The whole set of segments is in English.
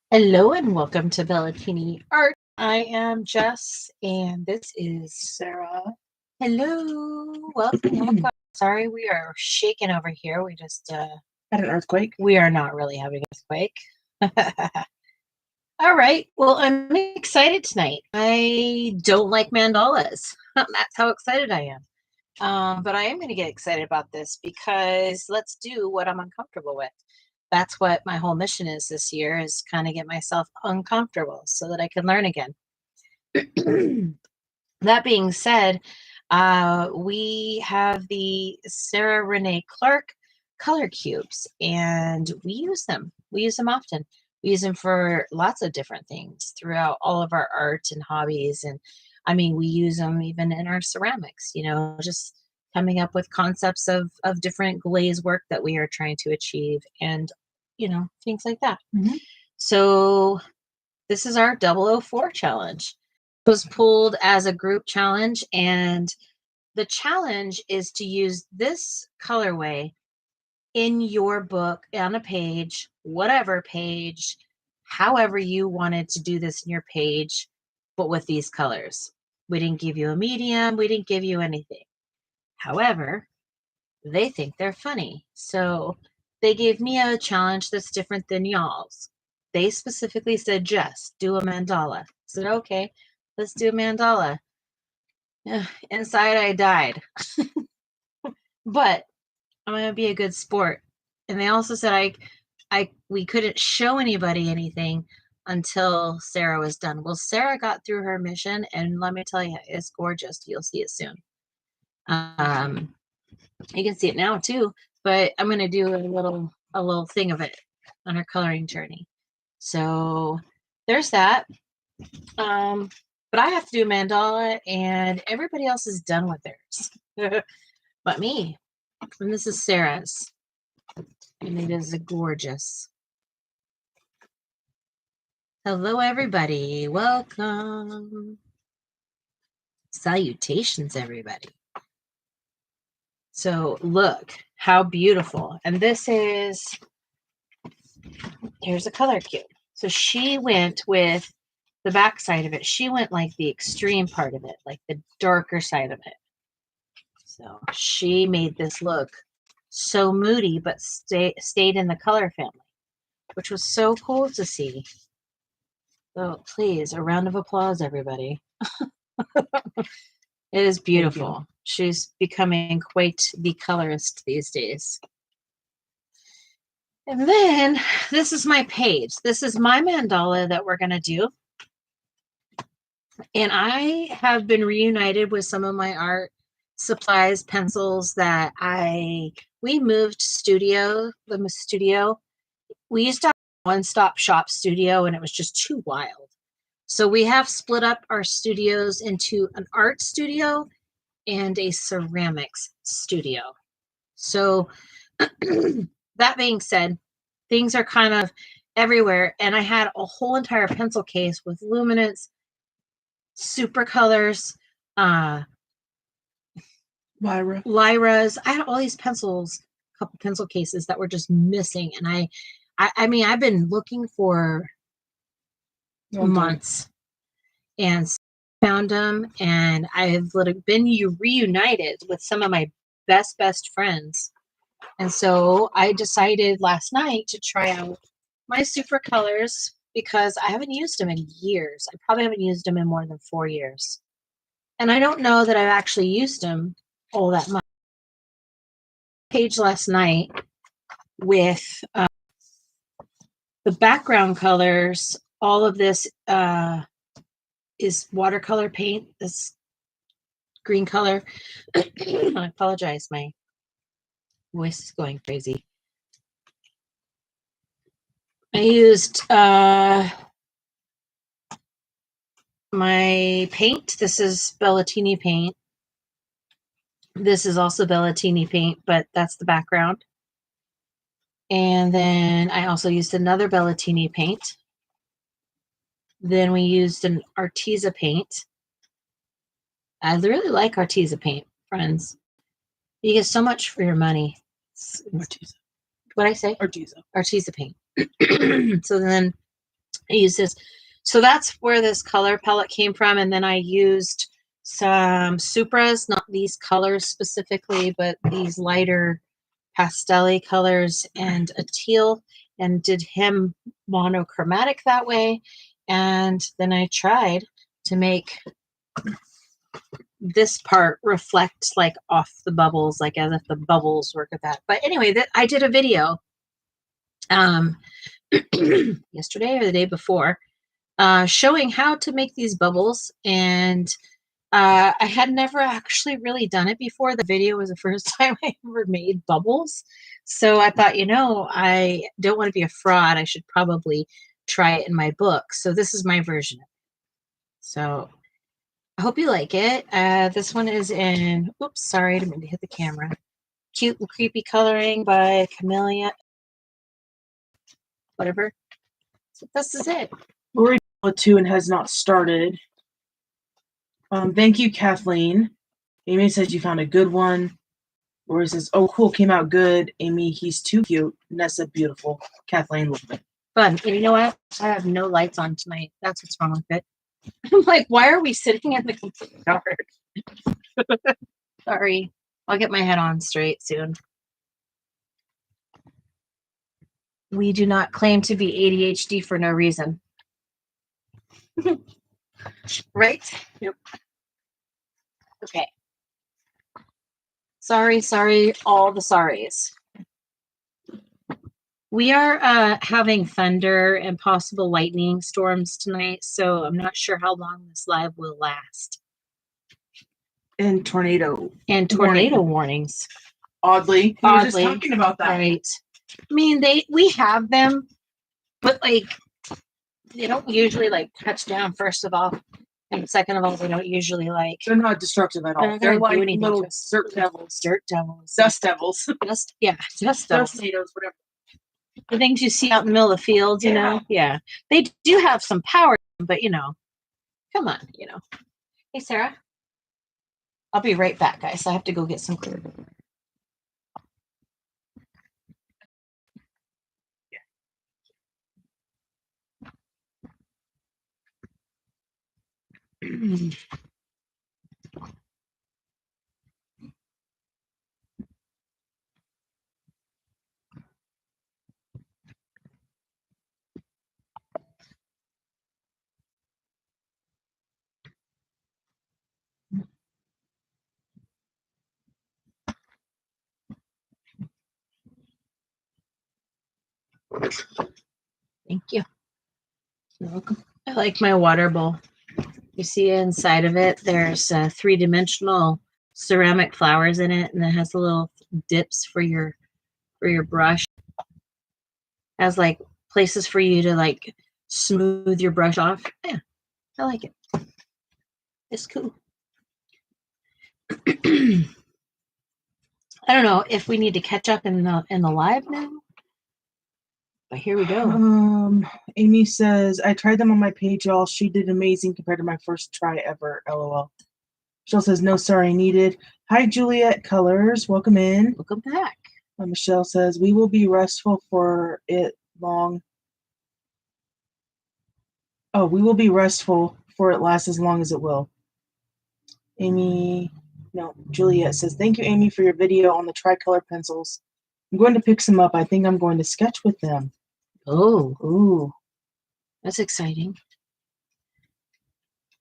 Hello and welcome to Bellatini Art. I am Jess and this is Sarah. Hello, welcome. Sorry, we are shaking over here. We just Had an earthquake. we are not really having an earthquake. All right. Well, I'm excited tonight. I don't like mandalas. That's how excited I am. But I am going to get excited about this because let's do what I'm uncomfortable with. That's what my whole mission is this year, is kind of get myself uncomfortable so that I can learn again. That being said, we have the Sarah Renee Clark color cubes, and we use them. We use them often. We use them for lots of different things throughout all of our art and hobbies. And I mean, we use them even in our ceramics, just coming up with concepts of different glaze work that we are trying to achieve and, things like that. Mhm. So this is our 004 challenge. It was pulled as a group challenge, and the challenge is to use this colorway in your book on a page, whatever page, however you wanted to do this in your page, but with these colors. We didn't give you a medium, we didn't give you anything. However, they think they're funny. So they gave me a challenge that's different than y'all's. They specifically said, Jess, do a mandala. I said, okay, let's do a mandala. Inside I died. But I'm gonna be a good sport. And they also said we couldn't show anybody anything until Sarah was done. Well, Sarah got through her mission, and let me tell you, it's gorgeous. You'll see it soon. You can see it now too, but I'm gonna do a little thing of it on her coloring journey. So there's that. But I have to do mandala, and everybody else is done with theirs, but me. And this is Sarah's, and it is gorgeous. Hello, everybody. Welcome. Salutations, everybody. So look how beautiful. And here's a color cube. So she went with the back side of it. She went like the extreme part of it, like the darker side of it. So she made this look so moody, but stayed in the color family, which was so cool to see. So please, a round of applause, everybody. It is beautiful. She's becoming quite the colorist these days. And then this is my page. This is my mandala that we're going to do. And I have been reunited with some of my art supplies, pencils that we moved the studio. We used to have a one-stop shop studio, and it was just too wild. So we have split up our studios into an art studio and a ceramics studio. So that being said, things are kind of everywhere. And I had a whole entire pencil case with luminance, super colors, Lyras. I had all these pencils, a couple pencil cases that were just missing. And I mean, I've been looking for months and found them, and I've been reunited with some of my best friends. And so I decided last night to try out my super colors because I haven't used them in years. I probably haven't used them in more than 4 years. And I don't know that I've actually used them all that much. Page last night with the background colors. All of this is watercolor paint, this green color. I apologize, my voice is going crazy. I used my paint. This is Bellatini paint. This is also Bellatini paint, but that's the background. And then I also used another Bellatini paint. Then we used an Arteza paint. I really like Arteza paint, friends. You get so much for your money. Arteza. What'd I say? Arteza. Arteza paint. So then I used this. So that's where this color palette came from. And then I used some Supras, not these colors specifically, but these lighter pastel colors and a teal, and did him monochromatic that way. And then I tried to make this part reflect like off the bubbles, like as if the bubbles work with that. But anyway, that I did a video yesterday or the day before showing how to make these bubbles, and I had never actually really done it before. The video was the first time I ever made bubbles, so I thought, I don't want to be a fraud. I should probably try it in my book. So this is my version. So I hope you like it. This one is in, oops, sorry, I didn't mean to hit the camera. Cute and Creepy Coloring by Camellia, whatever. So this is it. Lori 2 and has not started. Thank you, Kathleen. Amy says you found a good one. Lori says, oh, cool, came out good. Amy, he's too cute. Nessa, beautiful. Kathleen, love it. Fun. And you know what? I have no lights on tonight. That's what's wrong with it. I'm like, why are we sitting in the complete dark? Sorry. I'll get my head on straight soon. We do not claim to be ADHD for no reason. Right? Yep. Okay. Sorry, all the sorries. We are having thunder and possible lightning storms tonight, so I'm not sure how long this live will last. And tornado warnings. Oddly. We were just talking about that. Right. I mean, we have them, but like they don't usually like touch down, first of all. And second of all, they don't usually like. They're not destructive at all. They're like little dirt devils. Dust devils. Dust devils. Tornadoes, whatever. The things you see out in the middle of the field, you know? Yeah. They do have some power, but come on, Hey, Sarah. I'll be right back, guys. I have to go get some clear. Thank you. You're welcome. I like my water bowl. You see inside of it, there's three-dimensional ceramic flowers in it, and it has the little dips for your brush. It has like places for you to like smooth your brush off. Yeah, I like it. It's cool. I don't know if we need to catch up in the live now. But here we go. Amy says, I tried them on my page, y'all. She did amazing compared to my first try ever. LOL. Michelle says, no sorry needed. Hi, Juliet Colors. Welcome in. Welcome back. Michelle says, we will be restful for it long. Oh, we will be restful for it lasts as long as it will. Juliet says, thank you, Amy, for your video on the tricolor pencils. I'm going to pick some up. I think I'm going to sketch with them. Oh, that's exciting.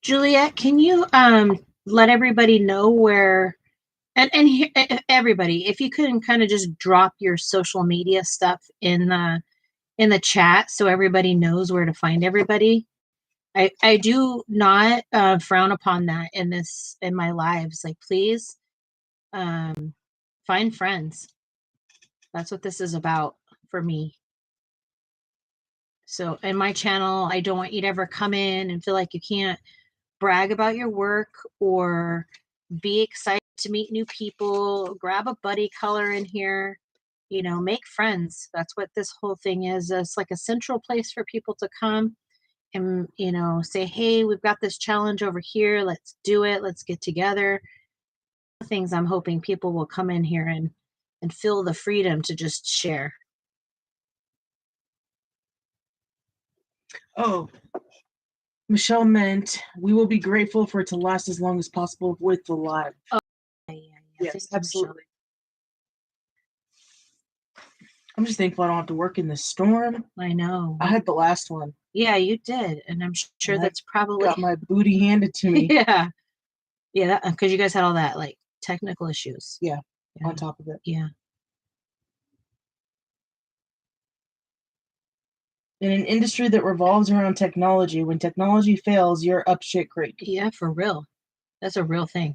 Juliet, can you let everybody know where, and everybody, if you could kind of just drop your social media stuff in the chat so everybody knows where to find everybody. I do not frown upon that in my lives. Like, please find friends. That's what this is about for me. So in my channel, I don't want you to ever come in and feel like you can't brag about your work or be excited to meet new people, grab a buddy color in here, make friends. That's what this whole thing is. It's like a central place for people to come and, say, hey, we've got this challenge over here. Let's do it. Let's get together. Things I'm hoping people will come in here and feel the freedom to just share. Oh, Michelle meant we will be grateful for it to last as long as possible with the live. Oh, yeah. Yes, Thank you, absolutely. I'm just thankful I don't have to work in this storm. I know. I had the last one. Yeah, you did, and I'm sure that's probably got my booty handed to me. yeah, yeah, because you guys had all that like technical issues. Yeah, on top of it. Yeah. In an industry that revolves around technology, when technology fails, you're up shit creek. Yeah, for real. That's a real thing.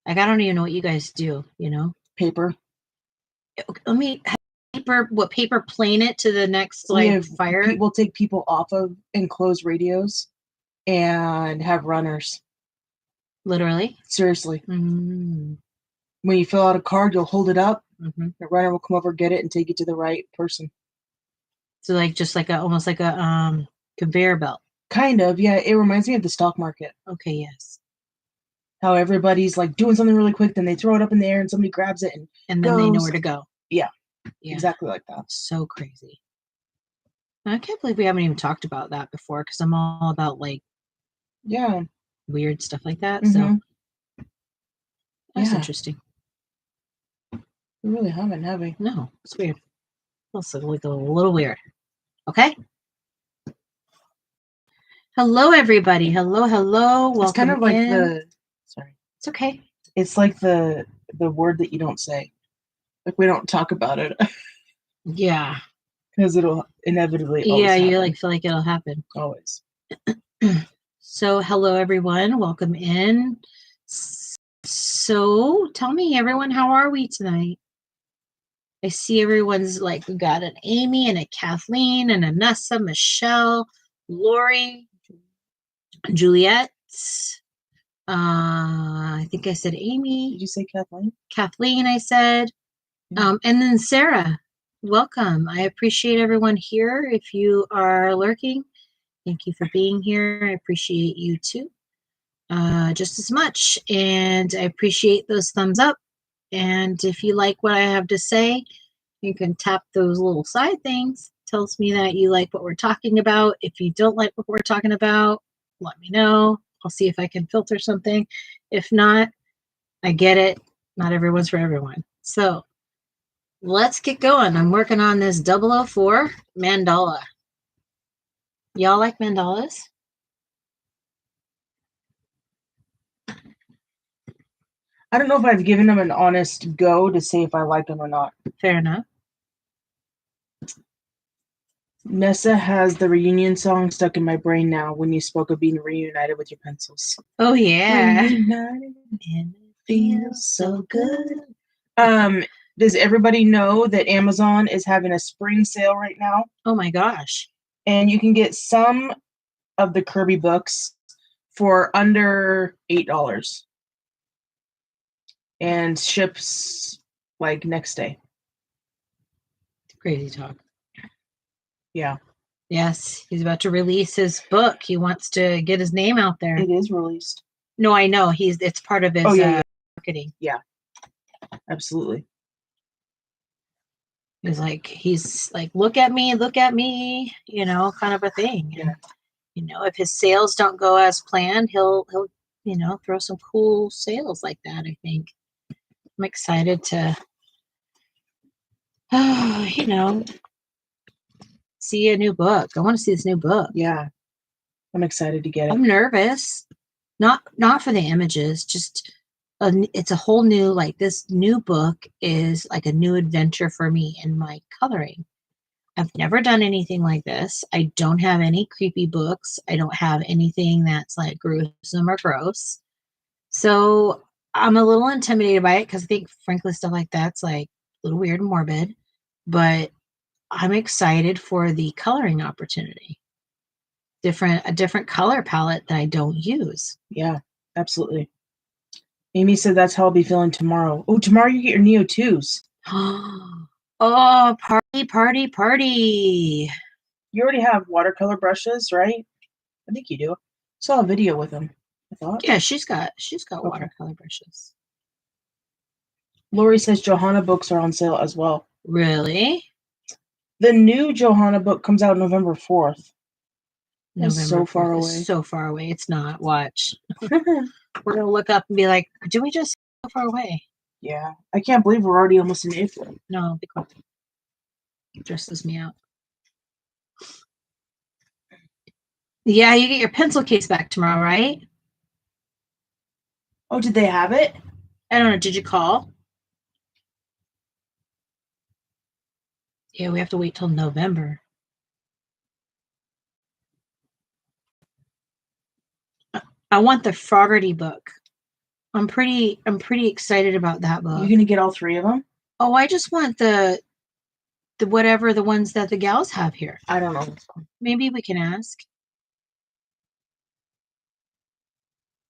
Like, I don't even know what you guys do, you know? Paper. Let me paper plane it to the next We like have fire. We'll take people off of enclosed radios and have runners. Literally. Seriously. Mm-hmm. When you fill out a card, you'll hold it up. Mm-hmm. The runner will come over, get it, and take it to the right person. So like just like almost like a conveyor belt. Kind of, yeah. It reminds me of the stock market. Okay, yes. How everybody's like doing something really quick, then they throw it up in the air and somebody grabs it and then goes. They know where to go. Yeah. Exactly like that. So crazy. I can't believe we haven't even talked about that before because I'm all about like weird stuff like that. Mm-hmm. So that's interesting. We really haven't, have we? No, it's weird. It's like a little weird. Okay. Hello, everybody. Hello. Welcome. It's kind of like in. Sorry. It's okay. It's like the word that you don't say. Like we don't talk about it. Yeah. Because it'll inevitably always happen. You like feel like it'll happen. Always. So hello everyone. Welcome in. So tell me everyone, how are we tonight? I see everyone's like we got an Amy and a Kathleen and a Nessa, Michelle, Lori, Juliet. I think I said Amy. Did you say Kathleen? Kathleen, I said. Yeah. And then Sarah, welcome. I appreciate everyone here. If you are lurking, thank you for being here. I appreciate you too, just as much. And I appreciate those thumbs up. And if you like what I have to say, you can tap those little side things. Tells me that you like what we're talking about. If you don't like what we're talking about, let me know. I'll see if I can filter something. If not, I get it. Not everyone's for everyone. So let's get going. I'm working on this 004 mandala. Y'all like mandalas? I don't know if I've given them an honest go to see if I like them or not. Fair enough. Nessa has the reunion song stuck in my brain now when you spoke of being reunited with your pencils. Oh, yeah. Reunited and it feels so good. Does everybody know that Amazon is having a spring sale right now? Oh, my gosh. And you can get some of the Kirby books for under $8. And ships like next day. Crazy talk. Yeah. Yes, he's about to release his book. He wants to get his name out there. It is released. No, I know. It's part of his marketing. Yeah. Absolutely. He's like, look at me, you know, kind of a thing. Yeah. And, you know, if his sales don't go as planned, he'll you know, throw some cool sales like that, I think. I'm excited to you know, see a new book. I want to see this new book. Yeah. I'm excited to get it. I'm nervous. Not for the images, just it's a whole new, like, this new book is like a new adventure for me in my coloring. I've never done anything like this. I don't have any creepy books. I don't have anything that's like gruesome or gross. So I'm a little intimidated by it because I think, frankly, stuff like that's like a little weird and morbid. But I'm excited for the coloring opportunity. A different color palette that I don't use. Yeah, absolutely. Amy said that's how I'll be feeling tomorrow. Oh, tomorrow you get your Neo 2s. Oh, party. You already have watercolor brushes, right? I think you do. Saw a video with them, I thought. Yeah, she's got watercolor brushes. Lori says Johanna books are on sale as well. Really? The new Johanna book comes out November 4th. That's November so far 4th away. is so far away. It's not. Watch. We're going to look up and be like, did we just so far away? Yeah. I can't believe we're already almost in April. No, be quiet. It stresses me out. Yeah, you get your pencil case back tomorrow, right? Oh, did they have it? I don't know. Did you call? Yeah, we have to wait till November. I want the Froggerty book. I'm pretty excited about that book. You gonna get all 3 of them? Oh, I just want the whatever the ones that the gals have here. I don't know. Maybe we can ask.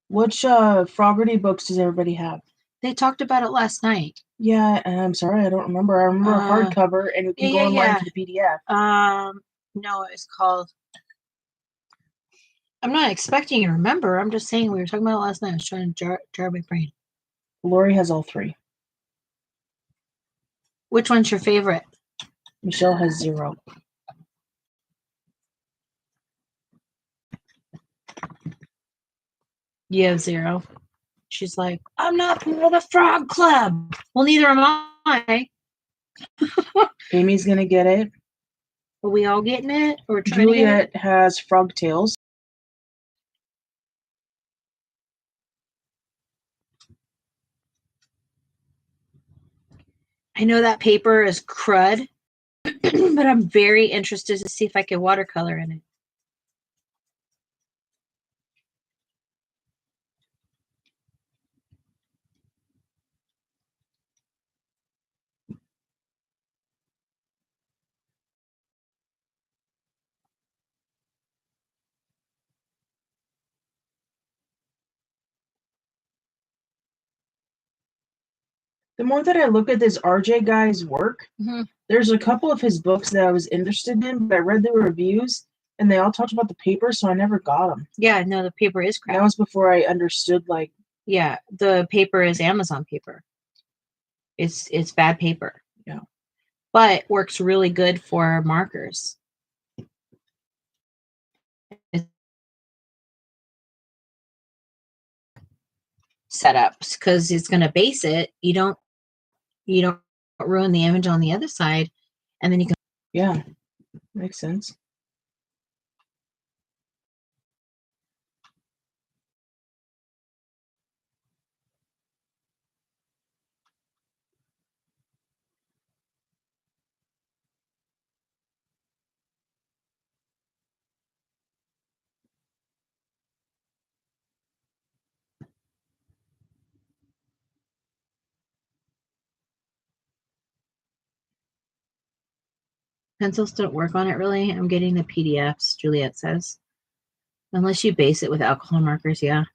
Which Froggerty books does everybody have? They talked about it last night. Yeah, and I'm sorry, I don't remember. I remember a hardcover, and we can go online for the PDF. No, it's called. I'm not expecting you to remember. I'm just saying we were talking about it last night. I was trying to jar my brain. Lori has all 3. Which one's your favorite? Michelle has 0. You have 0. She's like, I'm not part of the Frog Club. Well, neither am I. Amy's gonna get it. Are we all getting it? Or trying Juliet to get it? has Frog Tales. I know that paper is crud, but I'm very interested to see if I can watercolor in it. The more that I look at this RJ guy's work, there's a couple of his books that I was interested in, but I read the reviews, and they all talked about the paper, so I never got them. Yeah, no, the paper is crap. That was before I understood, like... Yeah, the paper is Amazon paper. It's bad paper. Yeah. But works really good for markers. Setups, because it's going to base it. You don't ruin the image on the other side, and then you can. Yeah, makes sense. Pencils don't work on it really. I'm getting the PDFs, Juliet says. Unless you base it with alcohol markers, yeah.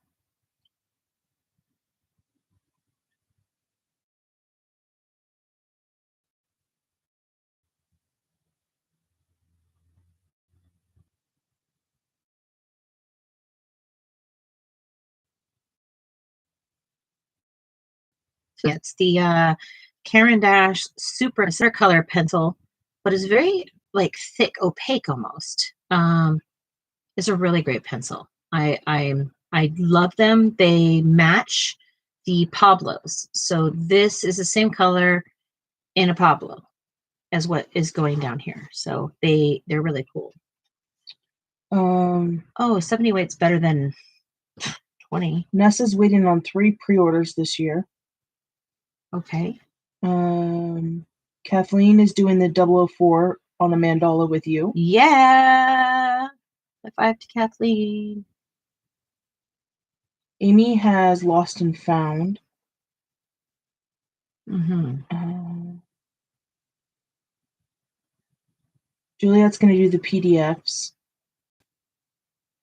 So yeah, it's the Caran d'Ache Super Color pencil, but it's very like thick, opaque almost. It's a really great pencil. I love them. They match the Pablos. So this is the same color in a Pablo as what is going down here. So they're really cool. 70 weight's better than 20. Nessa's waiting on 3 pre-orders this year. Okay. Kathleen is doing the 004 on the Mandala with you. Yeah. High five to Kathleen. Amy has Lost and Found. Juliet's going to do the PDFs.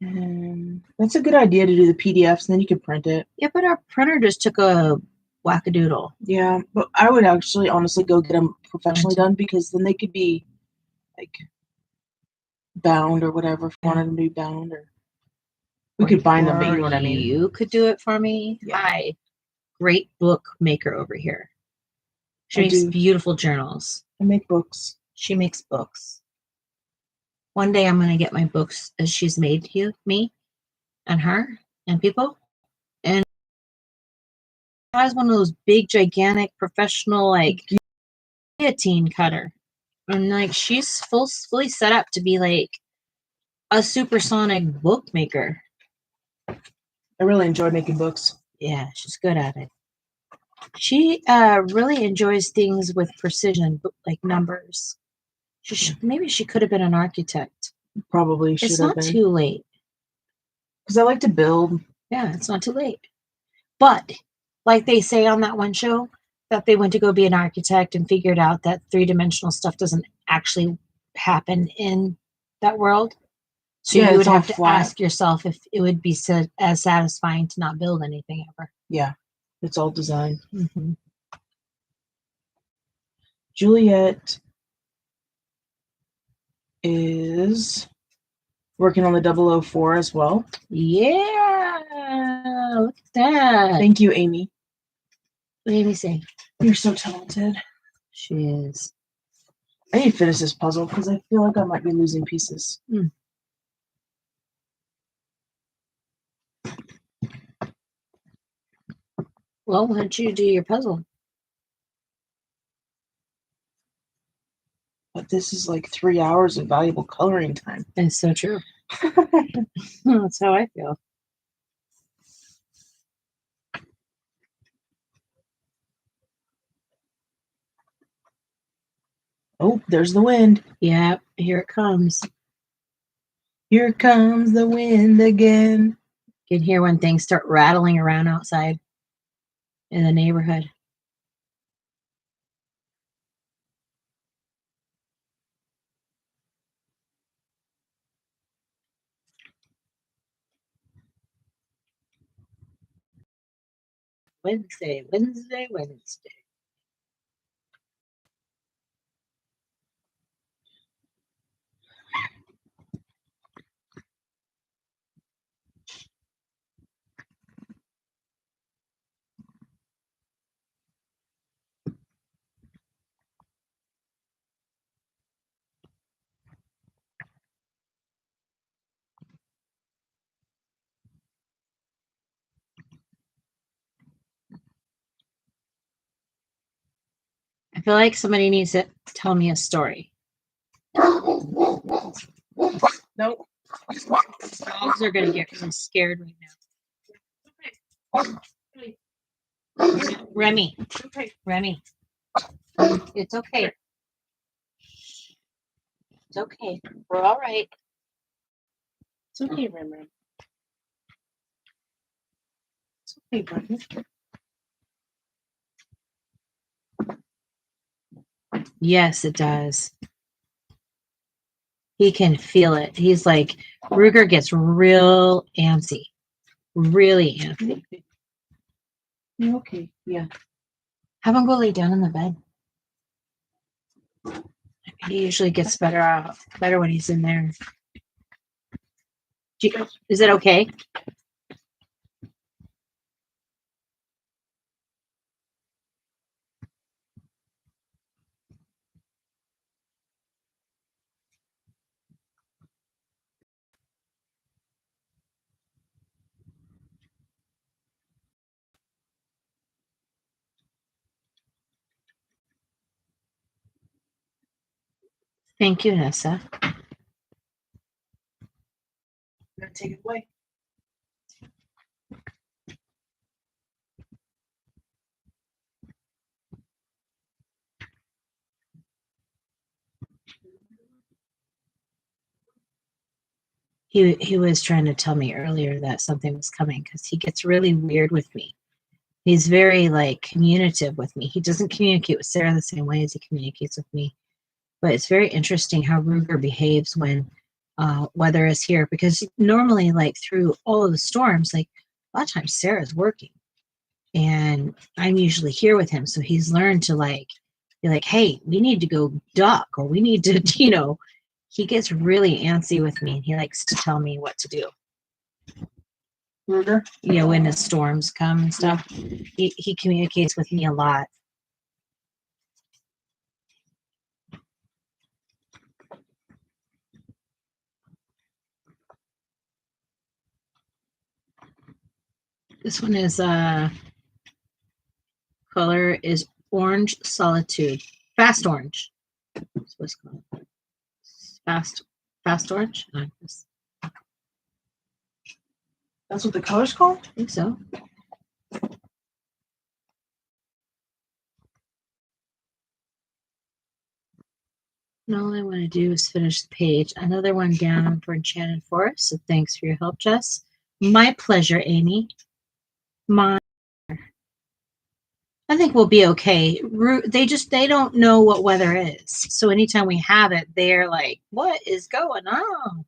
And that's a good idea to do the PDFs, and then you can print it. Yeah, but our printer just took a wackadoodle. Yeah, but I would actually honestly go get them professionally done, because then they could be like bound or whatever if you wanted them to be bound, or we could bind them, but you know what I mean. You could do it for me. Yeah. Hi, great book maker over here. She makes beautiful journals. I make books. She makes books. One day I'm going to get my books as she's made me and her and people. And she has one of those big, gigantic, professional, like, guillotine cutter. And, like, she's fully set up to be, like, a supersonic bookmaker. I really enjoy making books. Yeah, she's good at it. She really enjoys things with precision, like numbers. Maybe she could have been an architect. Probably should It's have not been. too late. Because I like to build. Yeah, it's not too late. But, like they say on that one show, that they went to go be an architect and figured out that three-dimensional stuff doesn't actually happen in that world. So Yeah, you would it's all have to flat. ask yourself if it would be as satisfying to not build anything ever. Yeah, it's all design. Mm-hmm. Juliet is working on the 004 as well. Yeah, look at that. Thank you, Amy. What did Amy say? You're so talented. She is. I need to finish this puzzle because I feel like I might be losing pieces. Well, why don't you do your puzzle? But this is like 3 hours of valuable coloring time. It's so true. That's how I feel. Oh, there's the wind. Yep, here it comes. Here comes the wind again. You can hear when things start rattling around outside in the neighborhood. Wednesday. I feel like somebody needs to tell me a story. Nope. Dogs are going to get really scared right now. Remy. Remy. It's okay. It's okay. We're all right. It's okay, Rim Rim. It's okay, Rim. Yes, it does. He can feel it. He's like, Ruger gets real antsy. Really antsy. You okay? Yeah. Have him go lay down in the bed. He usually gets better when he's in there. Is it okay? Thank you, Nessa. I'm gonna take it away. He was trying to tell me earlier that something was coming because he gets really weird with me. He's very like communicative with me. He doesn't communicate with Sarah the same way as he communicates with me. But it's very interesting how Ruger behaves when weather is here, because normally, like through all of the storms, like a lot of times Sarah's working and I'm usually here with him. So he's learned to like be like, hey, we need to go duck, or we need to, he gets really antsy with me and he likes to tell me what to do. Ruger? When the storms come and stuff, he communicates with me a lot. This one is color is Orange Solitude. Fast orange. That's what it's called. Fast orange? That's what the color's called? I think so. And all I want to do is finish the page. Another one down for Enchanted Forest. So thanks for your help, Jess. My pleasure, Amy. I think we'll be okay. They don't know what weather is. So anytime we have it, they're like, what is going on?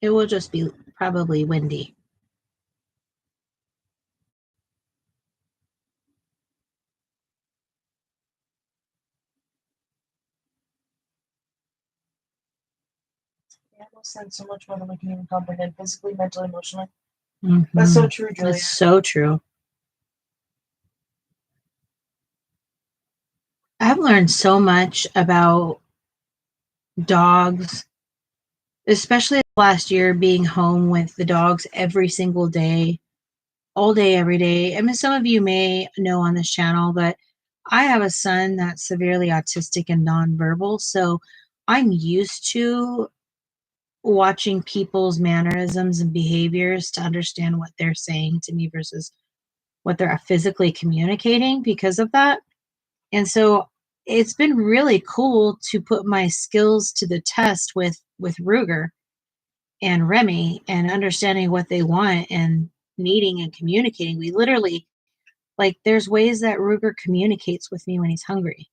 It will just be probably windy. Yeah, we'll send so much more than we can even comprehend physically, mentally, emotionally. Mm-hmm. That's so true, Julia. That's so true. I've learned so much about dogs, especially last year being home with the dogs every single day, all day, every day. I mean, some of you may know on this channel, but I have a son that's severely autistic and nonverbal. So I'm used to watching people's mannerisms and behaviors to understand what they're saying to me versus what they're physically communicating because of that. And so it's been really cool to put my skills to the test with Ruger and Remy and understanding what they want and needing and communicating. We literally, like, there's ways that Ruger communicates with me when he's hungry.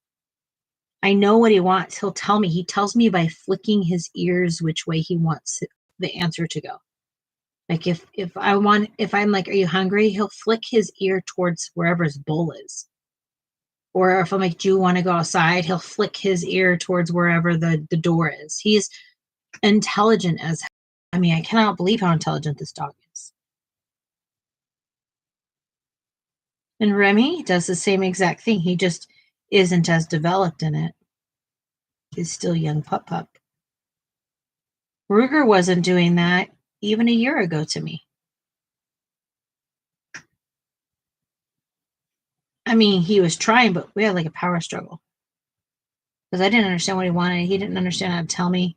I know what he wants. He'll tell me. He tells me by flicking his ears which way he wants the answer to go. Like if I'm like, are you hungry? He'll flick his ear towards wherever his bowl is. Or if I'm like, do you want to go outside? He'll flick his ear towards wherever the door is. He's intelligent as, I mean, I cannot believe how intelligent this dog is. And Remy does the same exact thing. He just isn't as developed in it. He's still young pup. Ruger wasn't doing that even a year ago to me. I mean, he was trying, but we had like a power struggle. Because I didn't understand what he wanted. He didn't understand how to tell me.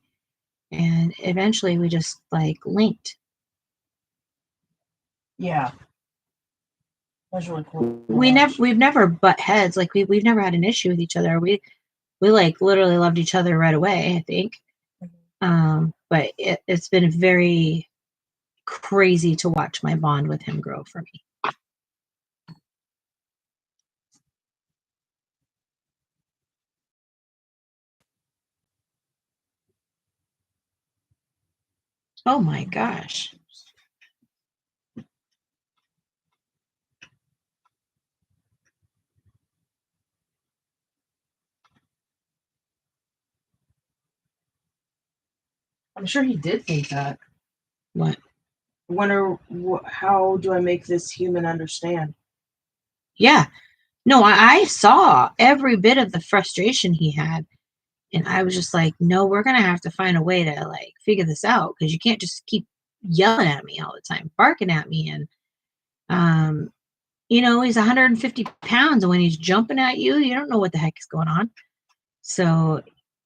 And eventually we just like linked. Yeah. That's really cool. We've never butt heads. Like we've never had an issue with each other. We like literally loved each other right away, I think. But it's been very crazy to watch my bond with him grow for me. Oh my gosh. I'm sure he did think that. What? How do I make this human understand? Yeah. No, I saw every bit of the frustration he had. And I was just like, no, we're going to have to find a way to like figure this out because you can't just keep yelling at me all the time, barking at me. And, he's 150 pounds. And when he's jumping at you, you don't know what the heck is going on. So,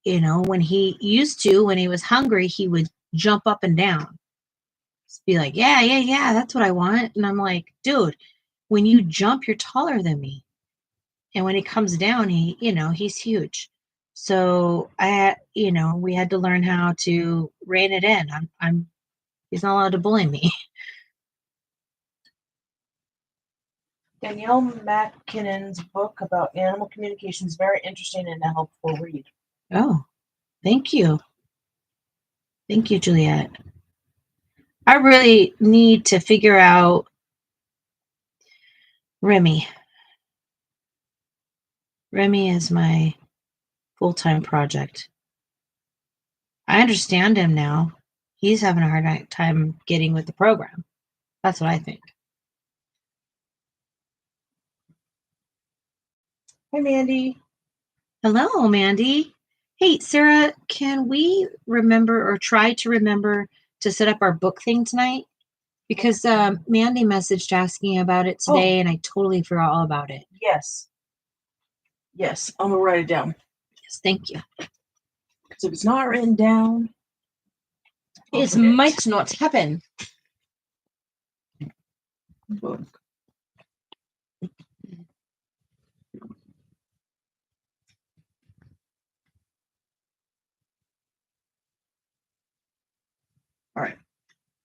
when he was hungry, he would jump up and down. Just be like, yeah, that's what I want. And I'm like, dude, when you jump, you're taller than me. And when he comes down, he's huge. So we had to learn how to rein it in. He's not allowed to bully me. Danielle McKinnon's book about animal communication is very interesting and a helpful read. Oh, thank you. Thank you, Juliet. I really need to figure out Remy. Remy is my full-time project. I understand him now. He's having a hard time getting with the program. That's what I think. Hi, Mandy. Hello, Mandy. Hey, Sarah, can we remember or try to remember to set up our book thing tonight? Because Mandy messaged asking about it today, and I totally forgot all about it. Yes. Yes, I'm going to write it down. Yes, thank you. Because if it's not written down, it might not happen. Book. All right.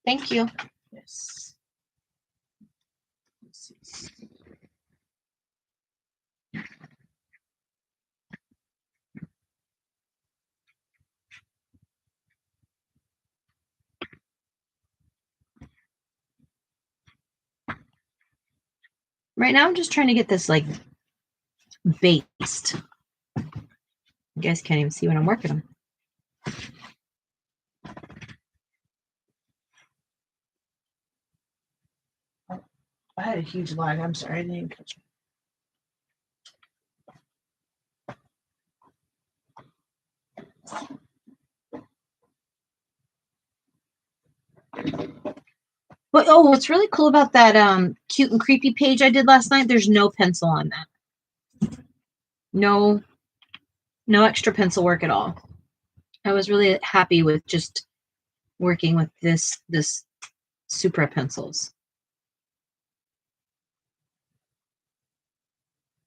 Thank you. Yes. Let's see. Right now, I'm just trying to get this like based. You guys can't even see what I'm working on. I had a huge lag. I'm sorry. I didn't catch But what's really cool about that cute and creepy page I did last night, there's no pencil on that. No extra pencil work at all. I was really happy with just working with this Supra pencils.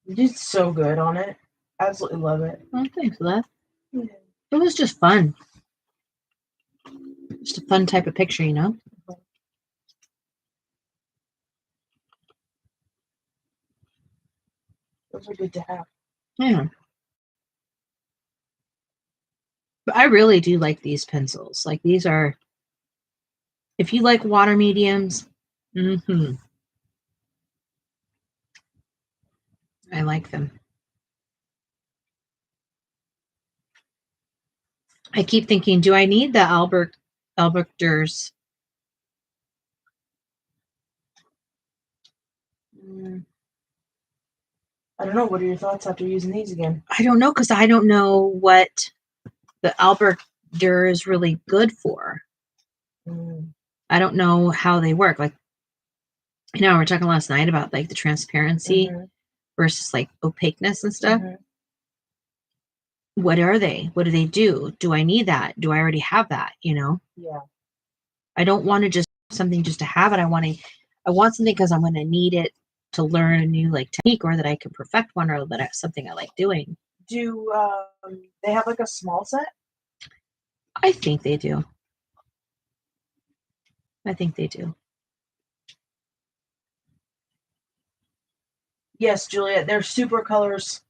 You did so good on it. Absolutely love it. Oh, thanks for that. Yeah. It was just fun. Just a fun type of picture, you know? Those are good to have. Yeah. But I really do like these pencils. Like these are, if you like water mediums, I like them. I keep thinking, do I need the Albert Durs? I don't know. What are your thoughts after using these again? I don't know, because I don't know what the Albert Dur is really good for. I don't know how they work. Like, you know, we were talking last night about like the transparency versus like opaqueness and stuff. What are they? What do they do? Do I need that? Do I already have that? You know? Yeah. I don't want to just something just to have it. I want something because I'm going to need it to learn a new like technique, or that I can perfect one, or that something I like doing. Do they have like a small set? I think they do. I think they do. Yes, Juliet. They're Super Colors.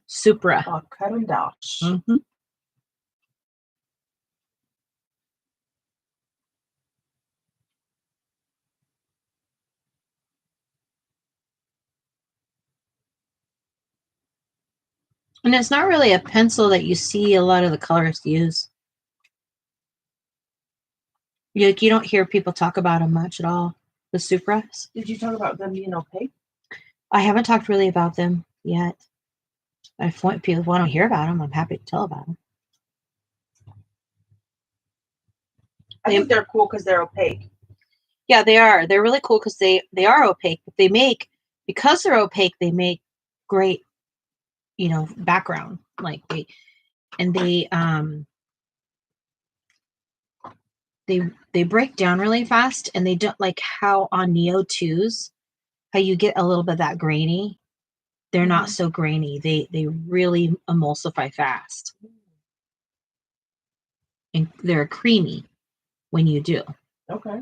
Supra. Cut and dash. Mm-hmm. And it's not really a pencil that you see a lot of the colorists use. You don't hear people talk about them much at all, the Supras. Did you talk about them being opaque? I haven't talked really about them yet. If people want to hear about them, I'm happy to tell about them. I think they're cool because they're opaque. Yeah, they are. They're really cool because they are opaque. But because they're opaque, they make great, you know, background. Like they break down really fast, and they don't, like how on Neo 2s, how you get a little bit of that grainy. They're not so grainy. They really emulsify fast. And they're creamy when you do. Okay.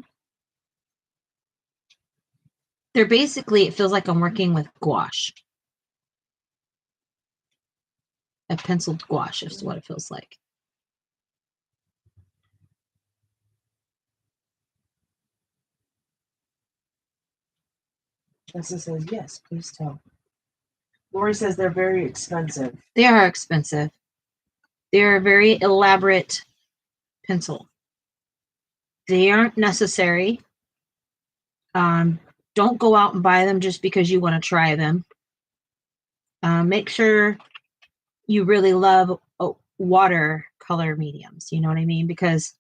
They're basically, it feels like I'm working with gouache. A penciled gouache is what it feels like. Jessica says, yes, please tell. Lori says they're very expensive. They are expensive. They're a very elaborate pencil. They aren't necessary. Don't go out and buy them just because you want to try them. Make sure you really love watercolor mediums. You know what I mean? Because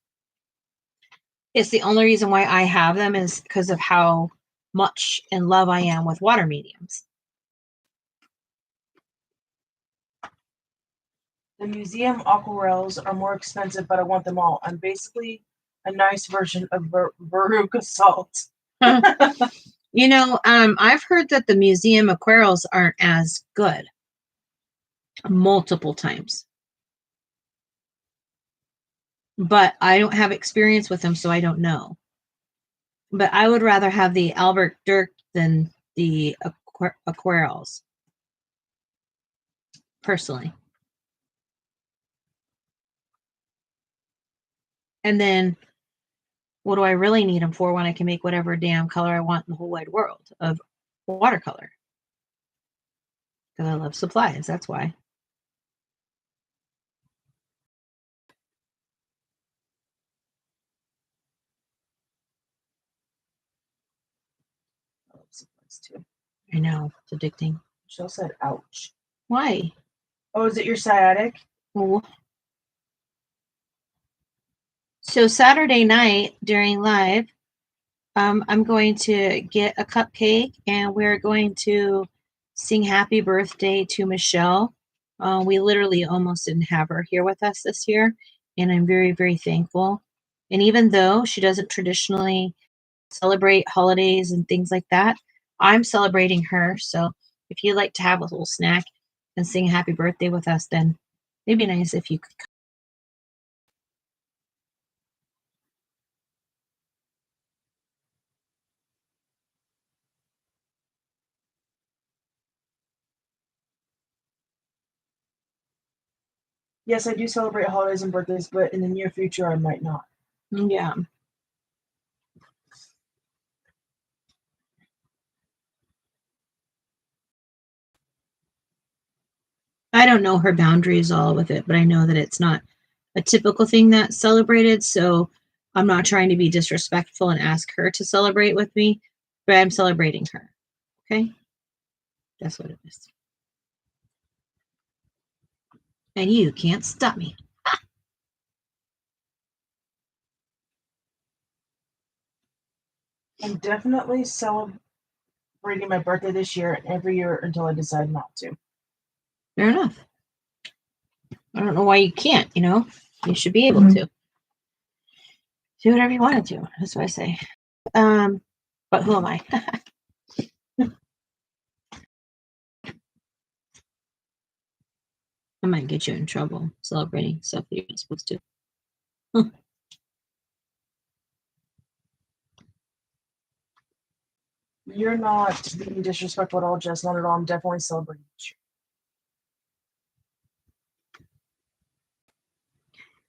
it's the only reason why I have them is because of how much in love I am with water mediums. The museum aquarels are more expensive, but I want them all. I'm basically a nice version of Veruca Salt. You know, I've heard that the museum aquarels aren't as good multiple times. But I don't have experience with them, so I don't know. But I would rather have the Albert Dirk than the aquarels, personally. And then, what do I really need them for when I can make whatever damn color I want in the whole wide world of watercolor? Because I love supplies, that's why. I love supplies too. I know, it's addicting. Michelle said, ouch. Why? Oh, is it your sciatic? Oh. So Saturday night during live, I'm going to get a cupcake and we're going to sing happy birthday to Michelle. We literally almost didn't have her here with us this year, and I'm very, very thankful. And even though she doesn't traditionally celebrate holidays and things like that, I'm celebrating her. So if you'd like to have a little snack and sing happy birthday with us, then it'd be nice if you could come. Yes, I do celebrate holidays and birthdays, but in the near future, I might not. Yeah. I don't know her boundaries all with it, but I know that it's not a typical thing that's celebrated. So I'm not trying to be disrespectful and ask her to celebrate with me, but I'm celebrating her. Okay? That's what it is. And you can't stop me. I'm definitely celebrating my birthday this year and every year until I decide not to. Fair enough. I don't know why you can't, you know? You should be able to. Do whatever you want to do. That's what I say. But who am I? I might get you in trouble celebrating stuff that you're not supposed to. You're not being disrespectful at all, Jess. Not at all. I'm definitely celebrating this year.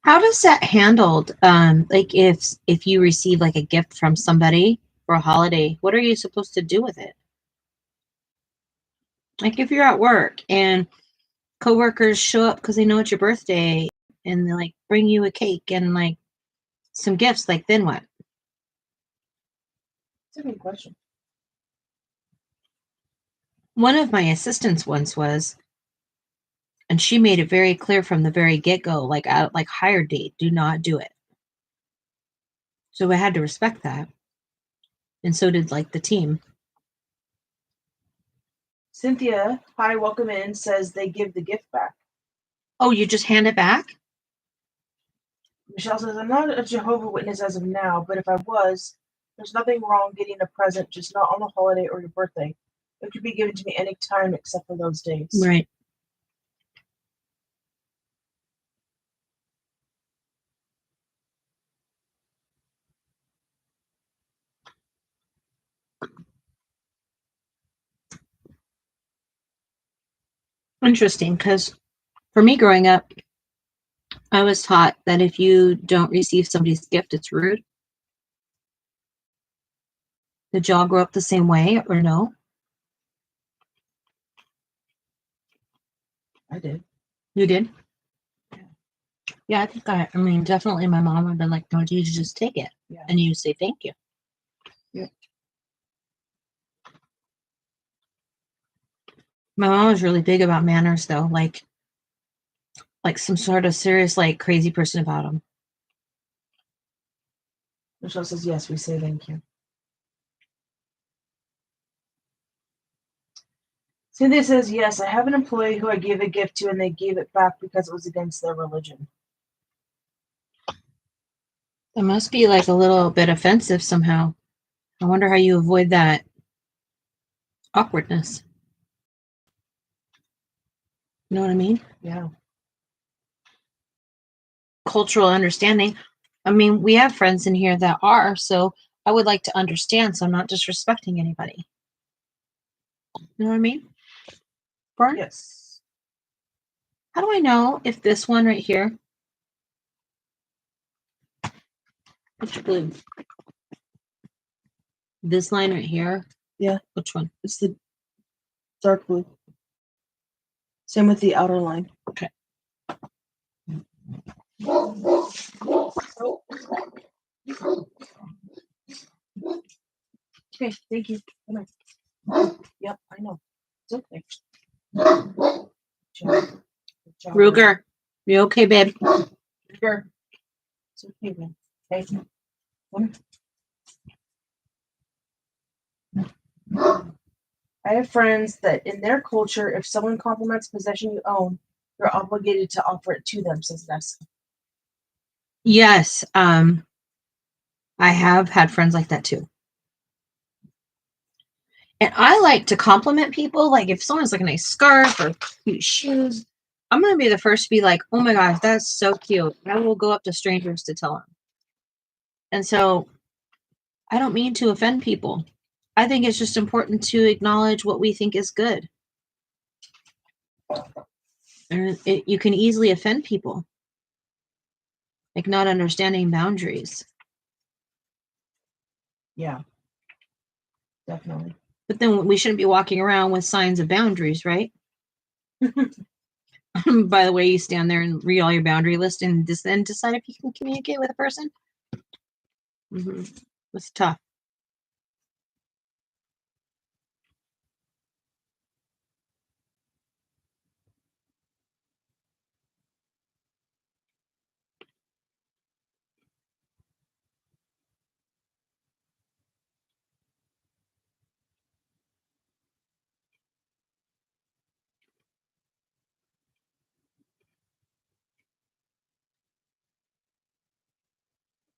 How does that handled? Like if you receive like a gift from somebody for a holiday, what are you supposed to do with it? Like if you're at work and coworkers show up because they know it's your birthday and they like bring you a cake and like some gifts, like then what? That's a good question. One of my assistants once was, and she made it very clear from the very get-go, like hire date, do not do it. So I had to respect that. And so did like the team. Cynthia, hi, welcome in, says they give the gift back. Oh, you just hand it back? Michelle says, I'm not a Jehovah's Witness as of now, but if I was, there's nothing wrong getting a present, just not on the holiday or your birthday. It could be given to me any time except for those days. Right. Interesting, because for me growing up, I was taught that if you don't receive somebody's gift, it's rude. Did y'all grow up the same way or no? I did. You did? Yeah, I think I mean, definitely my mom would have been like, no, you just take it. Yeah. And you say thank you. Yeah. My mom was really big about manners though. Like like some sort of serious, like crazy person about him. Michelle says, yes, we say thank you. Cynthia says, yes, I have an employee who I gave a gift to and they gave it back because it was against their religion. It must be like a little bit offensive somehow. I wonder how you avoid that awkwardness. You know what I mean? Yeah. Cultural understanding. I mean, we have friends in here that are, so I would like to understand so I'm not disrespecting anybody. You know what I mean? Bern? Yes. How do I know if this one right here? Which blue? This line right here? Yeah. Which one? It's the dark blue. Same with the outer line. Okay. Okay, thank you. Come on. Yep, I know. It's okay. Good job. Ruger, you okay, babe? Ruger. It's okay, man. Hey, come on. I have friends that in their culture, if someone compliments a possession you own, you're obligated to offer it to them, says Nessa. Yes. I have had friends like that too. And I like to compliment people. Like if someone's like a nice scarf or cute shoes, I'm going to be the first to be like, oh my gosh, that's so cute. And I will go up to strangers to tell them. And so I don't mean to offend people. I think it's just important to acknowledge what we think is good. And you can easily offend people, like not understanding boundaries. Yeah, definitely. But then we shouldn't be walking around with signs of boundaries, right? By the way, you stand there and read all your boundary list and then decide if you can communicate with a person. Mm-hmm. It's tough.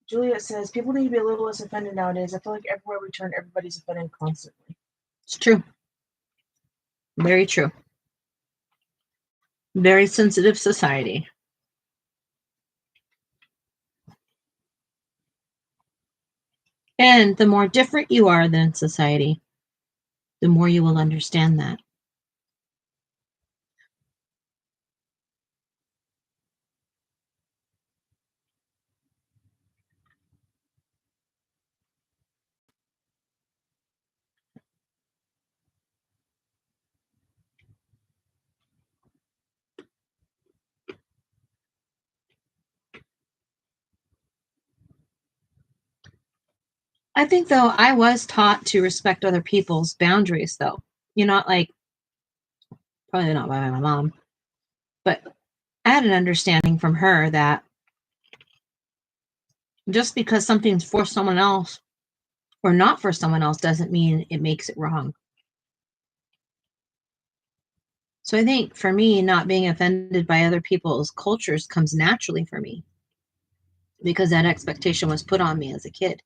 Juliet says, people need to be a little less offended nowadays. I feel like everywhere we turn, everybody's offended constantly. It's true. Very true. Very sensitive society. And the more different you are than society, the more you will understand that. I think, though, I was taught to respect other people's boundaries, though. You're not like, probably not by my mom, but I had an understanding from her that just because something's for someone else or not for someone else doesn't mean it makes it wrong. So I think for me, not being offended by other people's cultures comes naturally for me because that expectation was put on me as a kid.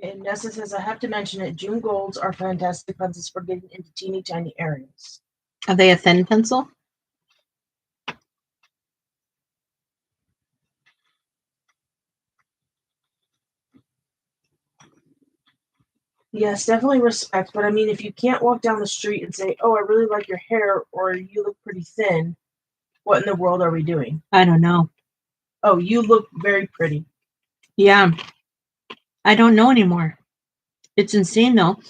And Nessa says, I have to mention it. June golds are fantastic pencils for getting into teeny tiny areas. Are they a thin pencil? Yes, definitely respect. But I mean, if you can't walk down the street and say, oh, I really like your hair or you look pretty thin, what in the world are we doing? I don't know. Oh, you look very pretty. Yeah. I don't know anymore. It's insane, though.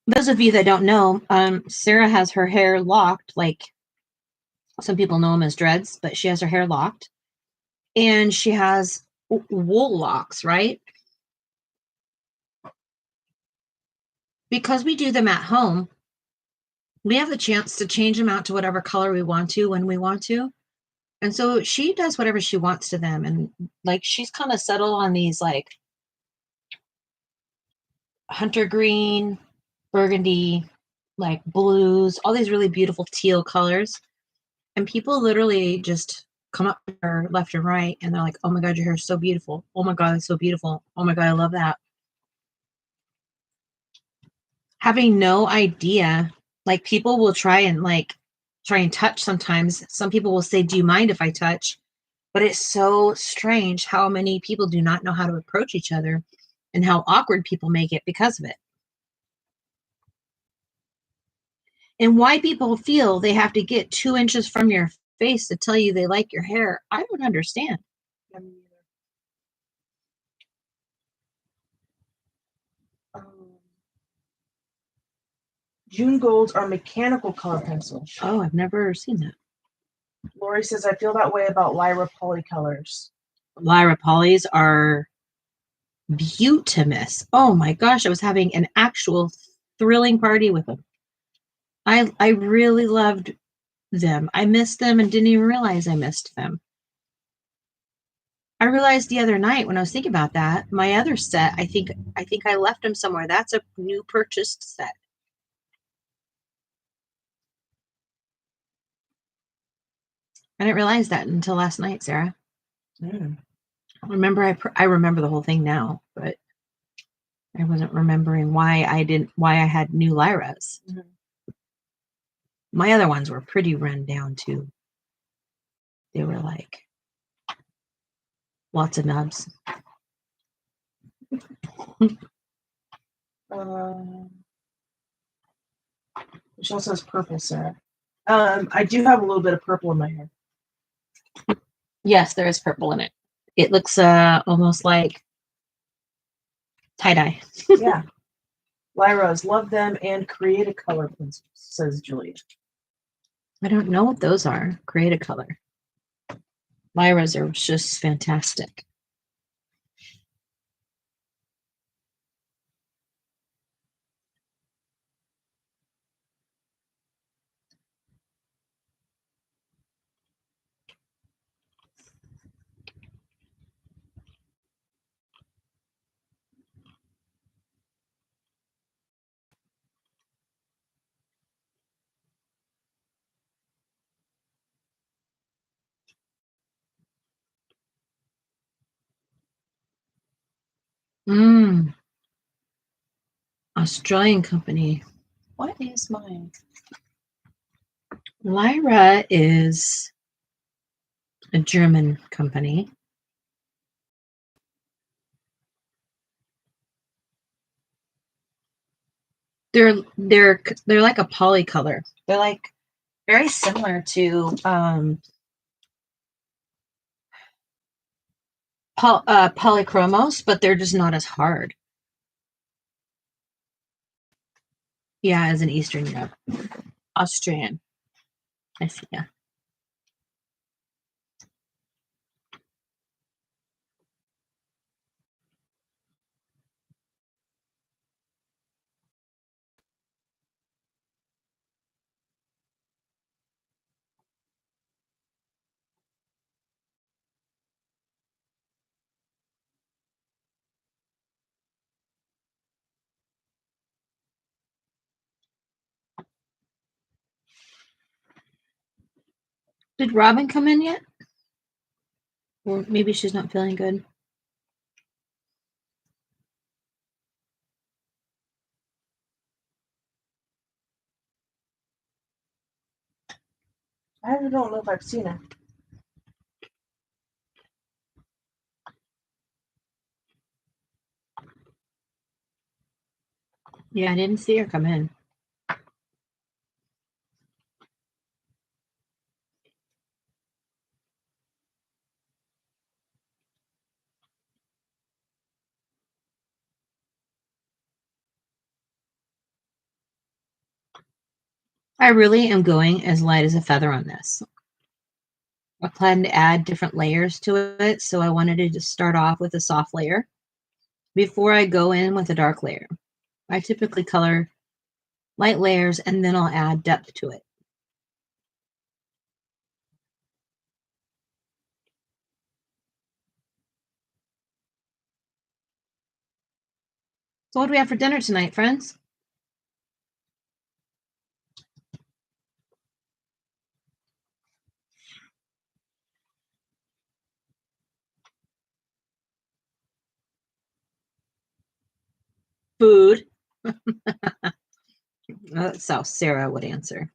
Those of you that don't know, Sarah has her hair locked, like some people know them as dreads, but she has her hair locked. And she has wool locks, right? because we do them at home, we have the chance to change them out to whatever color we want to when we want to. And so she does whatever she wants to them. And like she's kind of settled on these like hunter green, burgundy, like blues, all these really beautiful teal colors. And people literally just come up to her left and right and they're like, oh my God, your hair is so beautiful. Oh my God, it's so beautiful. Oh my God, I love that. Having no idea, like people will try and touch sometimes. Some people will say, do you mind if I touch? But it's so strange how many people do not know how to approach each other and how awkward people make it because of it. And why people feel they have to get 2 inches from your face to tell you they like your hair, I don't understand. June Golds are mechanical color pencils. Oh, I've never seen that. Lori says, I feel that way about Lyra polycolors. Lyra polys are beautimous. Oh my gosh, I was having an actual thrilling party with them. I really loved them. I missed them and didn't even realize I missed them. I realized the other night when I was thinking about that, my other set, I think I left them somewhere. That's a new purchased set. I didn't realize that until last night, Sarah. Mm. I remember the whole thing now, but I wasn't remembering why I had new Lyras. Mm-hmm. My other ones were pretty run down too. They were like lots of nubs. Michelle says purple, Sarah. I do have a little bit of purple in my hair. Yes, there is purple in it. It looks almost like tie-dye. Yeah. Lyra's, love them and create a color pencils, says Julia. I don't know what those are. Create a color. Lyra's are just fantastic. Australian company. What is mine? Lyra is a German company. They're like a polycolor. They're like very similar to polychromos, but they're just not as hard. Yeah, as an Eastern Europe. Austrian. I see, yeah. Did Robin come in yet? Or maybe she's not feeling good. I don't know if I've seen it. Yeah, I didn't see her come in. I really am going as light as a feather on this. I plan to add different layers to it, so I wanted to just start off with a soft layer before I go in with a dark layer. I typically color light layers and then I'll add depth to it. So what do we have for dinner tonight, friends? Food. That's how Sarah would answer.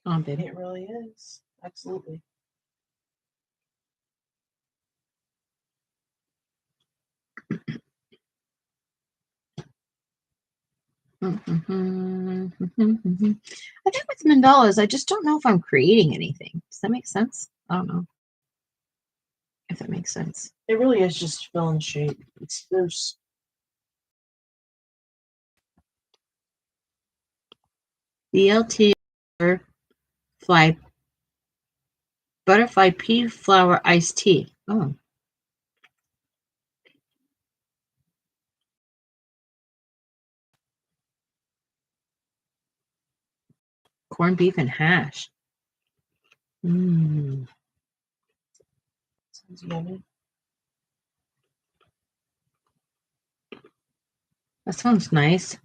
Oh, baby. It really is. Absolutely. I think with mandalas, I just don't know if I'm creating anything. Does that make sense? I don't know if that makes sense. It really is just filling shape. There's BLT butterfly pea flower iced tea. Oh. Corned beef and hash. sounds yummy. That sounds nice.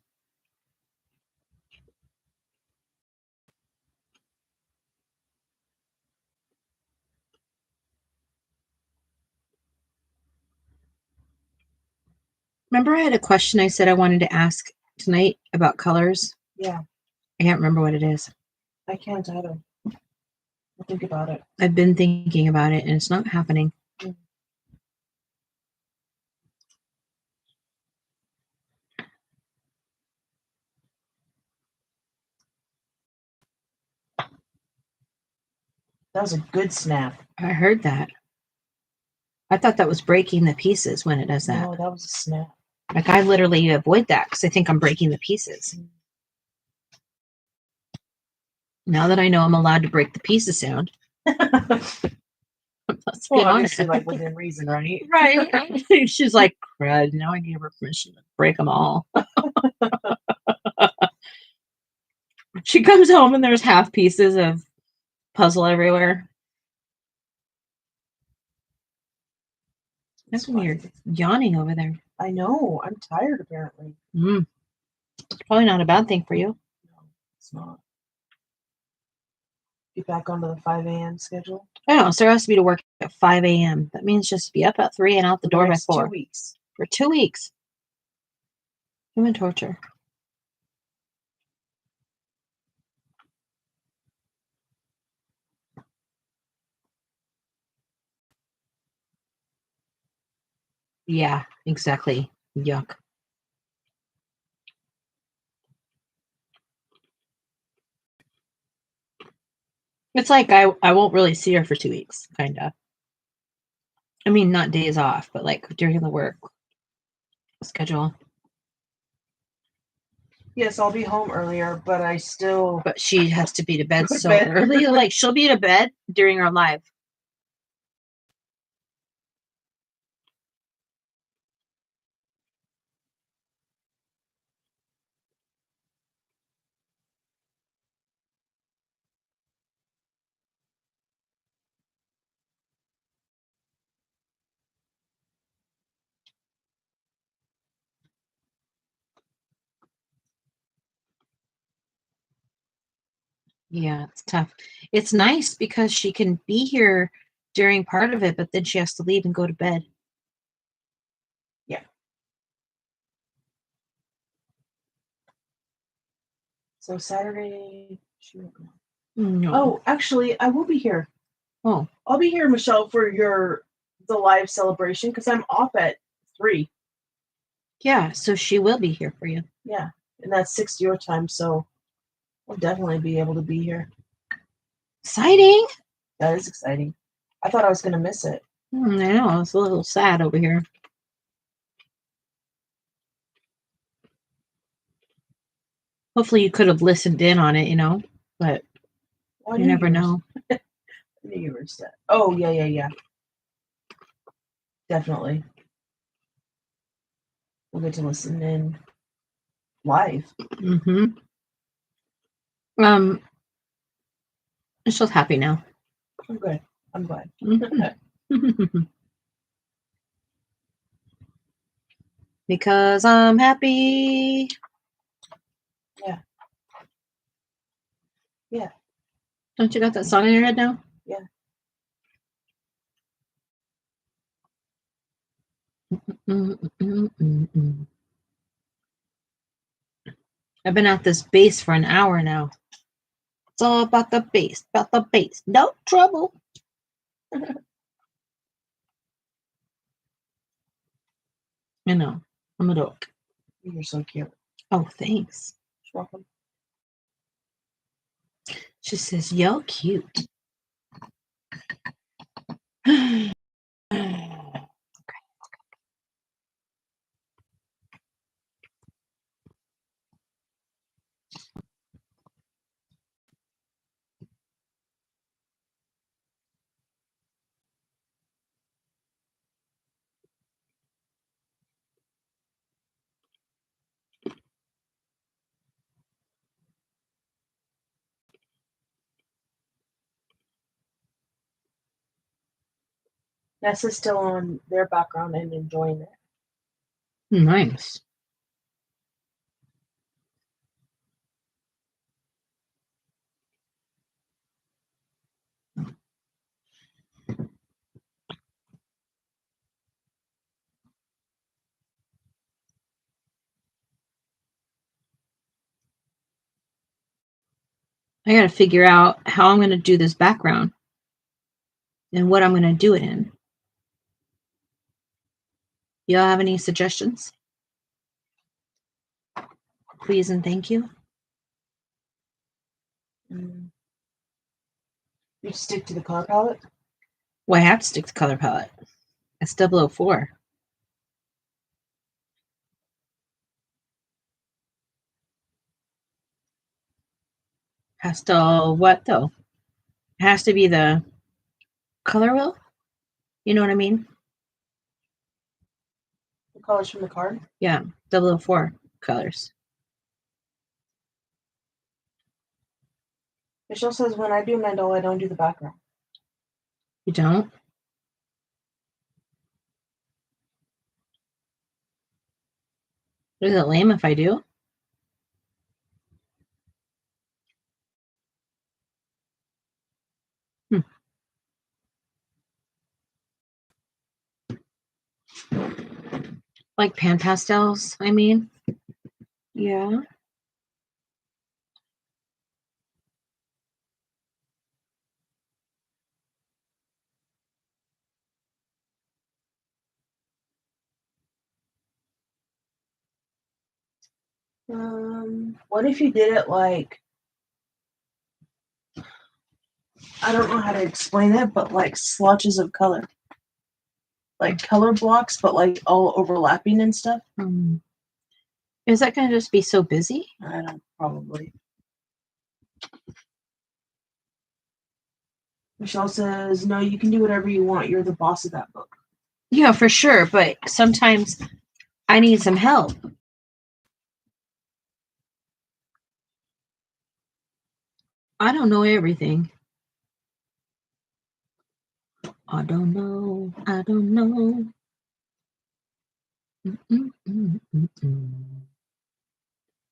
Remember I had a question I said I wanted to ask tonight about colors? Yeah. I can't remember what it is. I can't either. I'll think about it. I've been thinking about it and it's not happening. That was a good snap. I heard that. I thought that was breaking the pieces when it does that. No, that was a snap. Like I literally avoid that because I think I'm breaking the pieces. Now that I know I'm allowed to break the pieces sound. Let's Well, get on obviously, it. like within reason, right? Right. She's like, crud. Now I gave her permission to break them all. She comes home and there's half pieces of puzzle everywhere. That's when you're yawning over there. I know. I'm tired, apparently. It's probably not a bad thing for you. No, it's not. Get back onto the 5 a.m. schedule. I know. Sarah has to be to work at 5 a.m. That means just be up at 3 and out the door by 4. 2 weeks. For 2 weeks. Human torture. Yeah, exactly. Yuck. It's like I won't really see her for 2 weeks, kind of. I mean, not days off, but like during the work schedule. Yes, I'll be home earlier, but I still. But she has to be to bed Go to so bed. early. Like she'll be to bed during our live. Yeah, it's tough. It's nice because she can be here during part of it, but then she has to leave and go to bed. Yeah. So Saturday. No. Oh, actually, I will be here. Oh. I'll be here, Michelle, for the live celebration because I'm off at 3. Yeah, so she will be here for you. Yeah, and that's 6 your time, so I'll definitely be able to be here. Exciting. That is exciting. I thought I was going to miss it. I know. It's a little sad over here. Hopefully you could have listened in on it, but you never know. I knew you were sad. Oh, yeah. Definitely. we'll get to listen in live. Mm-hmm. Michelle's happy now. I'm good. I'm glad. Mm-hmm. Because I'm happy. Yeah. Yeah. Don't you got that song in your head now? Yeah. I've been at this bass for an hour now. It's all about the bass, No trouble. I know. I'm a dork. You're so cute. Oh, thanks. You're welcome. She says, you're cute. Nessa's still on their background and enjoying it. Nice. I got to figure out how I'm going to do this background and what I'm going to do it in. Y'all have any suggestions? Please and thank you. You stick to the color palette? Well, I have to stick to color palette. It's 004. Has to what though? It has to be the color wheel. You know what I mean? The colors from the card? Yeah, 004 colors. Michelle says when I do Mandala, I don't do the background. You don't? Is it lame if I do? Like pan pastels, I mean. Yeah. What if you did it like, I don't know how to explain it, but like swatches of color. Like color blocks, but like all overlapping and stuff. Is that going to just be so busy? I don't, probably. Michelle says, no, you can do whatever you want. You're the boss of that book. Yeah, for sure. But sometimes I need some help. I don't know everything. I don't know. I don't know.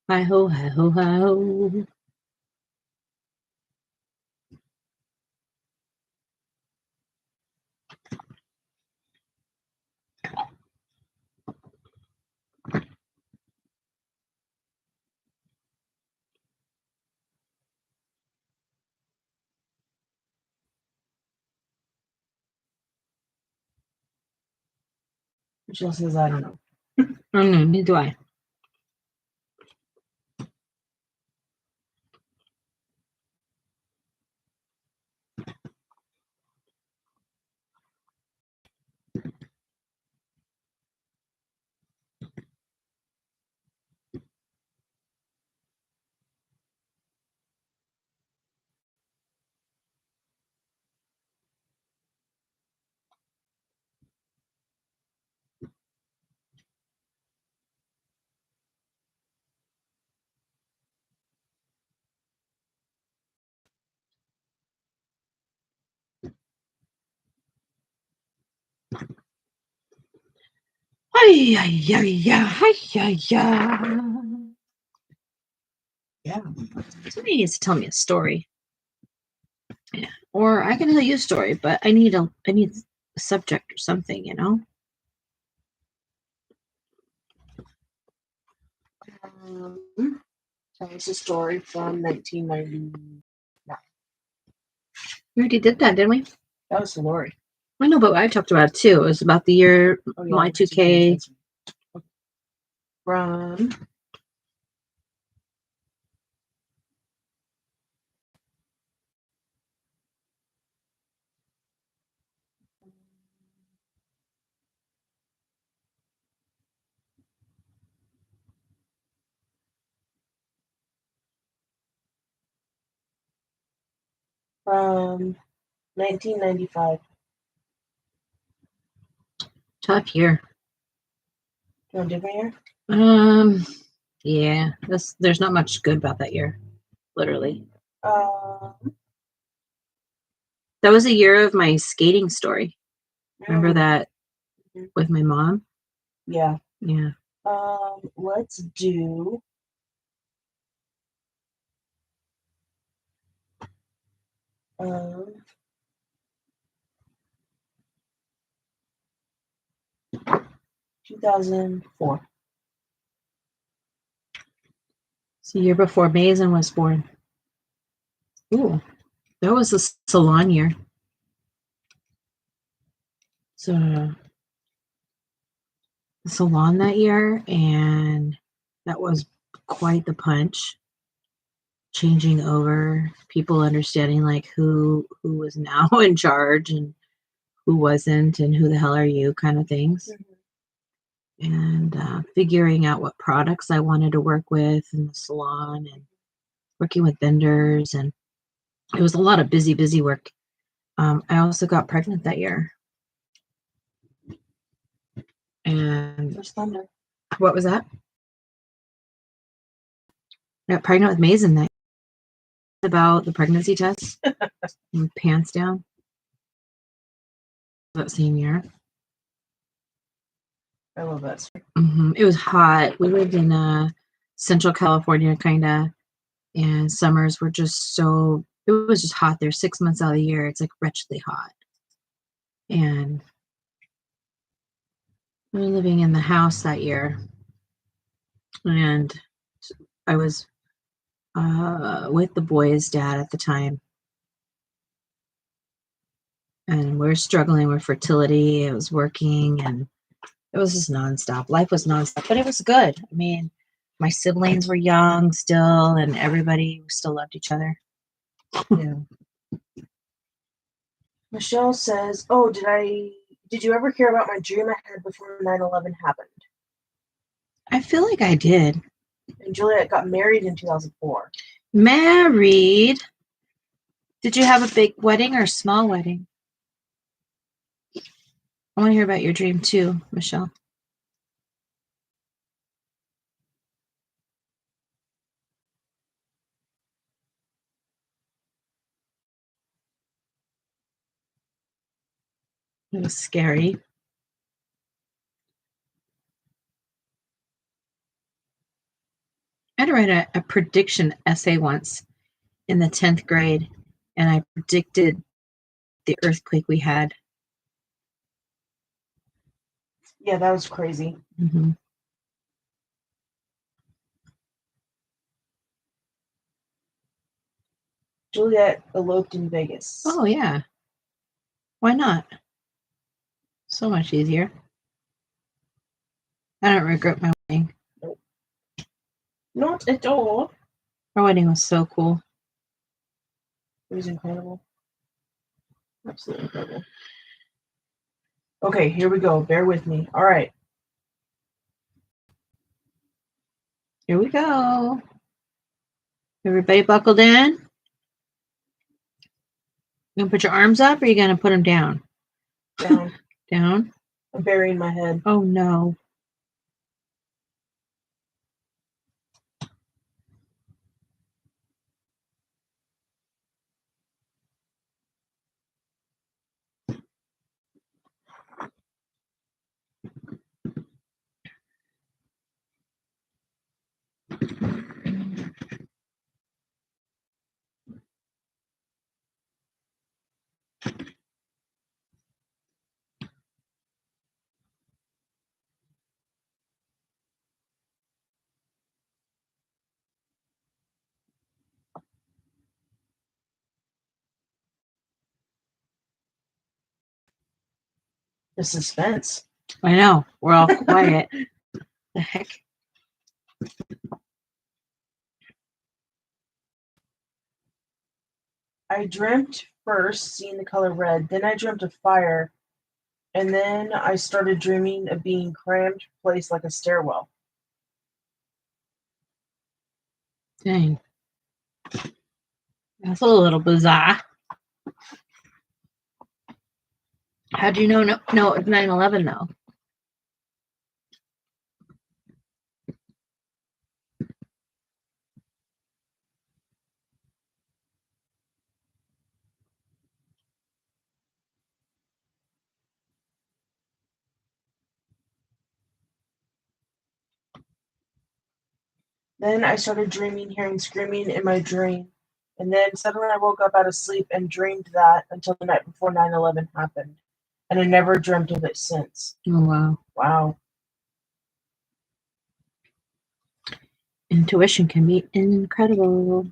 Hi ho, hi ho, hi ho. Michelle says, I don't know. Neither do I. Ay, ay, ay, ay, ay, ay. Yeah. Somebody needs to tell me a story. Yeah. Or I can tell you a story, but I need a subject or something, you know? Tell us a story from 1990. We already did that, didn't we? That was Lori. I know, but I talked about it too. It was about the year Y2K. From from 1995. Tough year. Do you want a different year? Yeah. There's not much good about that year. Literally. That was a year of my skating story. Remember that with my mom? Yeah. Yeah. Let's do 2004. It's the year before Mason was born. Ooh, that was a salon year. So the salon that year, and that was quite the punch. Changing over, people understanding like who was now in charge and who wasn't, and who the hell are you kind of things. And figuring out what products I wanted to work with in the salon, and working with vendors, and it was a lot of busy work. I also got pregnant that year. And There's thunder. what was that? I got pregnant with Mason that year. About the pregnancy test and pants down that same year. I love that story. It was hot. We lived in Central California, kind of, and summers were just so, it was just hot there 6 months out of the year. It's like wretchedly hot. And we were living in the house that year, and I was with the boy's dad at the time, and we were struggling with fertility. It was working, and it was just nonstop. Life was nonstop, but it was good. I mean, my siblings were young still, and everybody still loved each other. Yeah. Michelle says, "Oh, did you ever hear about my dream I had before 9/11 happened?" I feel like I did. And Juliet got married in 2004. Married? Did you have a big wedding or a small wedding? I want to hear about your dream too, Michelle. It was scary. I had to write a prediction essay once in the 10th grade, and I predicted the earthquake we had. Yeah, that was crazy. Mm-hmm. Juliet eloped in Vegas. Oh, yeah. Why not? So much easier. I don't regret my wedding. Nope. Not at all. Our wedding was so cool. It was incredible. Absolutely incredible. Okay, here we go. Bear with me. All right. Here we go. Everybody buckled in? You gonna put your arms up, or you gonna put them down? Down. Down? I'm burying my head. Oh, no. The suspense. I know. We're all quiet. The heck? I dreamt first seeing the color red, then I dreamt of fire, and then I started dreaming of being crammed, placed like a stairwell. Dang. That's a little bizarre. How do you know it was 9/11 though? Then I started dreaming, hearing screaming in my dream. And then suddenly I woke up out of sleep and dreamed that until the night before 9/11 happened. And I never dreamt of it since. Oh wow. Wow. Intuition can be incredible.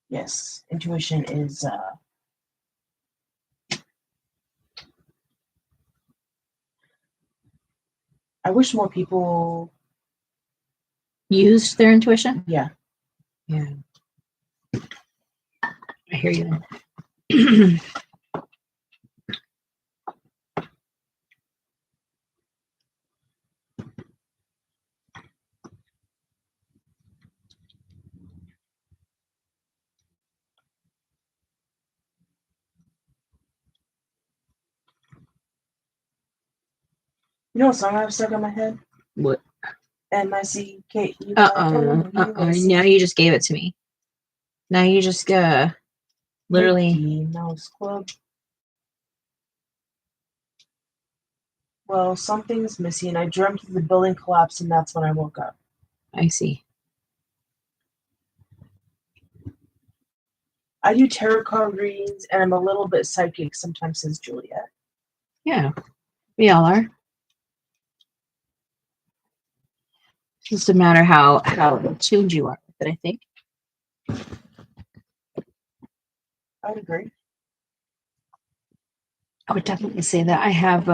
Yes, intuition is I wish more people Used their intuition? yeah. Yeah. I hear you. You know what song I have stuck in my head? What? MICKEY. Now you just gave it to me. Now you just literally. Mickey Mouse Club. Well, something's missing. I dreamt the building collapsed, and that's when I woke up. I see. I do tarot card readings, and I'm a little bit psychic sometimes, says Juliet. Yeah, we all are. It's just a matter how tuned you are with it, I think. I would agree. I would definitely say that I have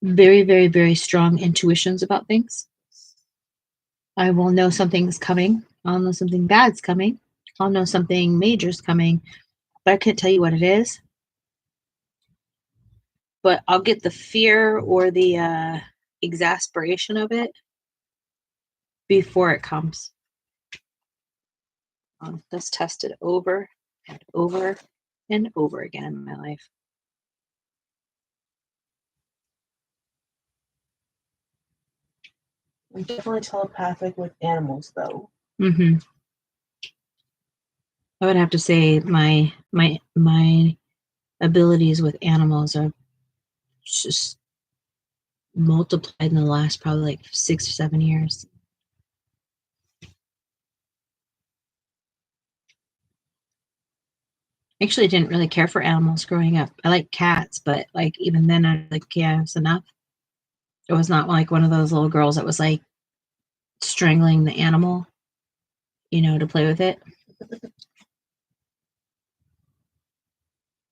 very, very, very strong intuitions about things. I will know something's coming. I'll know something bad's coming. I'll know something major's coming, but I can't tell you what it is. But I'll get the fear or the exasperation of it before it comes. That's tested over and over and over again in my life. I'm definitely telepathic with animals, though. Mm-hmm. I would have to say my abilities with animals are just multiplied in the last probably like 6 or 7 years. Actually, I didn't really care for animals growing up. I like cats, but like even then, I like, yeah, it's enough. It was not like one of those little girls that was like strangling the animal, to play with it.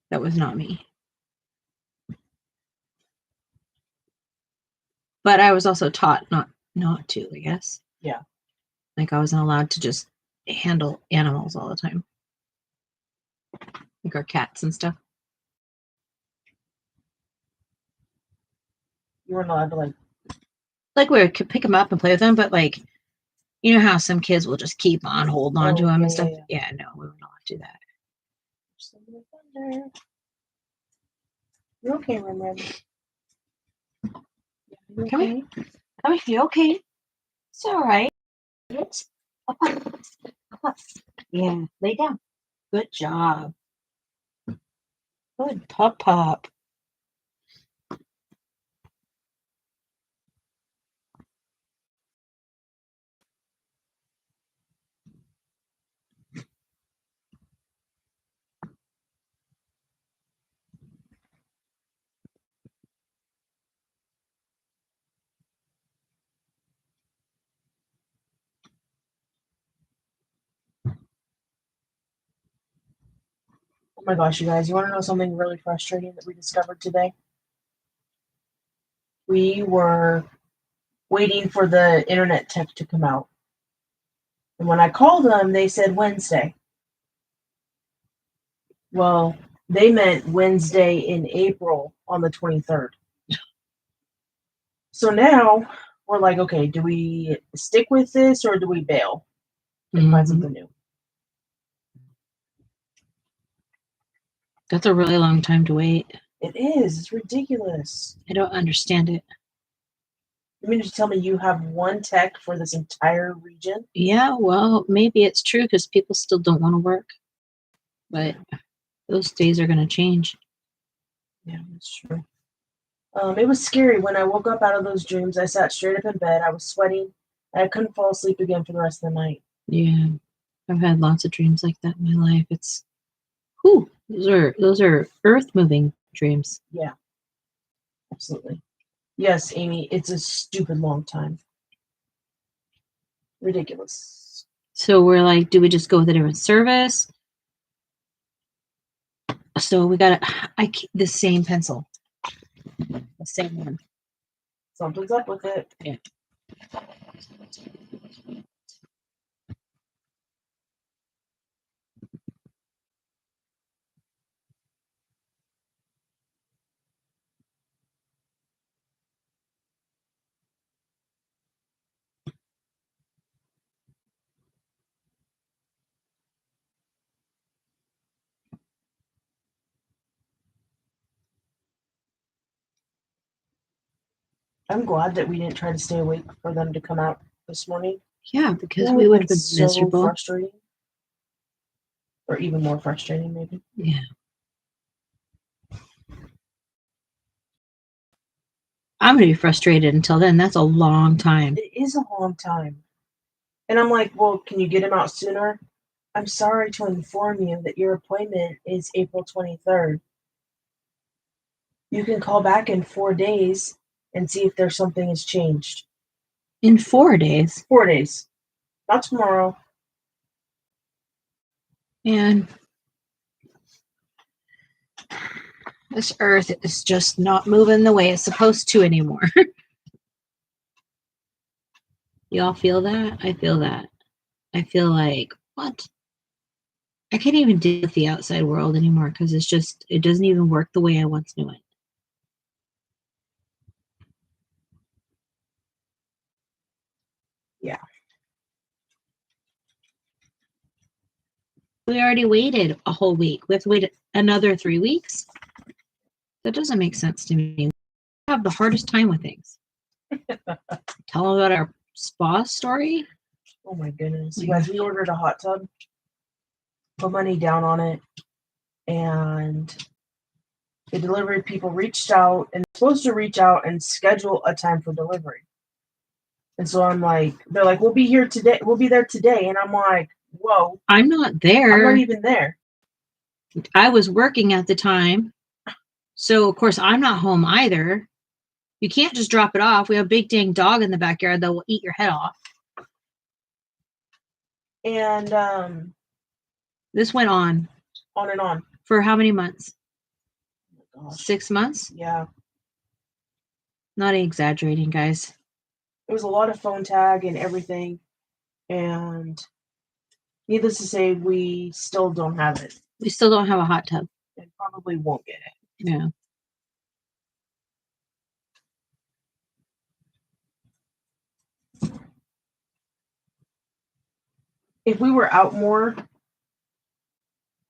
That was not me. But I was also taught not to, I guess. Yeah. Like I wasn't allowed to just handle animals all the time. Like our cats and stuff. You weren't allowed to, Like we would pick them up and play with them, but like, you know how some kids will just keep on holding on to them and stuff? Yeah, no, we would not do that. You're okay, Rim. Come here. Come here. You okay? It's all right. Up, up. Up. Yeah, lay down. Good job. Good pop. Oh my gosh, you guys, you want to know something really frustrating that we discovered today? We were waiting for the internet tech to come out. And when I called them, they said Wednesday. Well, they meant Wednesday in April on the 23rd. So now we're like, okay, do we stick with this or do we bail and find something new? That's a really long time to wait. It is. It's ridiculous. I don't understand it. You mean to tell me you have one tech for this entire region? Yeah, well, maybe it's true because people still don't want to work. But those days are going to change. Yeah, that's true. It was scary. When I woke up out of those dreams, I sat straight up in bed. I was sweating. I couldn't fall asleep again for the rest of the night. Yeah, I've had lots of dreams like that in my life. It's, whew, those are earth-moving dreams. Yeah, absolutely. Yes, Amy, it's a stupid long time. Ridiculous. So we're like, do we just go with a different service? So we got the same pencil, the same one. Something's up with it. Yeah. I'm glad that we didn't try to stay awake for them to come out this morning. Yeah, because we would have been so miserable. Frustrating. Or even more frustrating, maybe. Yeah. I'm going to be frustrated until then. That's a long time. It is a long time. And I'm like, well, can you get him out sooner? I'm sorry to inform you that your appointment is April 23rd. You can call back in 4 days and see if there's something has changed. In 4 days? 4 days. Not tomorrow. And this earth is just not moving the way it's supposed to anymore. Y'all feel that? I feel that. I feel like, what? I can't even deal with the outside world anymore because it doesn't even work the way I once knew it. Yeah. We already waited a whole week. We have to wait another 3 weeks? That doesn't make sense to me. We have the hardest time with things. Tell them about our spa story? Oh my goodness. You guys, we ordered a hot tub, put money down on it, and the delivery people reached out and supposed to reach out and schedule a time for delivery. And so I'm like, they're like, we'll be here today. We'll be there today. And I'm like, whoa. I'm not there. I'm not even there. I was working at the time. So, of course, I'm not home either. You can't just drop it off. We have a big dang dog in the backyard that will eat your head off. And this went on. On and on. For how many months? Oh my gosh. 6 months? Yeah. Not exaggerating, guys. It was a lot of phone tag and everything. And needless to say, we still don't have it. We still don't have a hot tub. And probably won't get it. Yeah. If we were out more,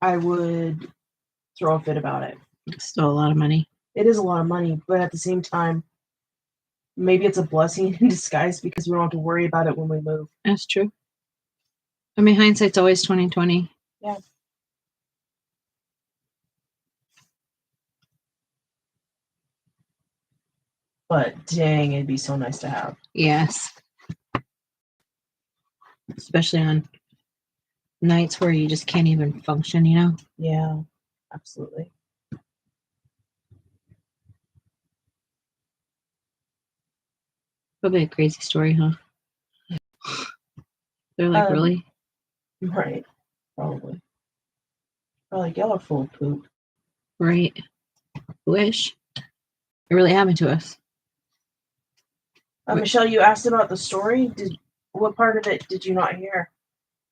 I would throw a fit about it. It's still a lot of money. It is a lot of money, but at the same time, maybe it's a blessing in disguise because we don't have to worry about it when we move. That's true. I mean, hindsight's always 20/20. Yeah. But dang, it'd be so nice to have. Yes. Especially on nights where you just can't even function, you know? Yeah, absolutely. Probably a crazy story, huh? They're like, really? Right. Probably. Like y'all are full of poop. Right. Wish. It really happened to us. Michelle, you asked about the story. What part of it did you not hear?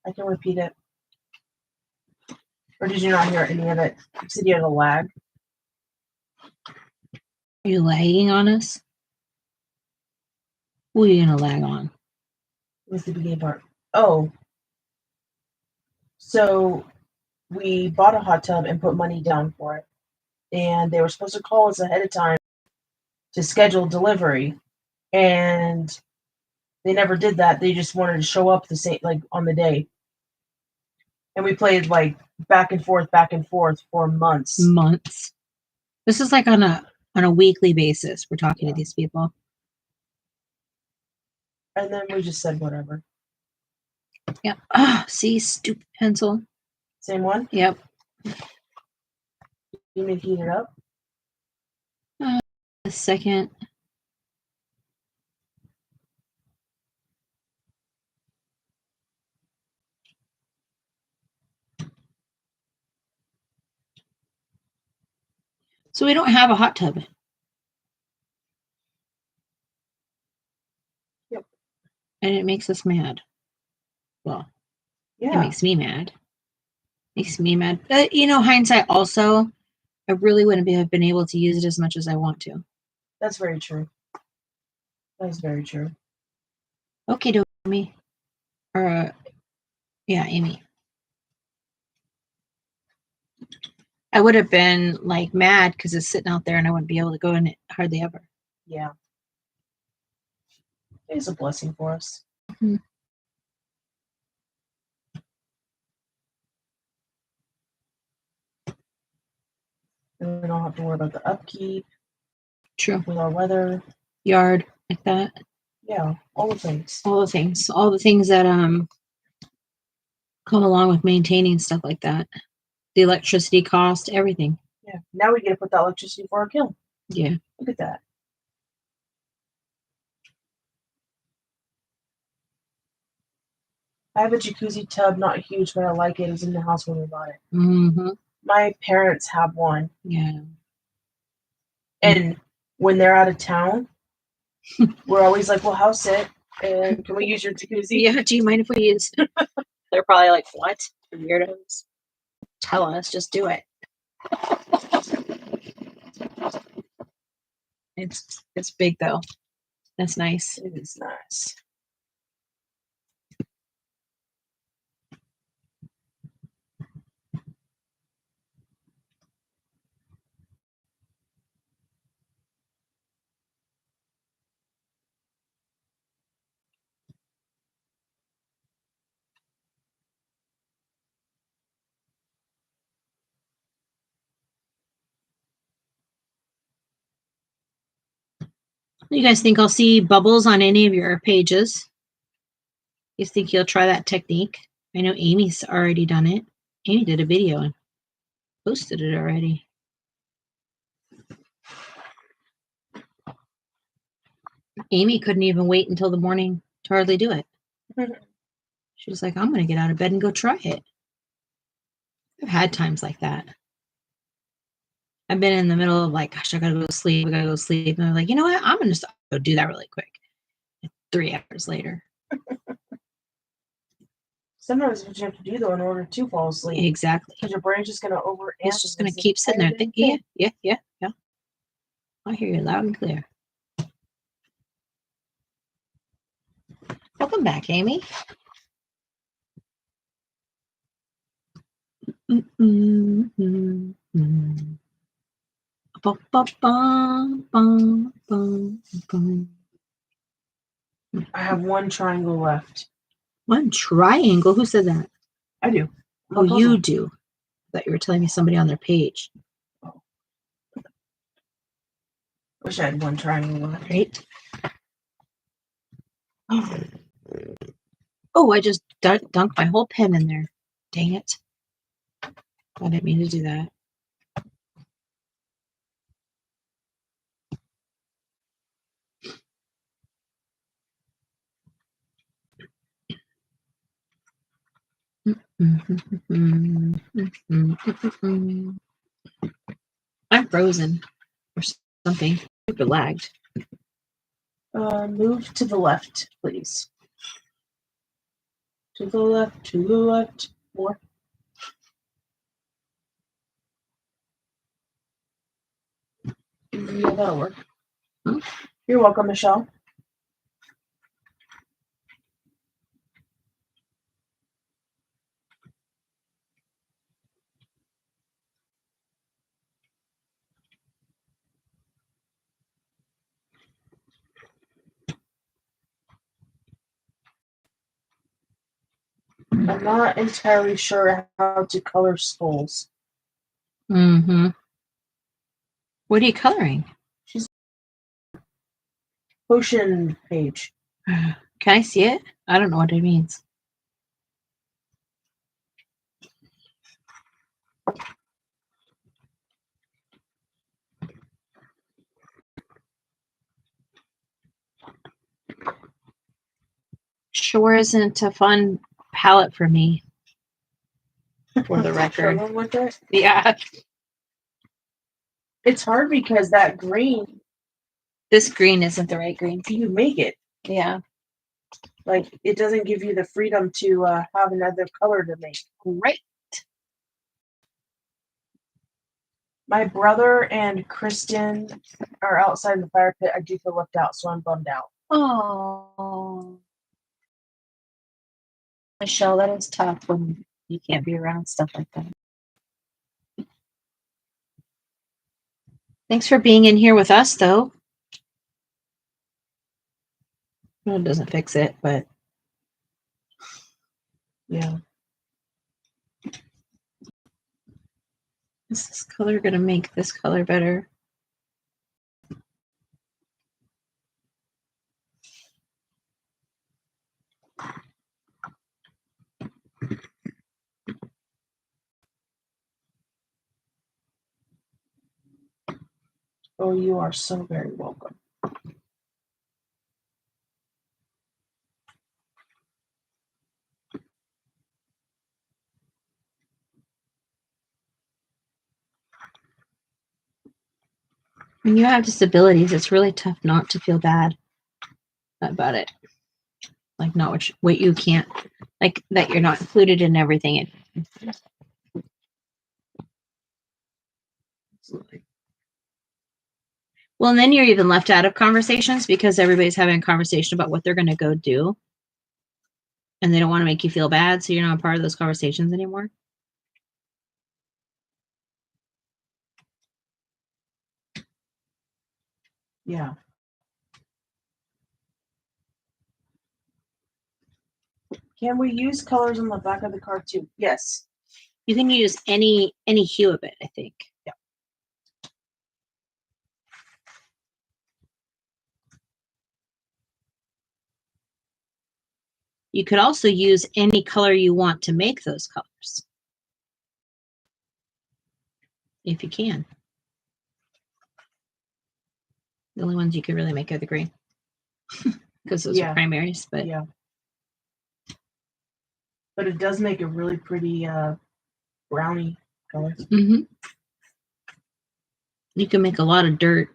I can repeat it. Or did you not hear any of it? You said you had a lag. Are you lagging on us? Who are you gonna lag on? What's the beginning part? Oh. So we bought a hot tub and put money down for it. And they were supposed to call us ahead of time to schedule delivery. And they never did that. They just wanted to show up the same, like, on the day. And we played like back and forth for months. Months. This is like on a weekly basis. We're talking to these people. And then we just said whatever. Yep. Ah, see, stupid pencil. Same one? Yep. You need to heat it up? A second. So we don't have a hot tub. Yep. And it makes us mad. Well, yeah. It makes me mad. But, hindsight also, I really wouldn't have been able to use it as much as I want to. That's very true. That is very true. Okay, Amy. Or, yeah, Amy. I would have been like mad because it's sitting out there and I wouldn't be able to go in it hardly ever. Yeah. It is a blessing for us. Mm-hmm. And we don't have to worry about the upkeep. True. With our weather. Yard, like that. Yeah, all the things. All the things that come along with maintaining stuff like that. The electricity cost, everything. Yeah. Now we get to put the electricity for our kiln. Yeah. Look at that. I have a jacuzzi tub, not huge, but I like it. It was in the house when we bought it. Mm-hmm. My parents have one. Yeah. And when they're out of town, we're always like, we'll house it. And can we use your jacuzzi? Yeah, do you mind if we use it? They're probably like, what? Weirdos. Tell us, just do it. It's big though. That's nice. It is nice. You guys think I'll see bubbles on any of your pages? You think you'll try that technique? I know Amy's already done it. Amy did a video and posted it already. Amy couldn't even wait until the morning to hardly do it. She was like, I'm going to get out of bed and go try it. I've had times like that. I've been in the middle of like, gosh, I got to go to sleep. And I'm like, you know what? I'm going to just go do that really quick. 3 hours later. Sometimes what you have to do though in order to fall asleep. Exactly. Because your brain's just going to It's just going to keep sitting there thinking, yeah. I hear you loud and clear. Welcome back, Amy. I have one triangle left. One triangle? Who said that? I do. Oh, you do. I thought you were telling me somebody on their page. Wish I had one triangle left. Right? Oh, I just dunked my whole pen in there. Dang it. I didn't mean to do that. I'm frozen or something. Super lagged. Move to the left, please. To the left, to the left. More. Yeah, that'll work. You're welcome, Michelle. I'm not entirely sure how to color skulls. Mm-hmm. What are you coloring? She's potion page. Can I see it? I don't know what it means. Sure isn't a fun palette for me. For the record. With it? Yeah. It's hard because that green. This green isn't the right green. You make it. Yeah. Like, it doesn't give you the freedom to have another color to make. Great. My brother and Kristen are outside the fire pit. I do feel left out, so I'm bummed out. Oh. Michelle, that is tough when you can't be around stuff like that. Thanks for being in here with us, though. Well, it doesn't fix it, but Yeah. is this color going to make this color better? Oh, you are so very welcome. When you have disabilities, it's really tough not to feel bad about it. Like, not what you can't, like, that you're not included in everything. Absolutely. Well, and then you're even left out of conversations because everybody's having a conversation about what they're going to go do. And they don't want to make you feel bad, so you're not a part of those conversations anymore. Yeah. Can we use colors on the back of the card too? Yes. You can use any hue of it, I think. Yeah. You could also use any color you want to make those colors. If you can. The only ones you can really make are the green. Because those are primaries, but yeah. But it does make a really pretty brownie color. Mm-hmm. You can make a lot of dirt.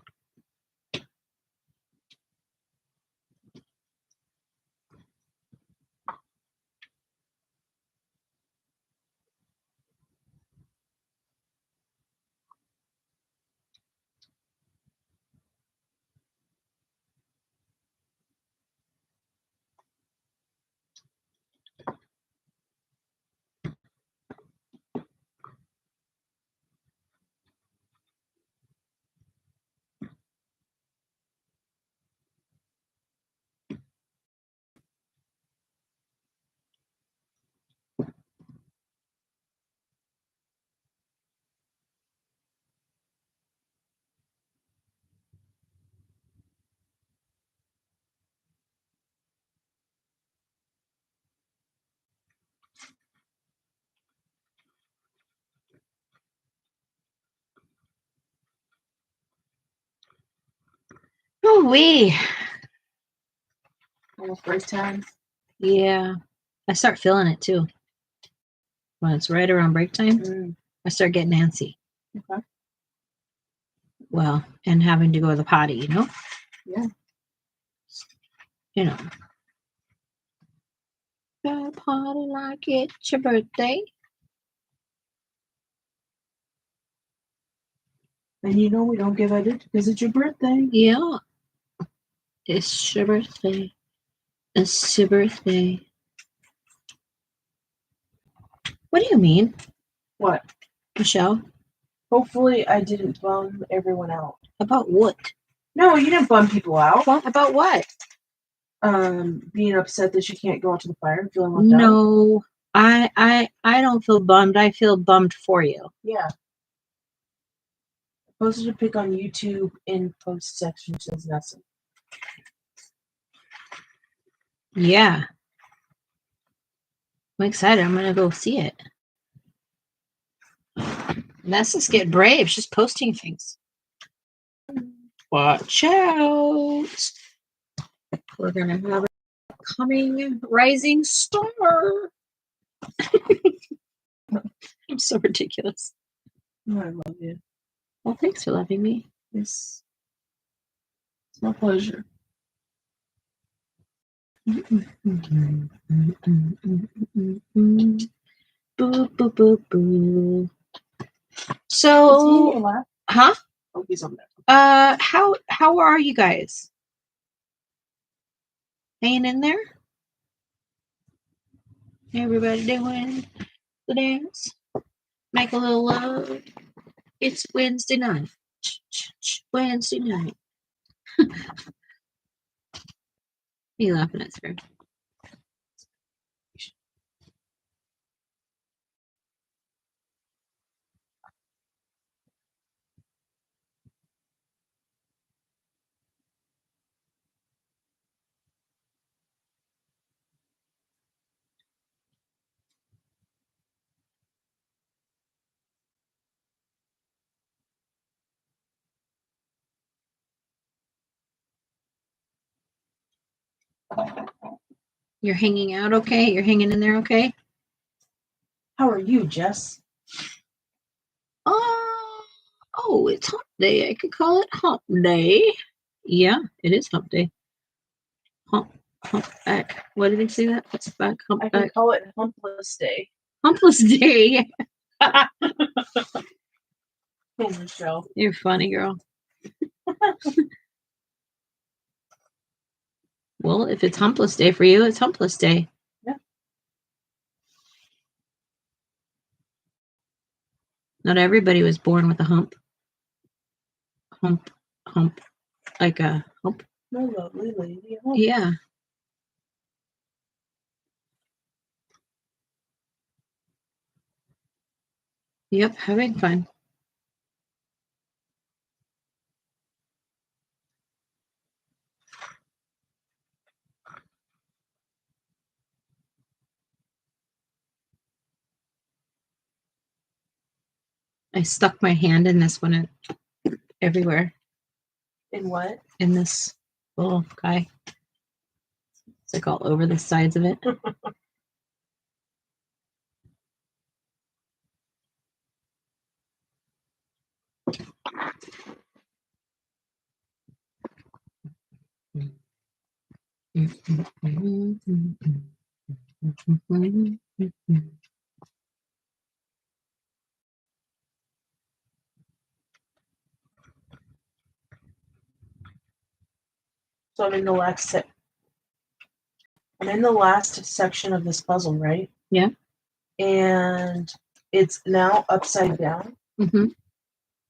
Oh, Almost break time. Yeah. I start feeling it too. when it's right around break time, I start getting antsy. Okay. Well, and having to go to the potty, you know? Yeah. You know. Go party like it's your birthday. And you know we don't give it because it's your birthday. Yeah. It's your birthday. It's your birthday. What do you mean? What? Michelle? Hopefully I didn't bum everyone out. About what? No, you didn't bum people out. What? About what? Being upset that you can't go out to the fire and feeling left out. No, I don't feel bummed. I feel bummed for you. Yeah. Posted a pic on YouTube in post section says nothing. Yeah. I'm excited. I'm gonna go see it. Nessa's getting brave. She's posting things. Watch out. We're gonna have a coming rising star. I'm so ridiculous. Oh, I love you. Well, thanks for loving me. It's my pleasure. Boo, boo, boo, boo. So, Is he in your lap? huh? Oh, he's over there. How are you guys? Hanging in there? Everybody doing the dance? Make a little love. It's Wednesday night. Wednesday night. You laughing at her? You're hanging out okay? You're hanging in there okay? How are you, Jess? Oh, it's hump day. I could call it hump day. Yeah, it is hump day. Hump back. What did they say that? What's back? Hump I back. can call it Humpless Day. Humpless day. Oh, Michelle. You're funny, girl. Well, if it's humpless day for you, it's humpless day. Yeah. Not everybody was born with a hump. Hump. Like a hump. No, lovely lady. Oh. Yeah. Yep, having fun. I stuck my hand in this one everywhere. In what? In this little guy. It's like all over the sides of it. So I'm in the last section of this puzzle, right? Yeah. And it's now upside down. Mm-hmm.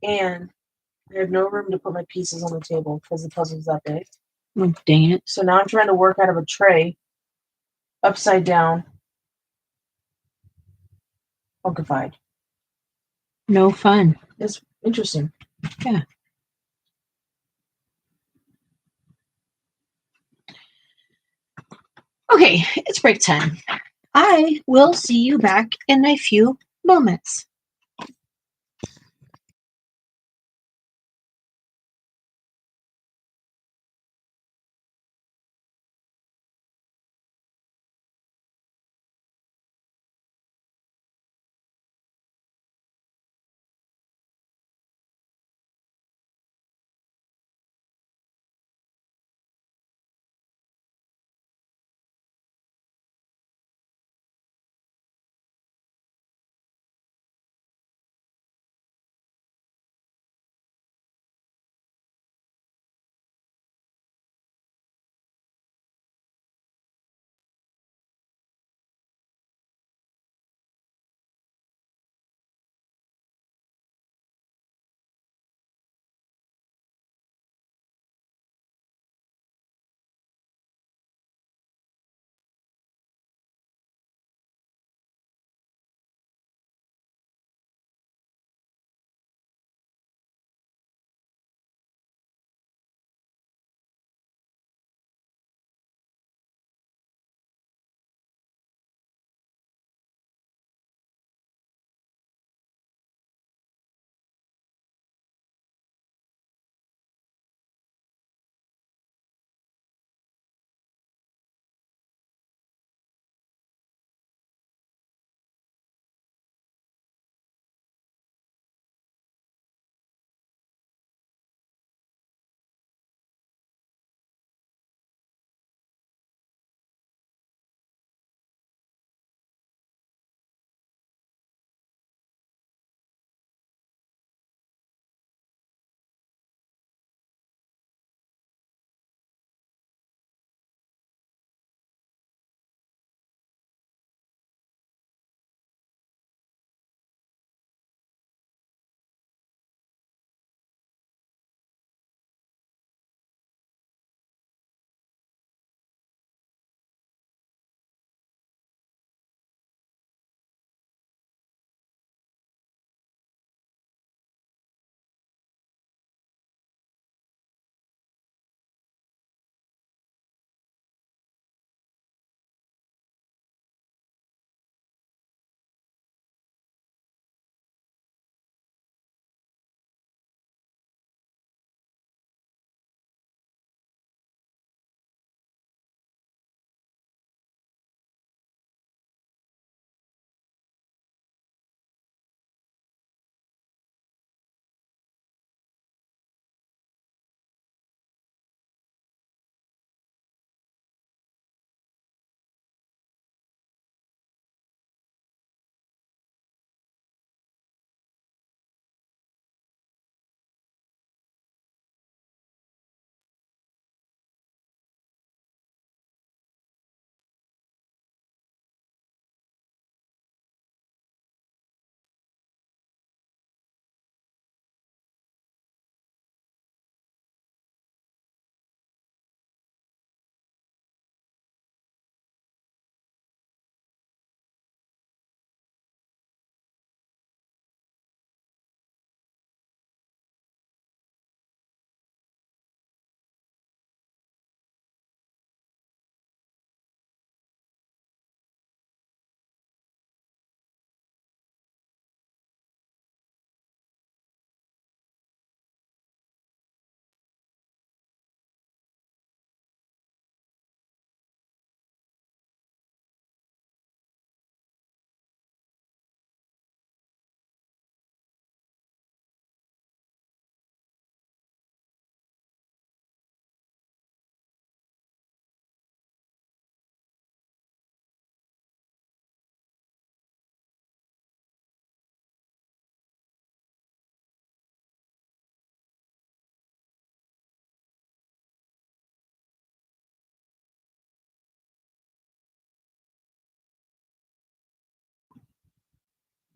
And I have no room to put my pieces on the table because the puzzle's that big. Oh, dang it. So now I'm trying to work out of a tray, upside down, funkified. No fun. It's interesting. Yeah. Okay, it's break time. I will see you back in a few moments.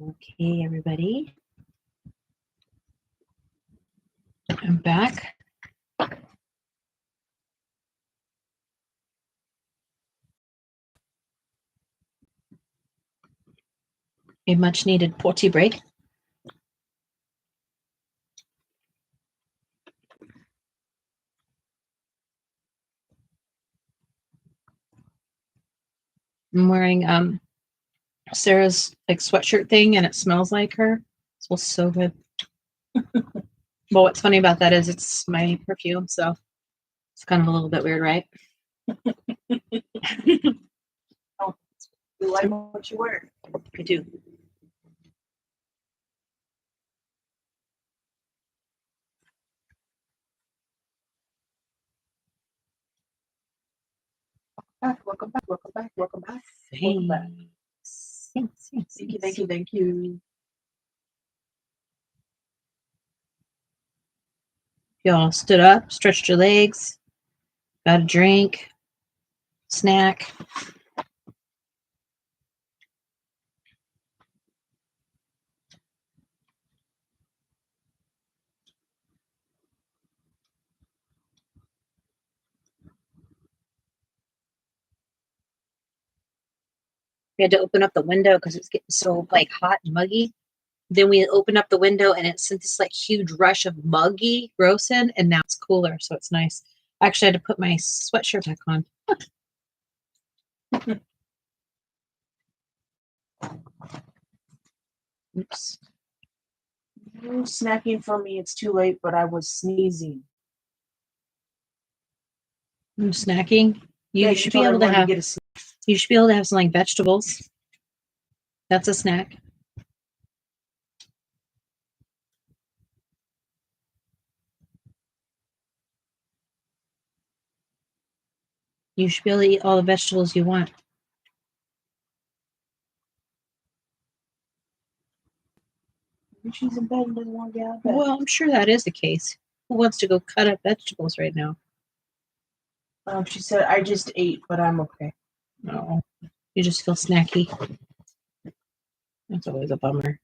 Okay, everybody. I'm back. A much needed potty break. I'm wearing Sarah's like sweatshirt thing, and it smells like her. It smells so good. But what's funny about that is it's my perfume, so it's kind of a little bit weird, right? Oh, you like what you wear? I do. Welcome back. Welcome back. Welcome back. Welcome back. Thanks. Thank you. Y'all stood up, stretched your legs, got a drink, snack. We had to open up the window because it was getting so like hot and muggy. Then we opened up the window and it sent this like huge rush of muggy gross in, and now it's cooler, so it's nice. I actually had to put my sweatshirt back on. Oops. No snacking for me. It's too late, but I was sneezing. I'm snacking. You should be able to have. Get a You should be able to have some like vegetables. That's a snack. You should be able to eat all the vegetables you want. She's in bed and doesn't want to get out of bed. Well, I'm sure that is the case. Who wants to go cut up vegetables right now? She said, I just ate, but I'm okay. No, you just feel snacky. That's always a bummer.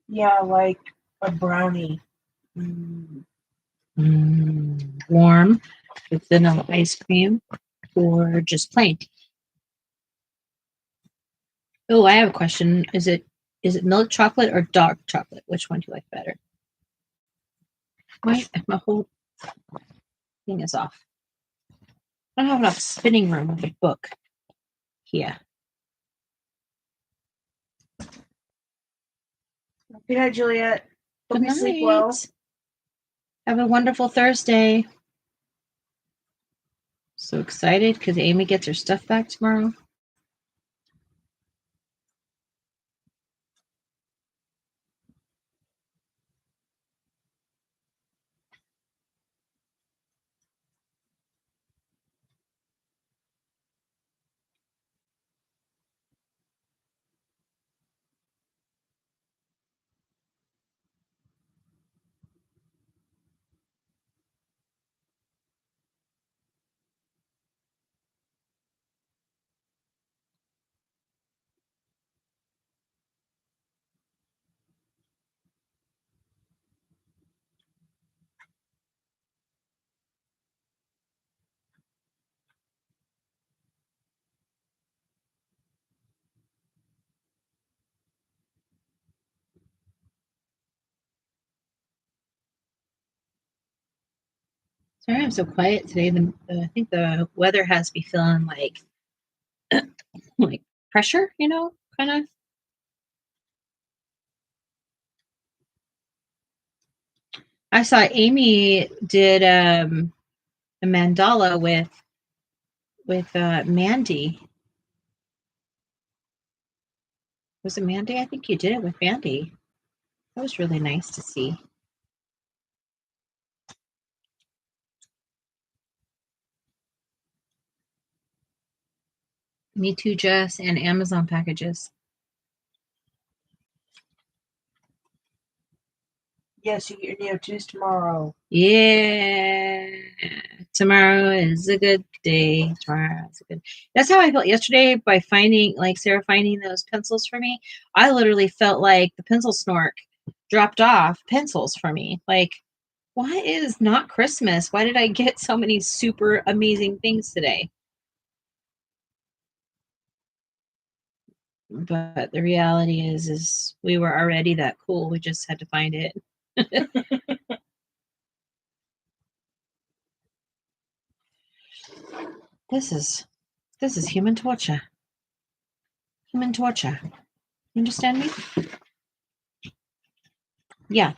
Yeah, like a brownie. Warm with vanilla ice cream or just plain. Oh, I have a question. Is it milk chocolate or dark chocolate? Which one do you like better? My whole thing is off. I don't have enough spinning room with a book here. Good night, Juliet. Hope Good you sleep night. well. Have a wonderful Thursday. So excited because Amy gets her stuff back tomorrow. Sorry I'm so quiet today. I think the weather has me feeling like like pressure, kind of. I saw Amy did a mandala with Mandy. Was it Mandy? I think you did it with Mandy. That was really nice to see. Me too, Jess, and Amazon packages. Yes, you get your Neo2s tomorrow. Yeah. Tomorrow is a good day. Tomorrow is a good. That's how I felt yesterday by finding, like, Sarah finding those pencils for me. I literally felt like the pencil snork dropped off pencils for me. Like, why is not Christmas? Why did I get so many super amazing things today? But the reality is we were already that cool. We just had to find it. This is human torture. Human torture. You understand me? Yeah.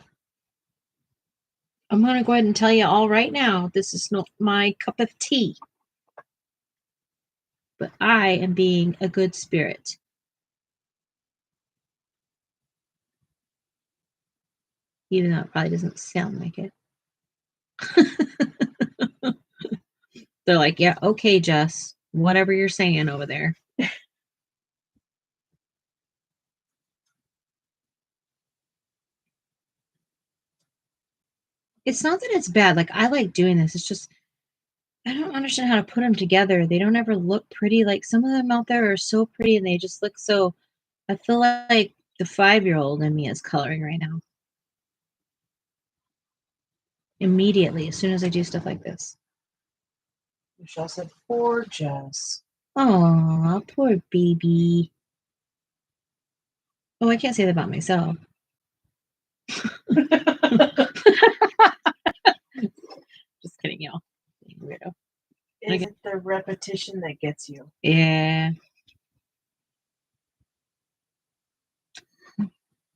I'm going to go ahead and tell you all right now, this is not my cup of tea. But I am being a good spirit. Even though it probably doesn't sound like it. They're like, yeah, okay, Jess. Whatever you're saying over there. It's not that it's bad. Like, I like doing this. It's just, I don't understand how to put them together. They don't ever look pretty. Like, some of them out there are so pretty and they just look so, I feel like the 5-year-old in me is coloring right now. Immediately, as soon as I do stuff like this. Michelle said, poor Jess. Oh, poor baby. Oh, I can't say that about myself. Just kidding, y'all. Weirdo. Is it the repetition that gets you? Yeah.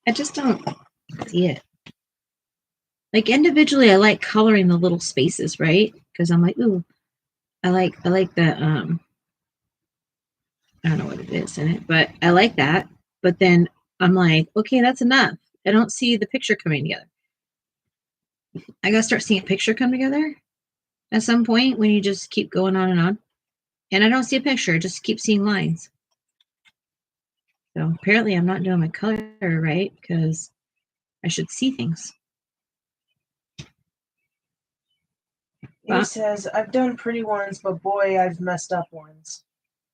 I just don't see it. Like, individually, I like coloring the little spaces, right? Because I'm like, ooh, I like the I don't know what it is in it, but I like that. But then I'm like, okay, that's enough. I don't see the picture coming together. I gotta start seeing a picture come together at some point when you just keep going on and on. And I don't see a picture, I just keep seeing lines. So apparently I'm not doing my color right because I should see things. He says, I've done pretty ones, but boy, I've messed up ones.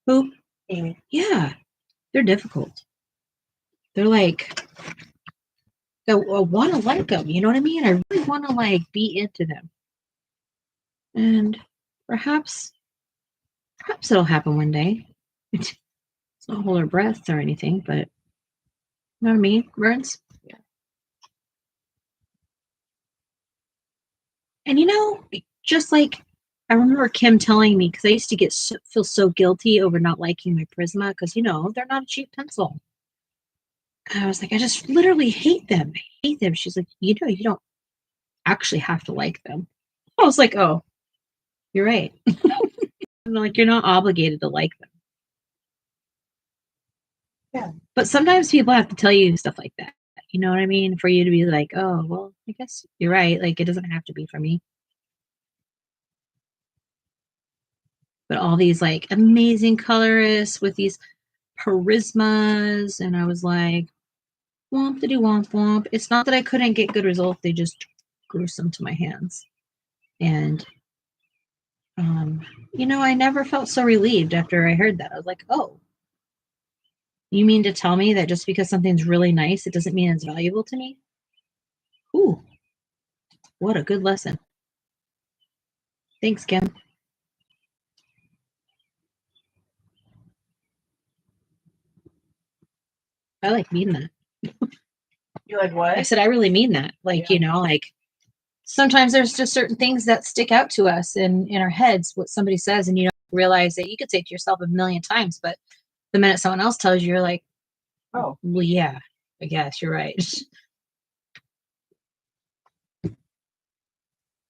Who? Amy. Yeah, they're difficult. They're like, I want to like them, you know what I mean? I really want to like be into them. And perhaps it'll happen one day. It's not hold our breath or anything, but you know what I mean, Burns? Yeah. And just like I remember Kim telling me, because I used to feel so guilty over not liking my Prisma because they're not a cheap pencil. And I was like, I just literally hate them. I hate them. She's like, you don't actually have to like them. I was like, oh, you're right. I'm like, you're not obligated to like them. Yeah. But sometimes people have to tell you stuff like that. You know what I mean? For you to be like, oh, well, I guess you're right. Like, it doesn't have to be for me. But all these like amazing colorists with these charismas, and I was like, womp diddy womp womp. It's not that I couldn't get good results; they just gruesome to my hands. And I never felt so relieved after I heard that. I was like, oh, you mean to tell me that just because something's really nice, it doesn't mean it's valuable to me? Ooh, what a good lesson. Thanks, Kim. I like mean that. You like what? I said, I really mean that. Like, like sometimes there's just certain things that stick out to us in our heads, what somebody says, and you don't realize that you could say it to yourself a million times, but the minute someone else tells you, you're like, oh, well, yeah, I guess you're right.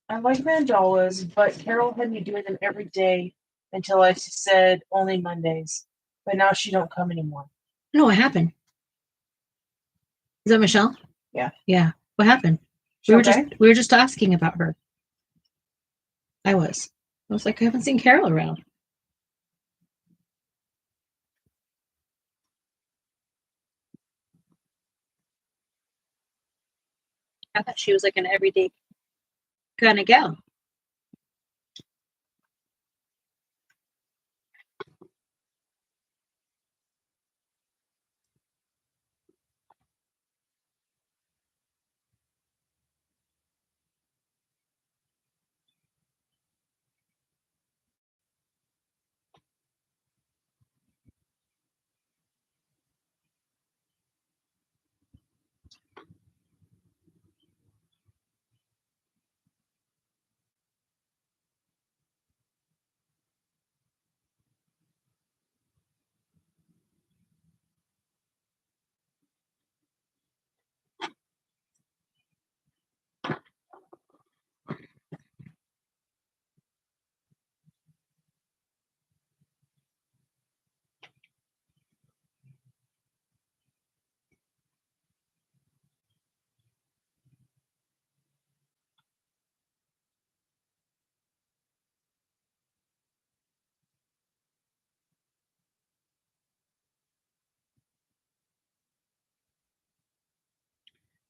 I like mandalas, but Carol had me doing them every day until I said only Mondays. But now she don't come anymore. No, what happened? Is that Michelle? Yeah. Yeah. What happened? She okay? We were just asking about her. I was like, I haven't seen Carol around. I thought she was like an everyday kind of gal.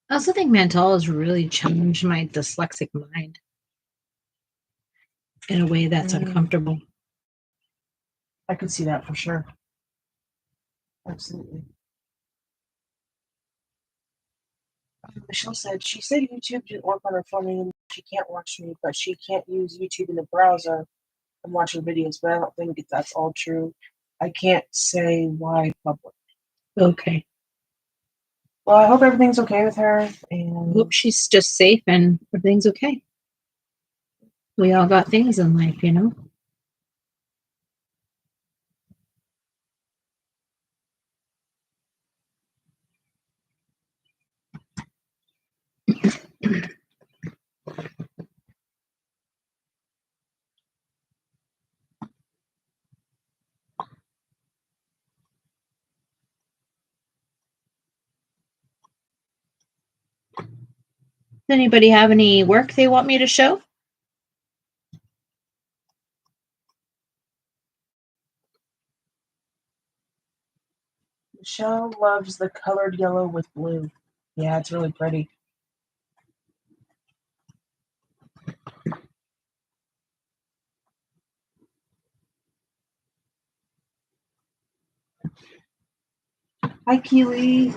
I also think Mandala has really challenged my dyslexic mind in a way that's uncomfortable. I could see that for sure. Absolutely. Michelle said YouTube didn't work on her phone and she can't watch me, but she can't use YouTube in the browser and watch her videos. But I don't think that's all true. I can't say why public. Okay. Well, I hope everything's okay with her, and Hope she's just safe and everything's okay. We all got things in life, you know. Does anybody have any work they want me to show? Michelle loves the colored yellow with blue. Yeah, it's really pretty. Hi, Keely.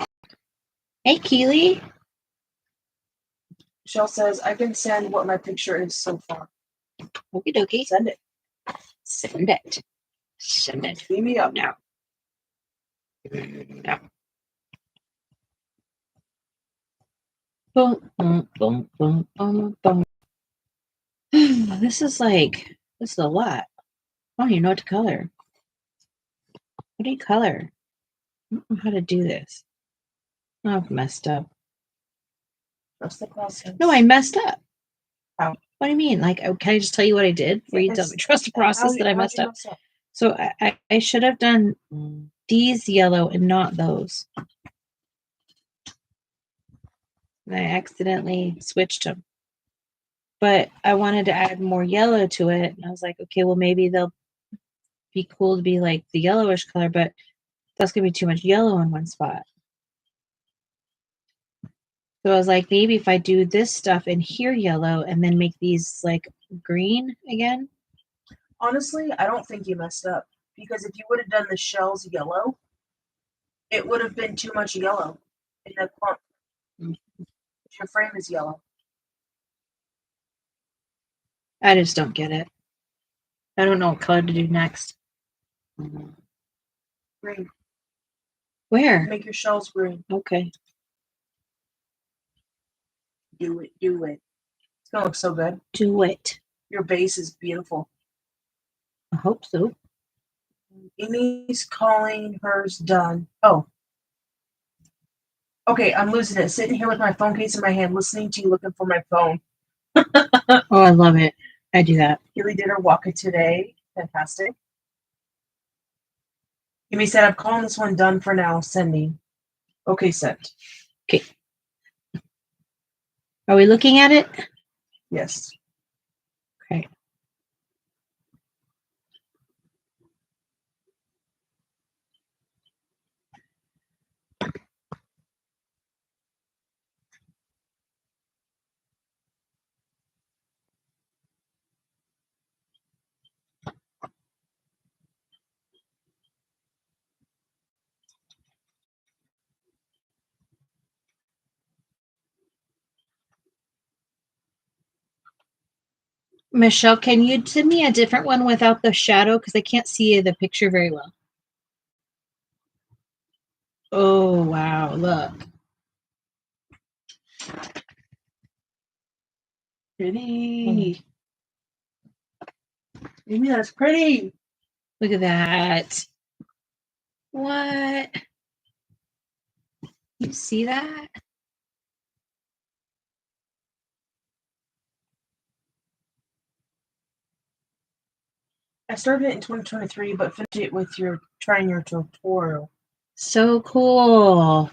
Hey, Keely. Michelle says, I can send what my picture is so far. Okie dokie. Send it. Send it. Send it. Beam me up. No. No. Boom, boom, boom, boom, boom, boom. This is a lot. I don't even know what to color. What do you color? I don't know how to do this. Oh, I've messed up. Trust the process. No, I messed up. How? What do you mean? Like, can I just tell you what I did before you tell me? Trust the process that I messed up. So I should have done these yellow and not those. And I accidentally switched them. But I wanted to add more yellow to it. And I was like, okay, well, maybe they'll be cool to be like the yellowish color, but that's going to be too much yellow in one spot. So I was like, maybe if I do this stuff in here yellow and then make these like green again. Honestly, I don't think you messed up. Because if you would have done the shells yellow, it would have been too much yellow in the clump. Your frame is yellow. I just don't get it. I don't know what color to do next. Green. Where? Make your shells green. Okay. Do it. Do it. It's going to look so good. Do it. Your base is beautiful. I hope so. Amy's calling hers done. Oh. Okay, I'm losing it. Sitting here with my phone case in my hand, listening to you, looking for my phone. Oh, I love it. I do that. Keely did her walk-it today. Fantastic. Amy said, I'm calling this one done for now. Sending. Okay, sent. Okay. Are we looking at it? Yes. Okay. Michelle, can you send me a different one without the shadow? Because I can't see the picture very well. Oh, wow. Look. Pretty. Amy, that's pretty. Look at that. What? You see that? I started it in 2023, but finished it with trying your tutorial. So cool.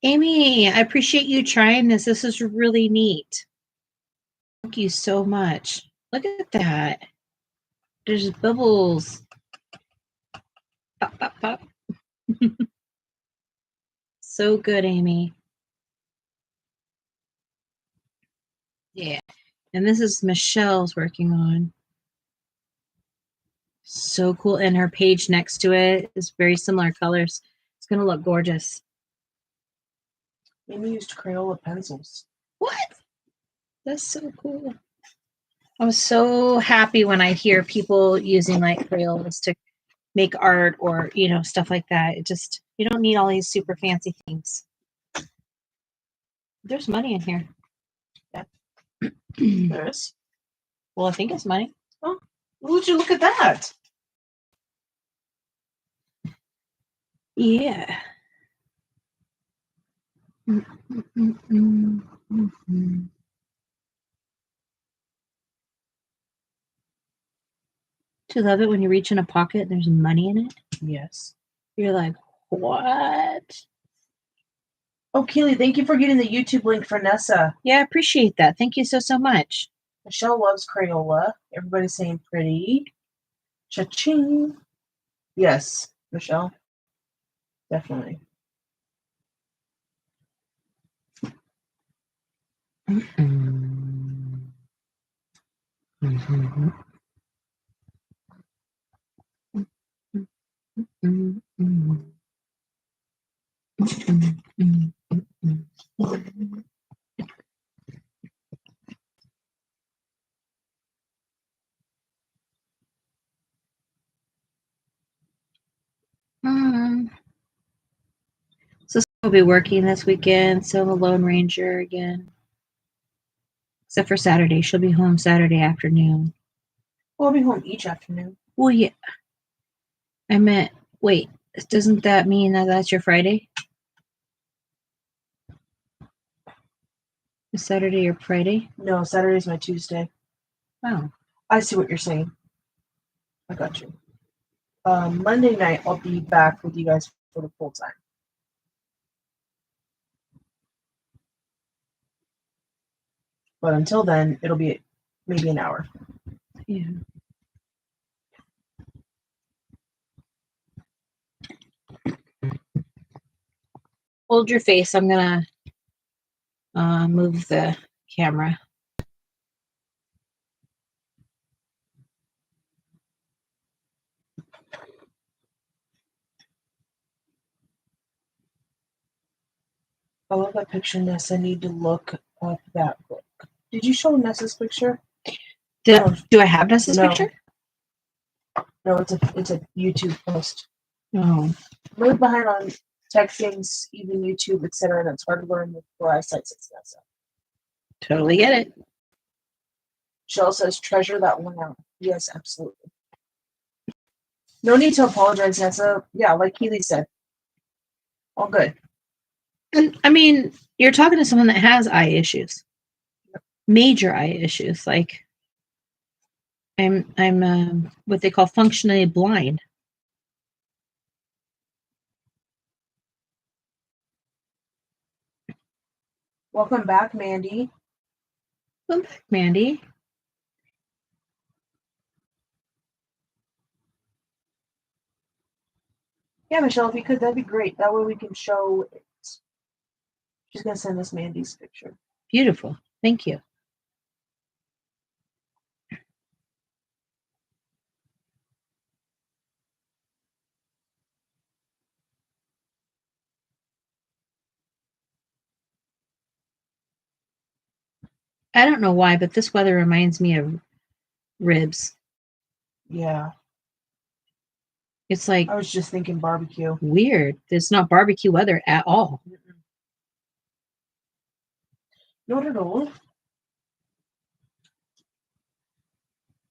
Amy, I appreciate you trying this. This is really neat. Thank you so much. Look at that. There's bubbles. Pop, pop, pop. So good, Amy. Yeah. And this is Michelle's working on. So cool. And her page next to it is very similar colors. It's going to look gorgeous. Amy used Crayola pencils. What? That's so cool. I'm so happy when I hear people using like Crayolas to make art or, you know, stuff like that. It just, you don't need all these super fancy things. There's money in here. Yeah. There is. Well, I think it's money. Oh, would you look at that? Yeah. Do you love it when you reach in a pocket and there's money in it? Yes. You're like, what? Oh, Keely, thank you for getting the YouTube link for Nessa. Yeah, I appreciate that. Thank you so, so much. Michelle loves Crayola. Everybody's saying pretty. Cha-ching. Yes, Michelle. Definitely. So we'll be working this weekend. So the Lone Ranger again. Except for Saturday. She'll be home Saturday afternoon. We'll be home each afternoon. Well, yeah. I meant, wait, doesn't that mean that that's your Friday? Is Saturday or Friday? No, Saturday's my Tuesday. Oh. I see what you're saying. I got you. Monday night, I'll be back with you guys for the full time. But until then, it'll be maybe an hour. Yeah. Hold your face. I'm going to move the camera. I love that picture, Nessa. I need to look up that book. Did you show Nessa's picture? Do I have Nessa's picture? No, it's a YouTube post. Oh. Leave behind on tech things, even YouTube, etc. That's hard to learn with poor eyesight, says Nessa. Totally get it. Shell says, treasure that one out. Yes, absolutely. No need to apologize, Nessa. Yeah, like Keely said. All good. And I mean, you're talking to someone that has eye issues. Major eye issues. Like, I'm what they call functionally blind. Welcome back, Mandy. Welcome back, Mandy. Yeah, Michelle, if you could, that'd be great. That way we can show it. She's going to send us Mandy's picture. Beautiful. Thank you. I don't know why, but this weather reminds me of ribs. Yeah. It's like I was just thinking barbecue. weird. It's not barbecue weather at all. Not at all.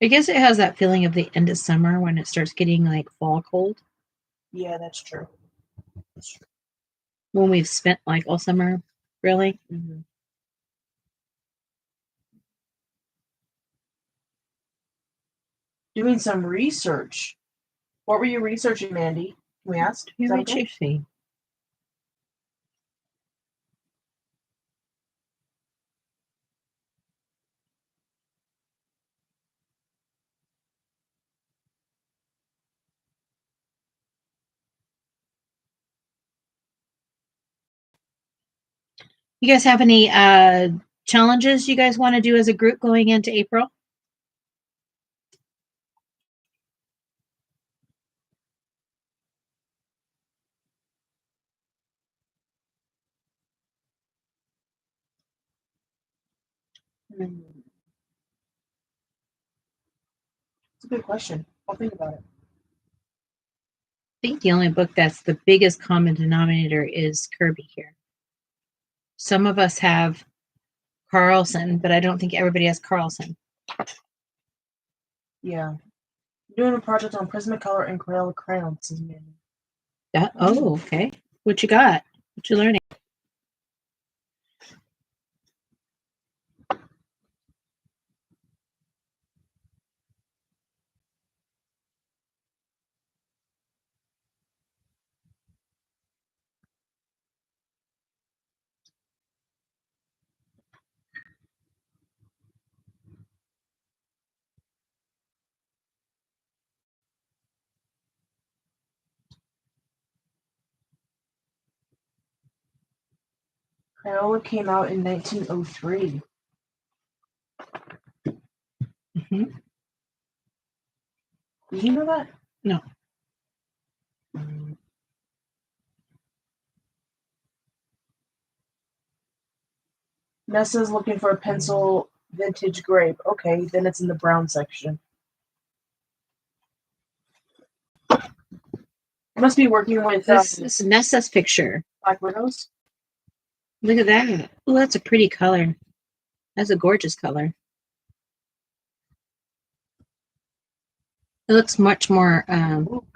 I guess it has that feeling of the end of summer when it starts getting like fall cold. Yeah, that's true. That's true. When we've spent like all summer, really. Mm-hmm. Doing some research. What were you researching, Mandy? Can we ask? Is that okay? Researching. You guys have any challenges you guys want to do as a group going into April? It's a good question. I'll think about it. I think the only book that's the biggest common denominator is Kirby here. Some of us have Karlzon, but I don't think everybody has Karlzon. Yeah. I'm doing a project on Prismacolor and Crayola crayons, says Mandy. Oh, okay. What you got? What you learning? Crayola came out in 1903. Mm-hmm. Did you know that? No. Nessa's looking for a pencil vintage grape. Okay, then it's in the brown section. I must be working with This is Nessa's picture. Black Widows. Look at that. Oh, that's a pretty color. That's a gorgeous color. It looks much more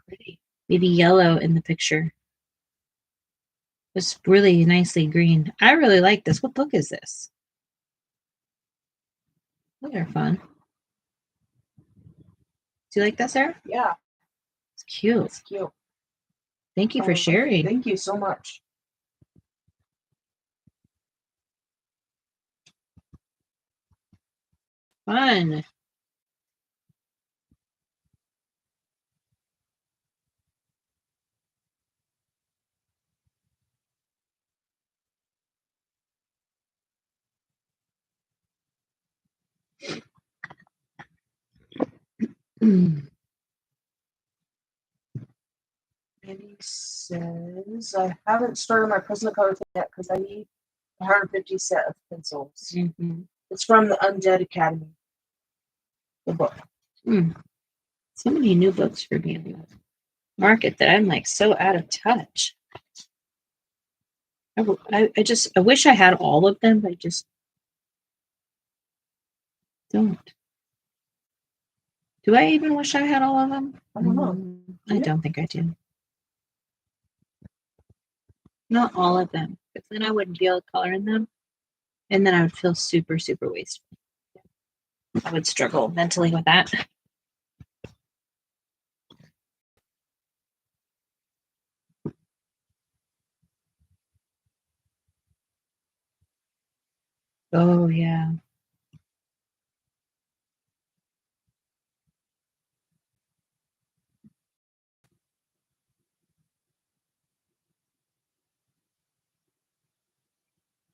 pretty. Maybe yellow in the picture. It's really nicely green. I really like this. What book is this? Oh, they're fun. Do you like that, Sarah? Yeah, It's cute. it's cute. Thank you for sharing. Thank you so much. Fun. Andy says, I haven't started my Prismacolor thing yet because I need 150 set of pencils. Mm-hmm. It's from the Undead Academy. The book. So many new books for me in the market that I'm like so out of touch. I wish I had all of them, but I just don't. Do I even wish I had all of them? I don't know. I don't think I do. Not all of them, because then I wouldn't be able to color in them, and then I would feel super, super wasteful. I would struggle mentally with that. Oh, yeah.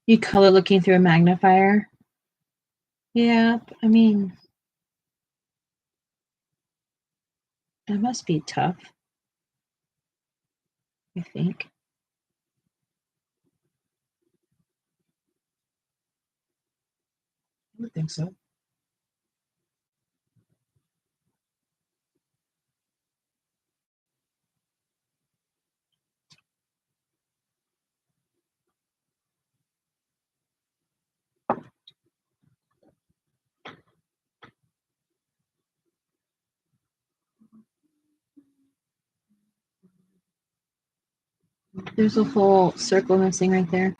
You color looking through a magnifier? Yeah, I mean, that must be tough, I think. I would think so. There's a whole circle missing right there.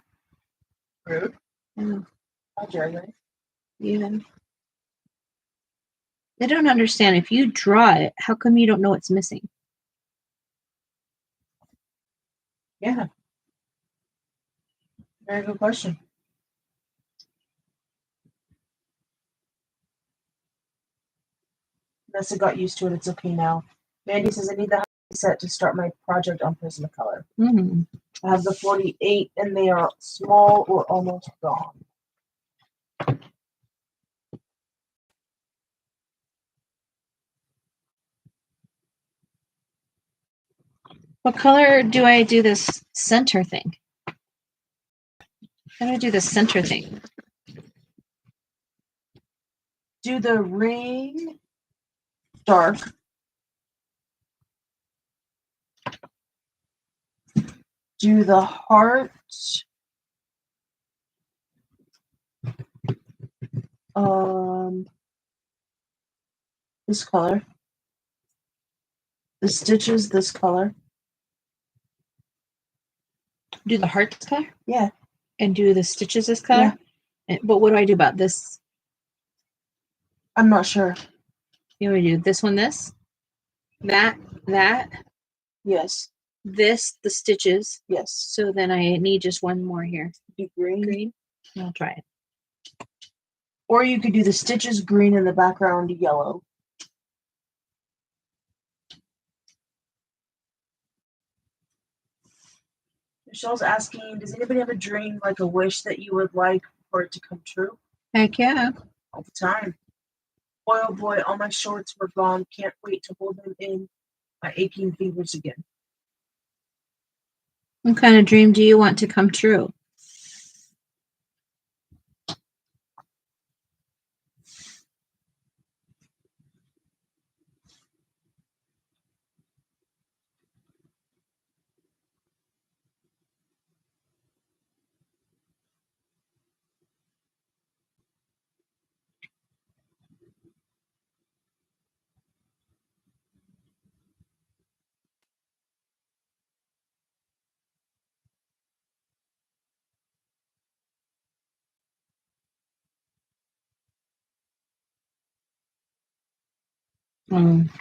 Rude. Yeah. How dare they? Yeah. I don't understand. If you draw it, how come you don't know it's missing? Yeah. Very good question. Nessa got used to it. It's okay now. Mandy says, I need the set to start my project on Prismacolor. Mm. I have the 48 and they are small or almost gone. What color do I do this center thing? How do I do this center thing? Do the ring dark. Do the heart this color. The stitches this color. Do the heart this color? Yeah. And do the stitches this color? Yeah. But what do I do about this? I'm not sure. You know what I do? This one, this? That? Yes. This, the stitches. Yes. So then I need just one more here. Do green. Green? I'll try it. Or you could do the stitches green in the background yellow. Michelle's asking, does anybody have a dream, like a wish that you would like for it to come true? Heck yeah. All the time. Boy, oh boy, all my shorts were gone. Can't wait to hold them in my aching fingers again. What kind of dream do you want to come true?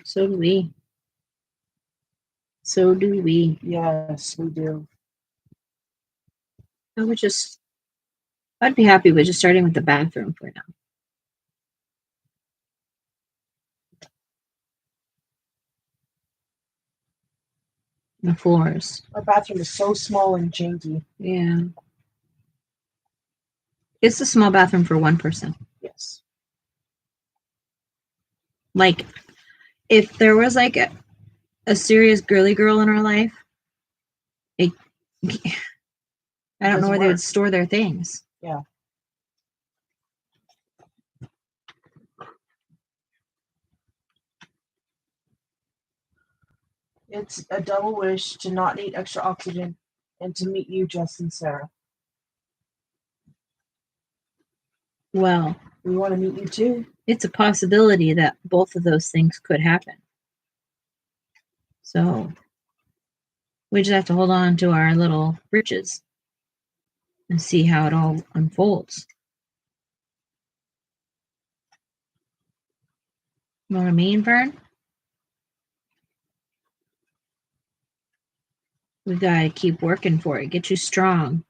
So do we. So do we. Yes, we do. I'd be happy with just starting with the bathroom for now. The floors. Our bathroom is so small and janky. Yeah. It's a small bathroom for one person. Yes. Like, if there was like a serious girly girl in our life, I don't know where they would store their things. Yeah. It's a double wish to not need extra oxygen and to meet you, Jess and Sarah. Well, we want to meet you too. It's a possibility that both of those things could happen. So we just have to hold on to our little britches and see how it all unfolds. You know what I mean, Vern? We gotta keep working for it. Get you strong.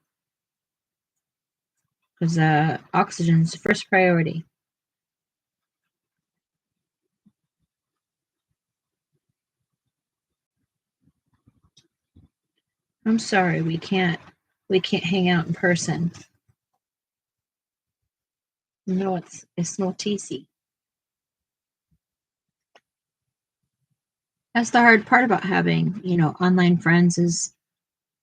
Because oxygen's the first priority. I'm sorry, we can't hang out in person. No, it's not easy. That's the hard part about having, online friends is,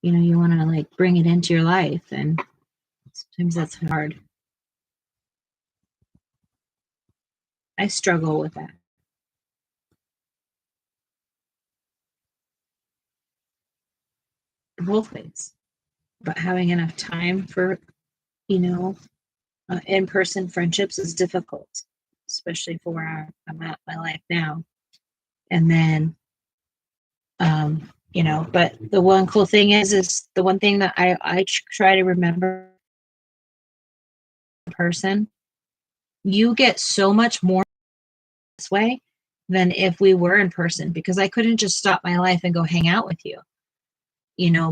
you want to like bring it into your life, and sometimes that's hard. I struggle with that. Both ways. But having enough time for, in-person friendships is difficult, especially for where I'm at in my life now. And then, but the one cool thing is the one thing that I try to remember in person, you get so much more this way than if we were in person, because I couldn't just stop my life and go hang out with you,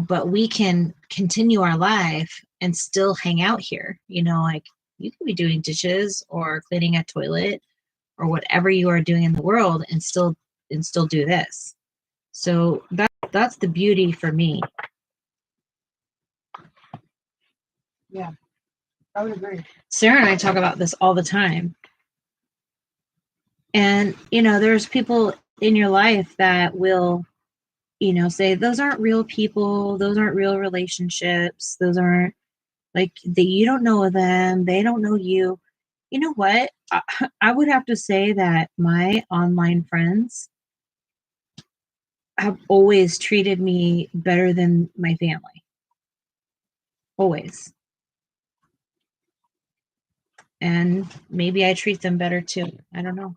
but we can continue our life and still hang out here, like you could be doing dishes or cleaning a toilet or whatever you are doing in the world and still do this. So that's the beauty for me. Yeah, I would agree. Sarah and I talk about this all the time. And, there's people in your life that will, say those aren't real people, those aren't real relationships, those aren't like you don't know them, they don't know you. You know what? I would have to say that my online friends have always treated me better than my family. Always. And maybe I treat them better too. I don't know.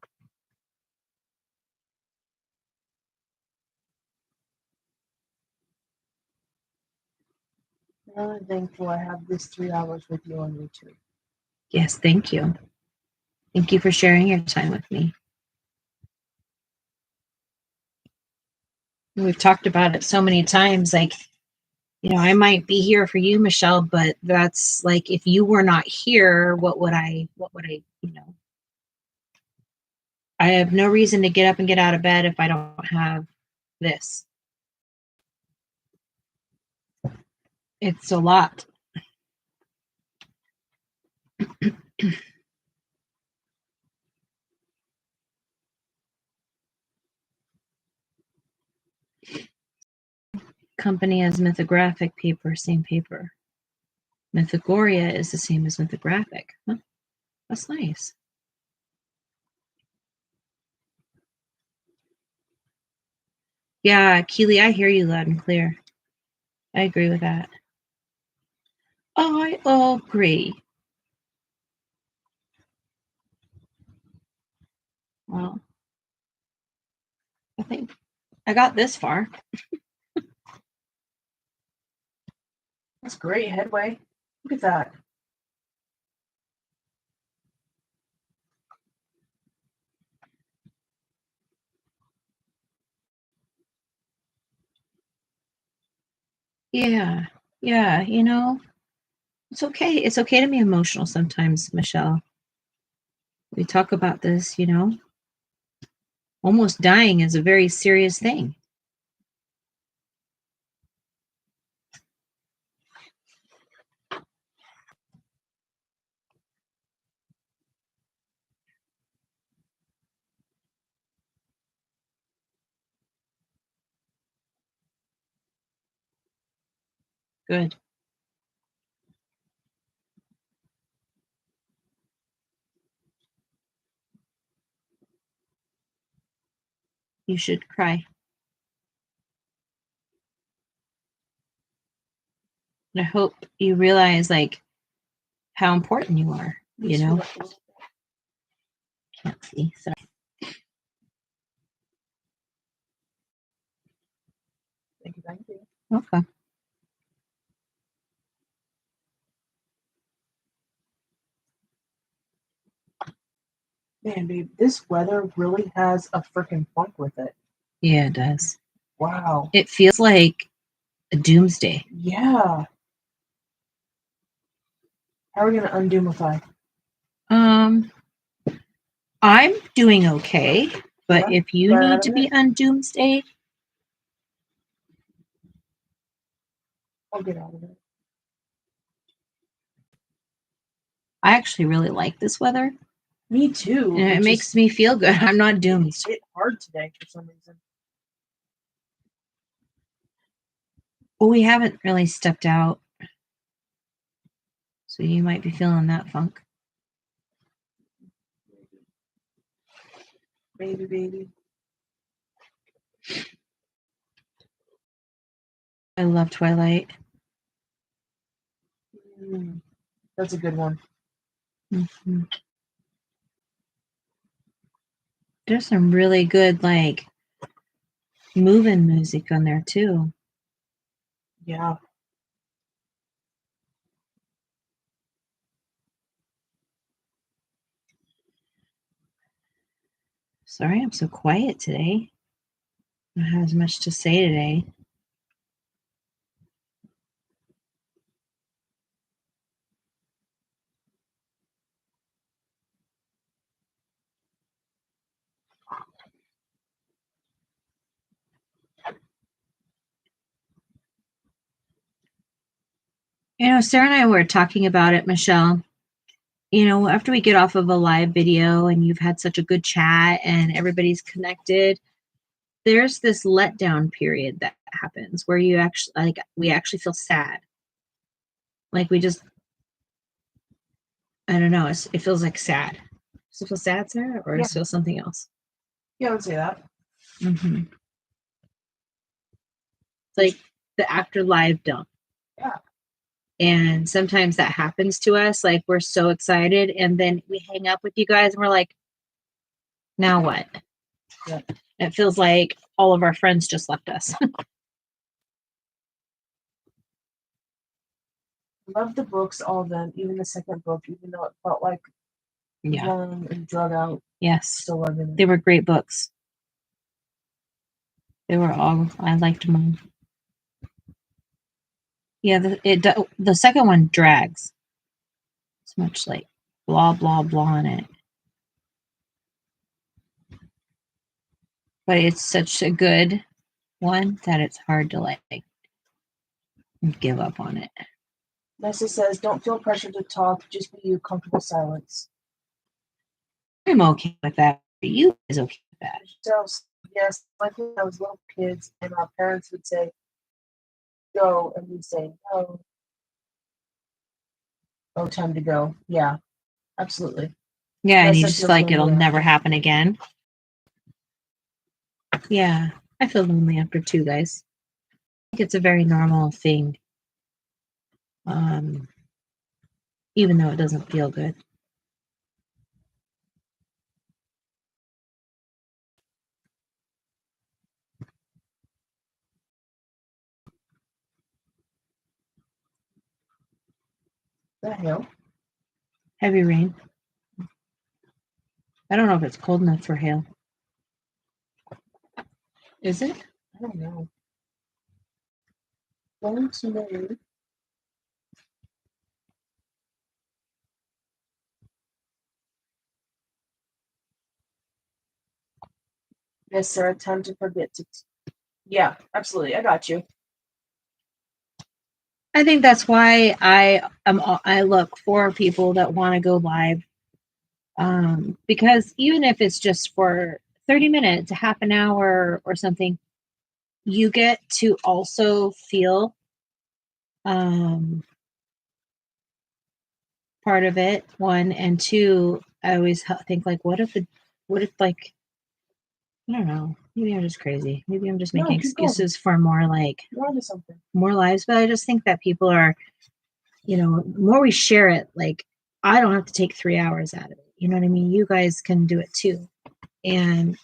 I'm really thankful I have this 3 hours with you on YouTube. Yes, thank you. Thank you for sharing your time with me. We've talked about it so many times, like, I might be here for you, Michelle, but that's like, if you were not here, what would I, I have no reason to get up and get out of bed if I don't have this. It's a lot. Company as mythographic paper, same paper. Mythogoria is the same as mythographic. Huh? That's nice. Yeah, Keely, I hear you loud and clear. I agree with that. I agree. Well, I think I got this far. That's great headway. Look at that. Yeah, it's okay. It's okay to be emotional sometimes, Michelle. We talk about this, almost dying is a very serious thing. Good. You should cry. And I hope you realize like how important you are, Can't see. Sorry. Thank you. Okay. Man, babe, this weather really has a freaking funk with it. Yeah, it does. Wow. It feels like a doomsday. Yeah. How are we gonna undoomify? I'm doing okay, but Yeah, if you got out need of to be it? on doomsday, I'll get out of it. I actually really like this weather. Me too. And it makes me feel good. I'm not doomed. It's hit hard today for some reason. Well, we haven't really stepped out, so you might be feeling that funk. Maybe, baby. I love Twilight. That's a good one. Mm-hmm. There's some really good, like, moving music on there, too. Yeah. Sorry I'm so quiet today. I don't have as much to say today. You know, Sarah and I were talking about it, Michelle. You know, after we get off of a live video and you've had such a good chat and everybody's connected, there's this letdown period that happens where you actually, like, we actually feel sad. Like we just, I don't know, it feels like sad. Does it feel sad, Sarah, or does it feel something else? Yeah, I would say that. Mm-hmm. Like the after live dump. Yeah. And sometimes that happens to us. Like we're so excited, and then we hang up with you guys, and we're like, now what? Yeah. It feels like all of our friends just left us. Love the books, all of them, even the second book, even though it felt like long and drug out. Yes. Still loving it. They were great books. They were all, I liked them all. Yeah, the second one drags. It's much like blah, blah, blah in it. But it's such a good one that it's hard to like give up on it. Nessa says, don't feel pressure to talk, just be you, comfortable silence. I'm okay with that. Are you guys okay with that? So, yes, like when I was little kids and our parents would say, go, and we'd say, no. Oh, time to go. Yeah, absolutely. Yeah, and you Nessa just feels feel like it'll lonely never after. happen again. Yeah, I feel lonely after too, guys. I think it's a very normal thing. Even though it doesn't feel good. The hell? Heavy rain. I don't know if it's cold enough for hail. Is it? I don't know. Going to know. Yes, sir. Time to forget to. Yeah, absolutely. I got you. I think that's why I look for people that want to go live. Because even if it's just for 30 minutes, a half an hour or something, you get to also feel part of it, one, and two, I always think like, what if like, I don't know, maybe I'm just crazy. Maybe I'm just No, making keep going. excuses for more like You're onto something. more lives, but I just think that people are, you know, the more we share it, like I don't have to take 3 hours out of it. You know what I mean? You guys can do it too. And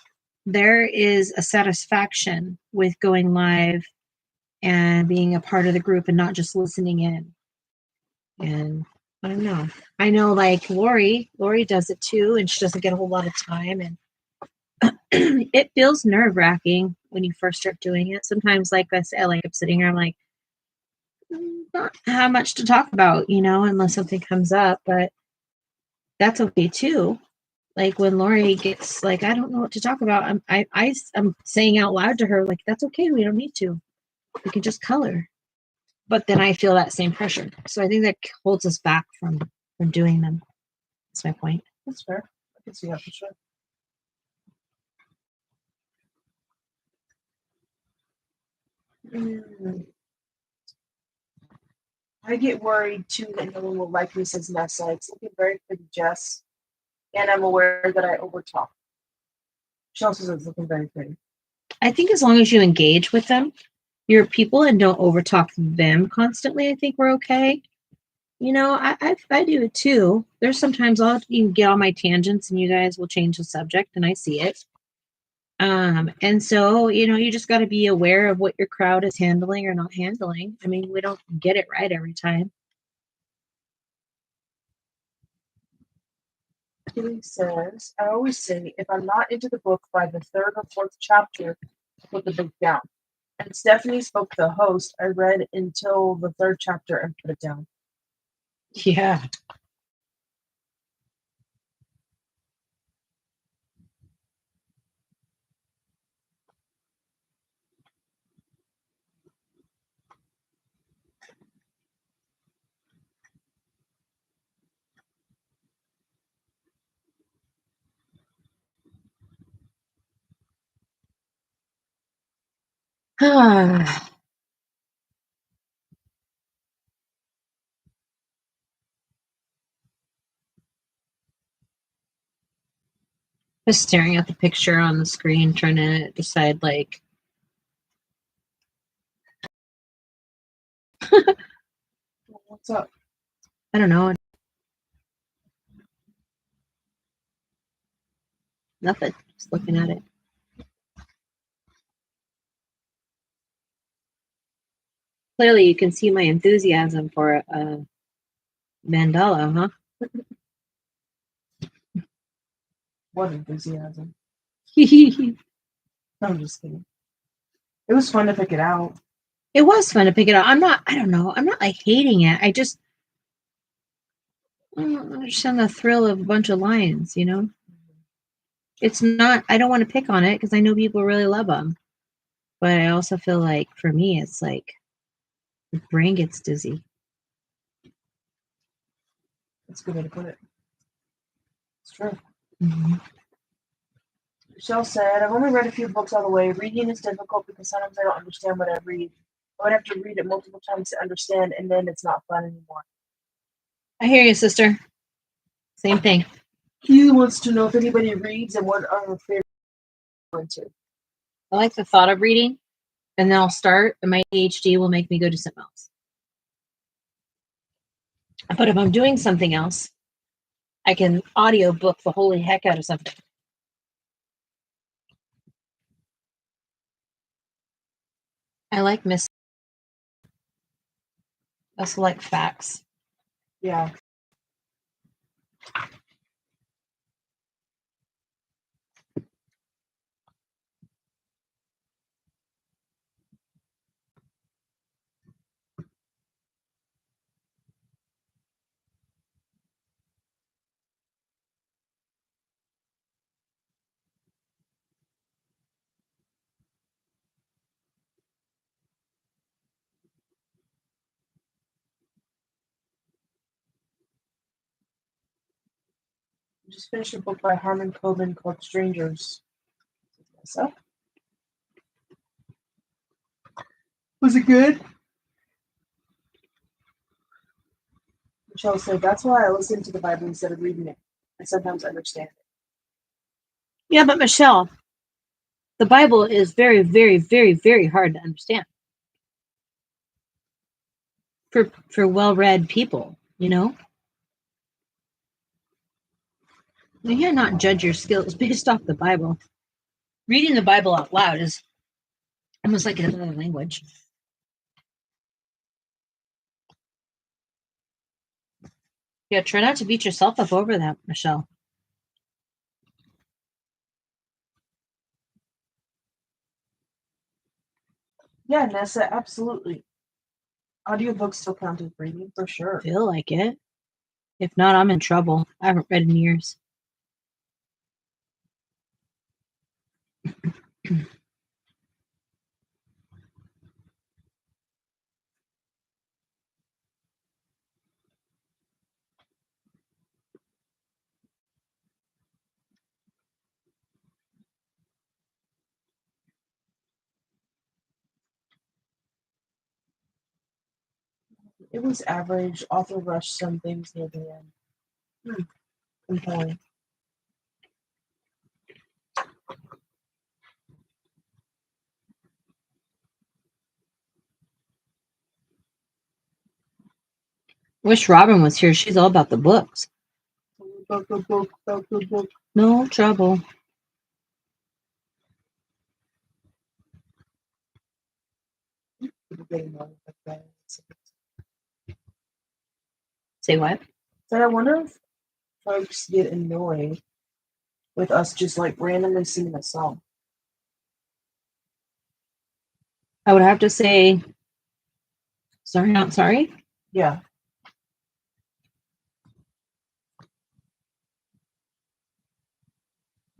there is a satisfaction with going live and being a part of the group and not just listening in. And I don't know. I know like Lori does it too, and she doesn't get a whole lot of time. And it feels nerve wracking when you first start doing it. Sometimes, like I say, like I'm sitting here, I'm like, not have much to talk about, unless something comes up, but that's okay too. Like when Lori gets like, I don't know what to talk about. I'm saying out loud to her, like, that's okay. We don't need to. We can just color. But then I feel that same pressure. So I think that holds us back from doing them. That's my point. That's fair. I can see that for sure. I get worried too that no one will like me, says Nessa. It's looking very pretty, Jess. And I'm aware that I overtalk. She also says it's looking very pretty. I think as long as you engage with them, your people, and don't overtalk them constantly, I think we're okay. I do it too. There's sometimes I'll even get on my tangents and you guys will change the subject and I see it. And so, you just got to be aware of what your crowd is handling or not handling. I mean, we don't get it right every time. He says, I always say, if I'm not into the book by the third or fourth chapter, I put the book down. And Stephanie spoke to the host. I read until the third chapter and put it down. Yeah. Just staring at the picture on the screen, trying to decide, like, What's up? I don't know. Nothing. Just looking at it. Clearly, you can see my enthusiasm for Mandala, huh? What enthusiasm. It I'm just kidding. It was fun to pick it out. was fun to pick it up. I don't know. I'm not like hating it. I don't understand the thrill of a bunch of lions, It's not, I don't want to pick on it because I know people really love them. But I also feel like for me, it's like the brain gets dizzy. That's a good way to put it. It's true. Mm-hmm. Michelle said, I've only read a few books all the way. Reading is difficult because sometimes I don't understand what I read. I would have to read it multiple times to understand, and then it's not fun anymore. I hear you, sister. Same thing. He wants to know if anybody reads and what are her favorite into. I like the thought of reading, and then I'll start, and my ADHD will make me go do something else. But if I'm doing something else, I can audio book the holy heck out of something. I like I also like facts. Yeah. I just finished a book by Harmon Coben called Strangers. So, was it good? Michelle said, that's why I listen to the Bible instead of reading it. I sometimes understand it. Yeah, but Michelle, the Bible is very, very, very, very hard to understand for well-read people, You can't not judge your skills based off the Bible. Reading the Bible out loud is almost like another language. Yeah, try not to beat yourself up over that, Michelle. Yeah, Nessa, absolutely. Audiobooks still count as reading for sure. Feel like it. If not, I'm in trouble. I haven't read in years. It was average. Author rushed some things near the end. Compelling. Wish Robin was here. She's all about the books. Book. No trouble. Say what? So I wonder if folks get annoyed with us just like randomly singing a song. I would have to say, sorry, not sorry. Yeah.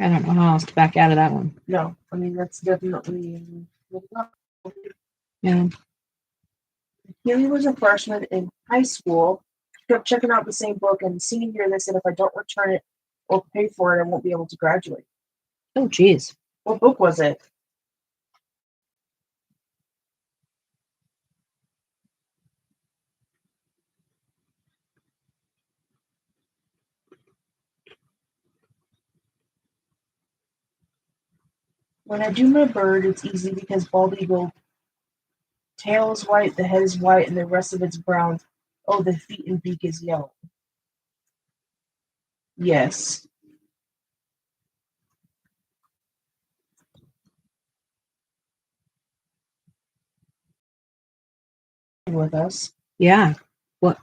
I don't know how else to back out of that one. No, I mean that's definitely. Yeah. Haley was a freshman in high school. She kept checking out the same book, and senior year they said if I don't return it or pay for it, I won't be able to graduate. Oh, geez. What book was it? When I do my bird, it's easy because bald eagle tail is white, the head is white, and the rest of it's brown. Oh, the feet and beak is yellow. Yes. With us Yeah. What?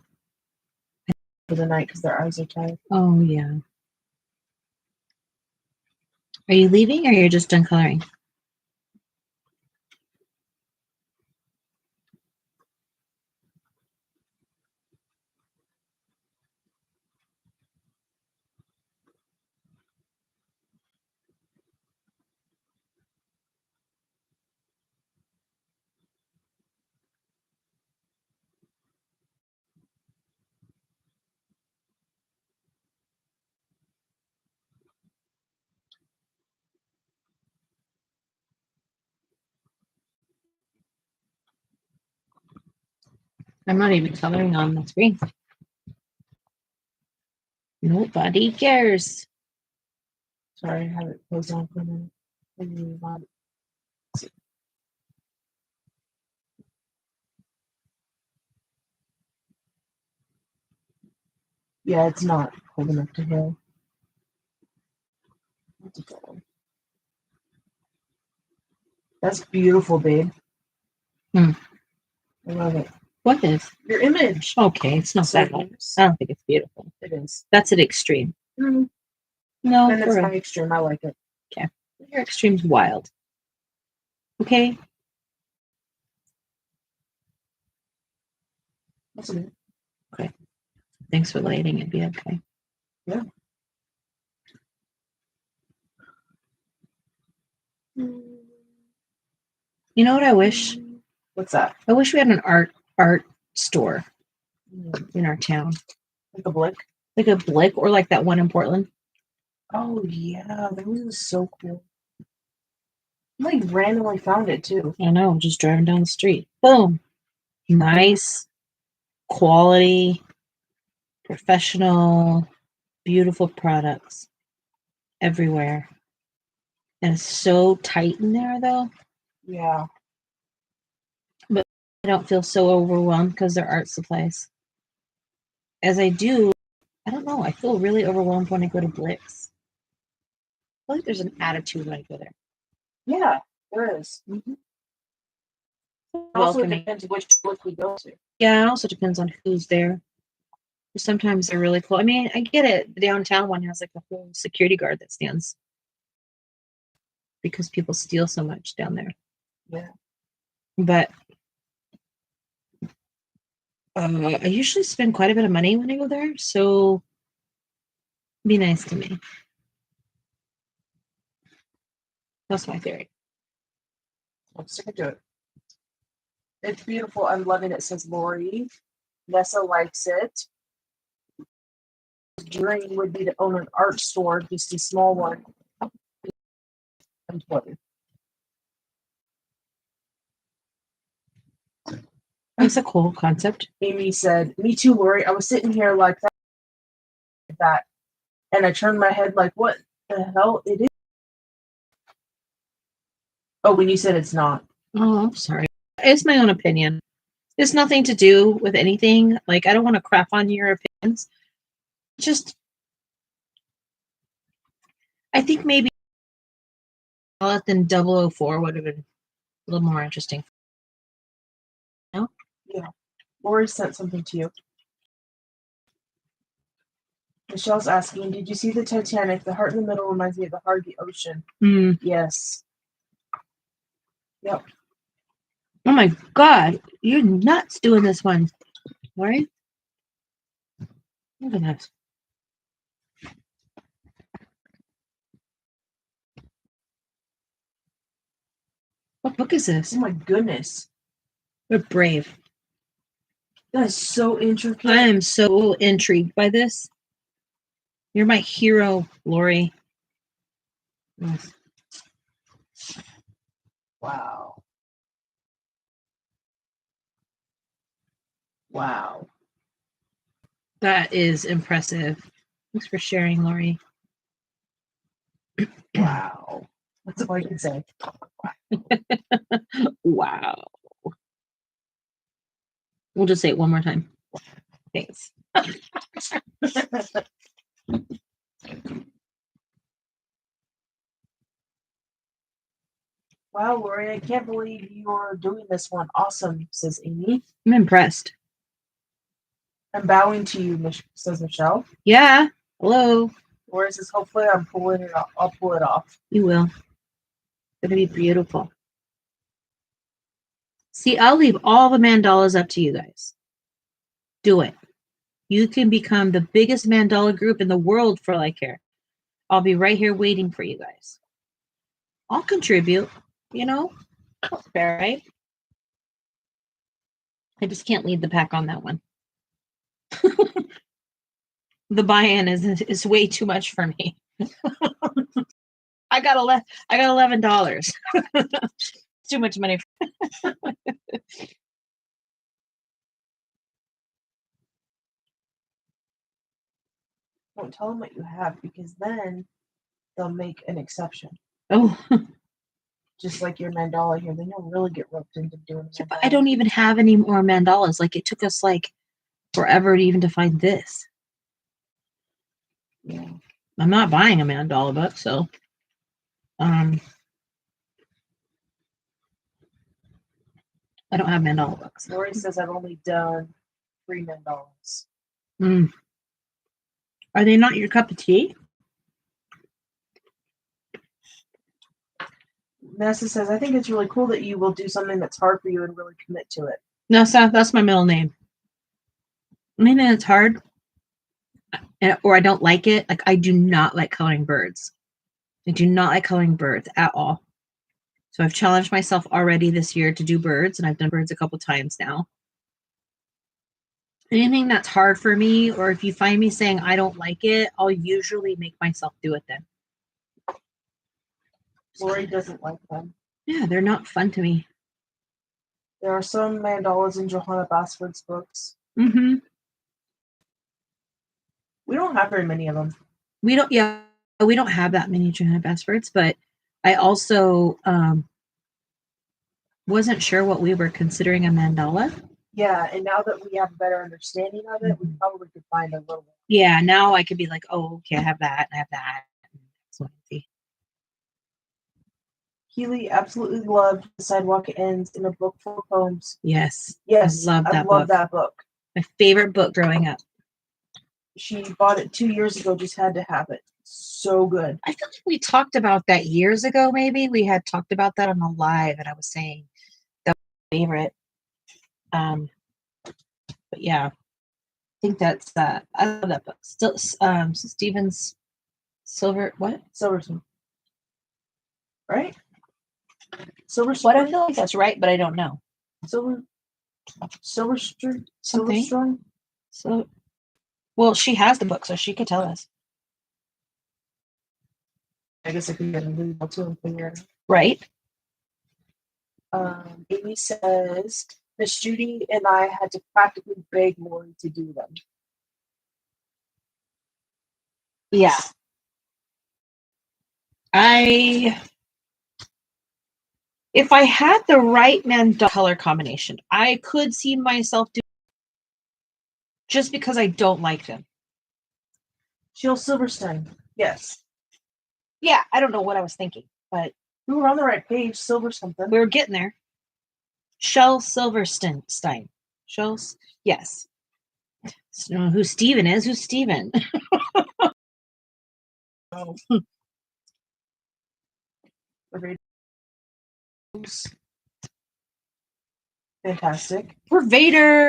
for the night because their eyes are tired. Oh, yeah. Are you leaving or you're just done coloring? I'm not even coloring on the screen. Nobody cares. Sorry, I have it closed on for a minute. Yeah, it's not cold enough to heal. That's beautiful, babe. Hmm. I love it. What is? Your image. Okay, it's not that much. I don't think it's beautiful. It is. That's an extreme. Mm-hmm. No, And it's for my real. extreme. I like it. Okay. Your extreme's wild. Okay. That's it. Okay. Thanks for letting it be okay. Yeah. You know what I wish? What's that? I wish we had an art store in our town. Like a blick? Like a Blick or like that one in Portland. Oh yeah, that was so cool. I like randomly found it too. I know, just driving down the street. Boom. Nice, quality, professional, beautiful products everywhere. And it's so tight in there though. Yeah. But I don't feel so overwhelmed because they're art supplies. As I do, I don't know, I feel really overwhelmed when I go to Blick's. I feel like there's an attitude when I go there. Yeah, there is. Mm-hmm. Also, it Welcoming. depends which blick we go to. Yeah, it also depends on who's there. Sometimes they're really cool. I mean, I get it. The downtown one has like a whole security guard that stands because people steal so much down there. Yeah. But I usually spend quite a bit of money when I go there, so be nice to me. That's my theory. Let's stick to it. It's beautiful. I'm loving it, says Lori. Nessa likes it. Dream would be to own an art store, just a small one. That's a cool concept. Amy said, "Me too, Lori. I was sitting here like that, and I turned my head like, what the hell? It is." Oh, when you said it's not. Oh, I'm sorry. It's my own opinion. It's nothing to do with anything. Like, I don't want to crap on your opinions. Just, I think maybe than 004 would have been a little more interesting. No? Yeah. Lori sent something to you. Michelle's asking, did you see the Titanic? The heart in the middle reminds me of the heart of the ocean. Yes. Yep. Oh my God. You're nuts doing this one. Lori? Look at this. What book is this? Oh my goodness. We're brave. That is so intricate. I am so intrigued by this. You're my hero, Lori. Yes. Wow. Wow. That is impressive. Thanks for sharing, Lori. Wow. That's all I can say. Wow. We'll just say it one more time. Thanks. Wow, Lori, I can't believe you're doing this one. Awesome, says Amy. I'm impressed. I'm bowing to you, says Michelle. Yeah. Hello. Lori says, hopefully I'm pulling it off. I'll pull it off. You will. It's going to be beautiful. See, I'll leave all the mandalas up to you guys. Do it. You can become the biggest mandala group in the world for all I care. I'll be right here waiting for you guys. I'll contribute, you know? That's fair, right? I just can't lead the pack on that one. The buy-in is way too much for me. I got $11. Too much money. Don't tell them what you have, because then they'll make an exception. Oh. Just like your mandala here, then you'll really get roped into doing it. But I don't even have any more mandalas. Like, it took us like forever to even to find this. Yeah. I'm not buying a mandala book, so I don't have mandala books. Lori says I've only done 3 mandalas. Are they not your cup of tea? Nessa says, I think it's really cool that you will do something that's hard for you and really commit to it. Nessa, that's my middle name. Maybe it's hard, or I don't like it. Like, I do not like coloring birds. I do not like coloring birds at all. So I've challenged myself already this year to do birds, and I've done birds a couple times now. Anything that's hard for me, or if you find me saying I don't like it, I'll usually make myself do it then. Lori doesn't like them. Yeah, they're not fun to me. There are some mandalas in Johanna Basford's books. Mm-hmm. We don't have very many of them. We don't have that many Johanna Basfords, but I also wasn't sure what we were considering a mandala. Yeah, and now that we have a better understanding of it, we probably could find a little bit. Yeah, now I could be like, oh, okay, I have that, and I have that. So Keely absolutely loved The Sidewalk Ends in a book full of poems. Yes. Yes, I love that book. My favorite book growing up. She bought it 2 years ago, just had to have it. So good. I feel like we talked about that years ago, maybe. We had talked about that on the live, and I was saying that was my favorite. But yeah. I think that's I love that book. Still, Stephen's Silverstone. Right? Silverstone. What I feel like that's right, but I don't know. Silverstone. Something. Silverstone. So, well, she has the book, so she could tell us. I guess I could get a Google too and figure it out. Right. Amy says Miss Judy and I had to practically beg Lori to do them. Yeah. If I had the right Mandala color combination, I could see myself doing just because I don't like them. Jill Silverstein. Yes. Yeah, I don't know what I was thinking, but we were on the right page. Silver something. We were getting there. Shel Silverstein. Yes. So who Steven is? Who's Steven? Oh. Fantastic. For Vader.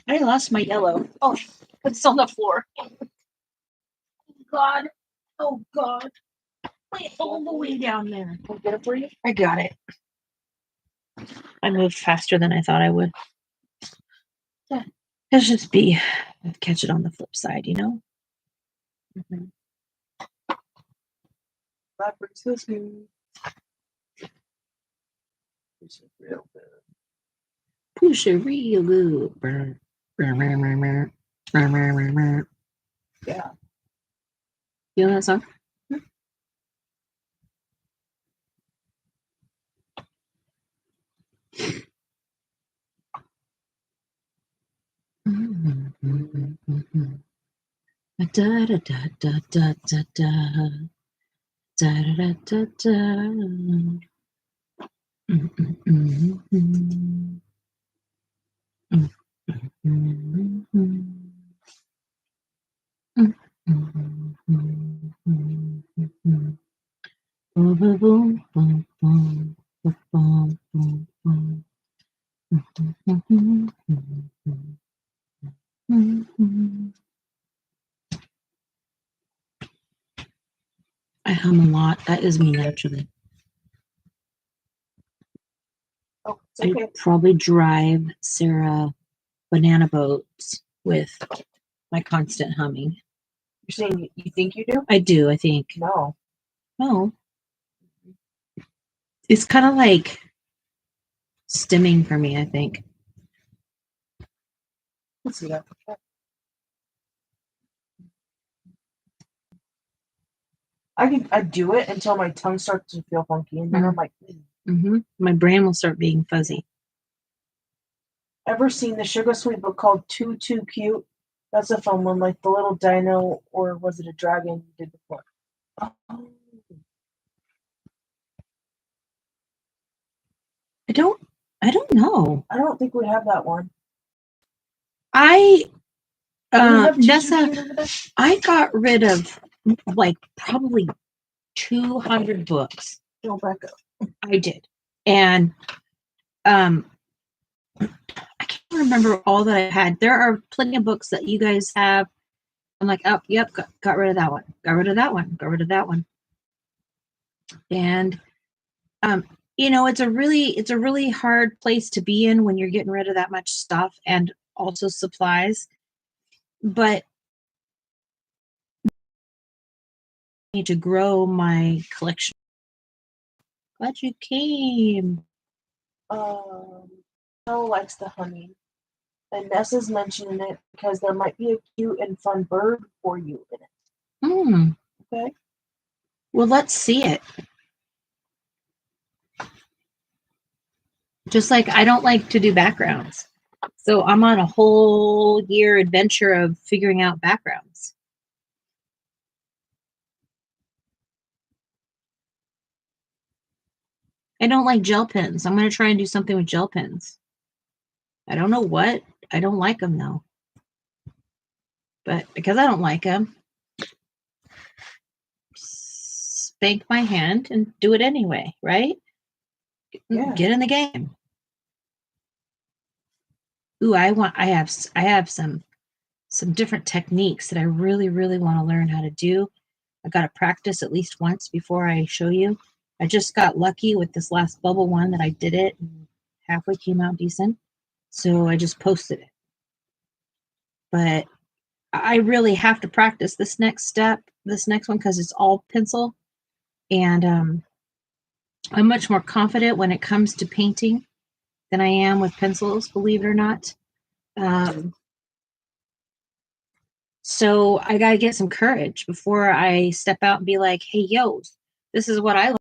I lost my yellow. Oh, it's on the floor. God. Oh, God. Wait, all the way down there. Can I get it for you? I got it. I moved faster than I thought I would. Yeah. Let's just catch it on the flip side, you know? Mm-hmm. That brings this me. Push it real good. Push it real good. Yeah. You know that song? Da da da da da da da da da da da. I hum a lot. That is me naturally. Oh, it's okay. I'd probably drive Sarah banana boats with my constant humming. You're saying you think you do? I do, I think. No. No. It's kind of like stimming for me, I think. Let's see that. I do it until my tongue starts to feel funky, and then I'm like, My brain will start being fuzzy. Ever seen the Sugar Sweet book called Too Cute? That's a fun one, like the little dino, or was it a dragon you did before? Oh. I don't know. I don't think we have that one. Nessa, I got rid of like probably 200 books. Go back up. I did. And I can't remember all that I had. There are plenty of books that you guys have. I'm like, oh, yep, got rid of that one. Got rid of that one. Got rid of that one. And it's a really hard place to be in when you're getting rid of that much stuff and also supplies. But I need to grow my collection. Glad you came. Noah likes the humming. And Nessa's mentioning it because there might be a cute and fun bird for you in it. Okay. Well, let's see it. Just like I don't like to do backgrounds. So I'm on a whole year adventure of figuring out backgrounds. I don't like gel pens. I'm going to try and do something with gel pens. I don't know what. I don't like them though. But because I don't like them, spank my hand and do it anyway, right? Yeah. Get in the game. Ooh, I have some different techniques that I really, really want to learn how to do. I got to practice at least once before I show you. I just got lucky with this last bubble one that I did it and halfway came out decent. So I just posted it. But I really have to practice this next one, because it's all pencil. And I'm much more confident when it comes to painting than I am with pencils, believe it or not. So I got to get some courage before I step out and be like, hey, yo, this is what I like.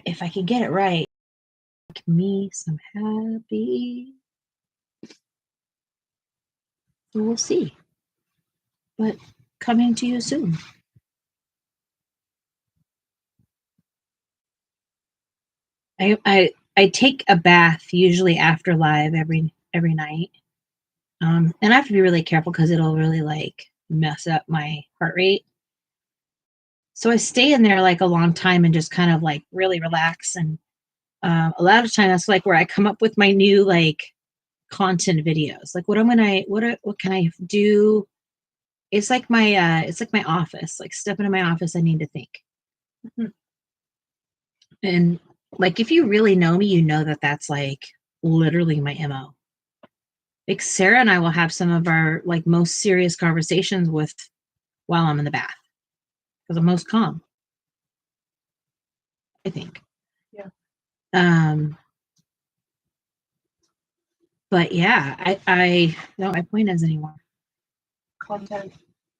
If I can get it right, make me some happy. So we'll see. But coming to you soon. I take a bath usually after live every night. And I have to be really careful because it'll really like mess up my heart rate. So I stay in there like a long time and just kind of like really relax. And a lot of time that's like where I come up with my new like content videos. Like what can I do? It's like my office. Like step into my office, I need to think. And like if you really know me, you know that that's like literally my MO. Like Sarah and I will have some of our like most serious conversations while I'm in the bath because I'm most calm, I think. Yeah. But yeah, I don't know what my point is anymore. Content.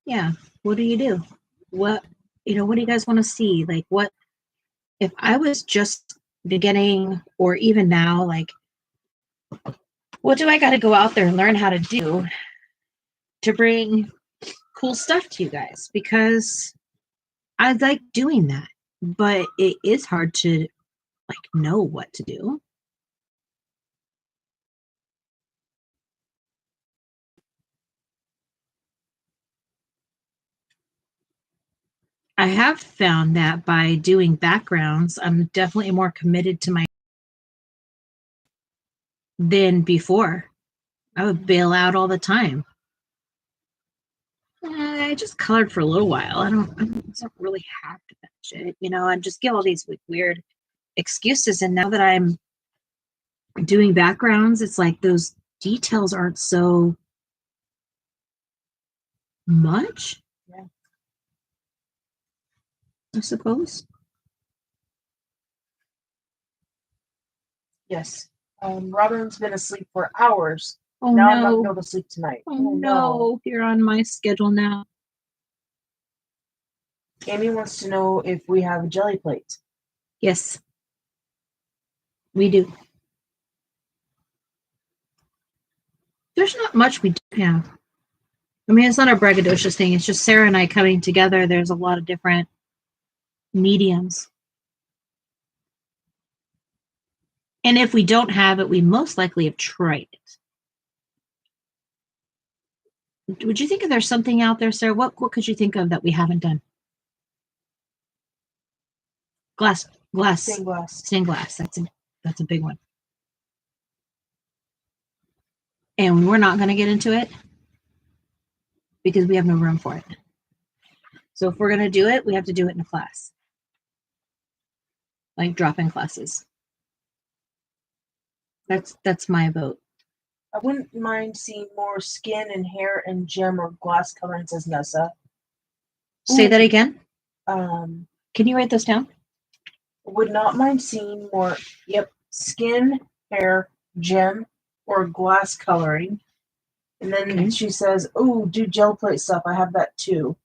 Yeah. What do? What do you guys want to see? Like what if I was just beginning or even now, like what do I got to go out there and learn how to do to bring cool stuff to you guys? Because I like doing that, but it is hard to like know what to do. I have found that by doing backgrounds, I'm definitely more committed to my than before. I would bail out all the time. I just colored for a little while. I don't really have to finish it, and just give all these weird excuses. And now that I'm doing backgrounds, it's like those details aren't so much. Yeah. I suppose. Yes. Robin's been asleep for hours. Oh now no. I'm not going to be able to sleep tonight. Oh no. You're on my schedule now. Amy wants to know if we have a jelly plate. Yes. We do. There's not much we do have. I mean, it's not a braggadocious thing. It's just Sarah and I coming together. There's a lot of different mediums. And if we don't have it, we most likely have tried it. Would you think if there's something out there, Sarah? What could you think of that we haven't done? Glass. Stained glass. Stained glass. That's a big one. And we're not going to get into it because we have no room for it. So if we're going to do it, we have to do it in a class. Like drop-in classes. That's my vote. I wouldn't mind seeing more skin and hair and gem or glass coloring, says Nessa. Say that again. Can you write those down? Would not mind seeing more, skin, hair, gem, or glass coloring. And then she says, oh, do gel plate stuff. I have that too.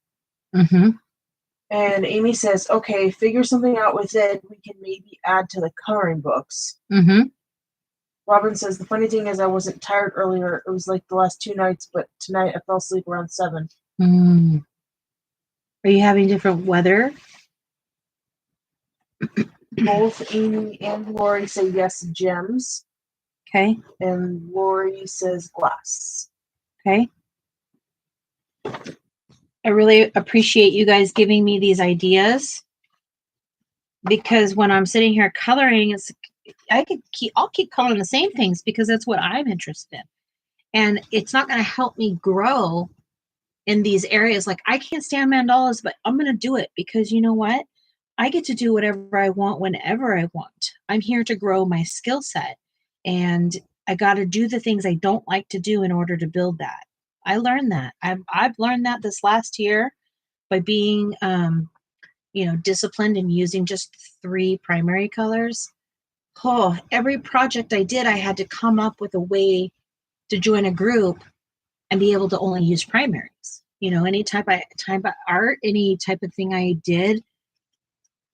Mm-hmm. And Amy says, okay, figure something out with it. We can maybe add to the coloring books. Mm-hmm. Robin says, the funny thing is I wasn't tired earlier. It was like the last 2 nights, but tonight I fell asleep around 7. Mm. Are you having different weather? Both Amy and Lori say yes, gems. Okay. And Lori says glass. Okay. I really appreciate you guys giving me these ideas. because when I'm sitting here coloring, I'll keep coloring the same things because that's what I'm interested in. And it's not going to help me grow in these areas. Like, I can't stand mandalas, but I'm going to do it because you know what? I get to do whatever I want whenever I want. I'm here to grow my skill set. And I got to do the things I don't like to do in order to build that. I learned that. I've learned that this last year by being, disciplined and using just 3 primary colors. Oh, every project I did, I had to come up with a way to join a group and be able to only use primaries. Any type of art, any type of thing I did,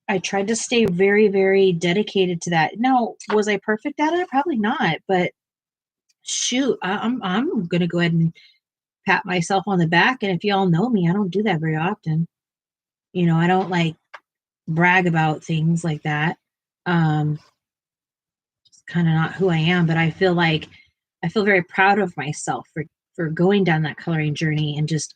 I tried to stay very, very dedicated to that. Now, was I perfect at it? Probably not, but shoot, I'm gonna go ahead and pat myself on the back. And if y'all know me, I don't do that very often. I don't like brag about things like that. It's kind of not who I am, but I feel very proud of myself for going down that coloring journey and just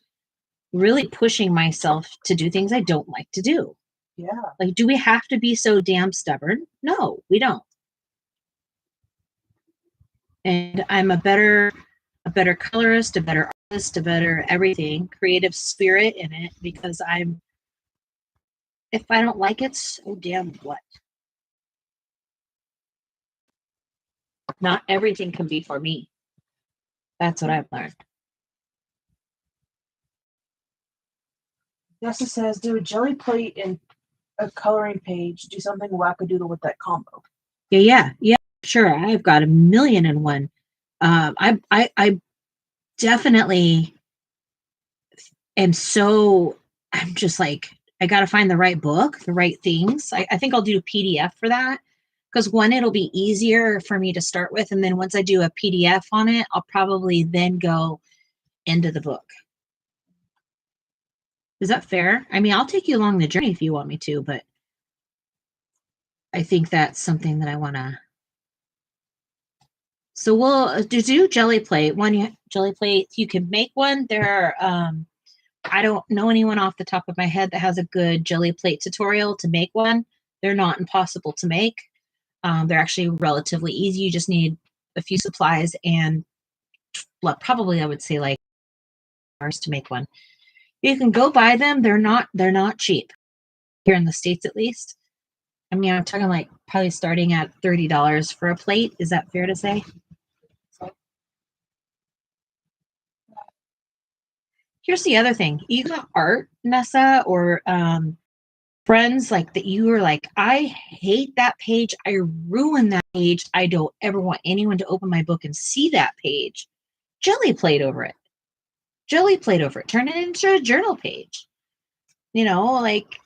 really pushing myself to do things I don't like to do. Yeah. Like, do we have to be so damn stubborn? No, we don't. And I'm a better colorist, a better artist, a better everything, creative spirit in it because if I don't like it, so damn what? Not everything can be for me. That's what I've learned. Yes, it says do a jelly plate and a coloring page. Do something wackadoodle with that combo. Yeah, sure. I've got 1,000,001. I definitely am so. I'm just like, I got to find the right book, the right things. I think I'll do a PDF for that because one, it'll be easier for me to start with, and then once I do a PDF on it, I'll probably then go into the book. Is that fair? I mean, I'll take you along the journey if you want me to, but I think that's something that I want to. So we'll do jelly plate. Jelly plate, you can make one. There are, I don't know anyone off the top of my head that has a good jelly plate tutorial to make one. They're not impossible to make. They're actually relatively easy. You just need a few supplies and probably I would say like hours to make one. You can go buy them. They're not cheap here in the States, at least. I mean, I'm talking like probably starting at $30 for a plate. Is that fair to say? Here's the other thing. You got art, Nessa, or friends like that you were like, I hate that page. I ruined that page. I don't ever want anyone to open my book and see that page. Jelly plate over it. Turn it into a journal page. Like,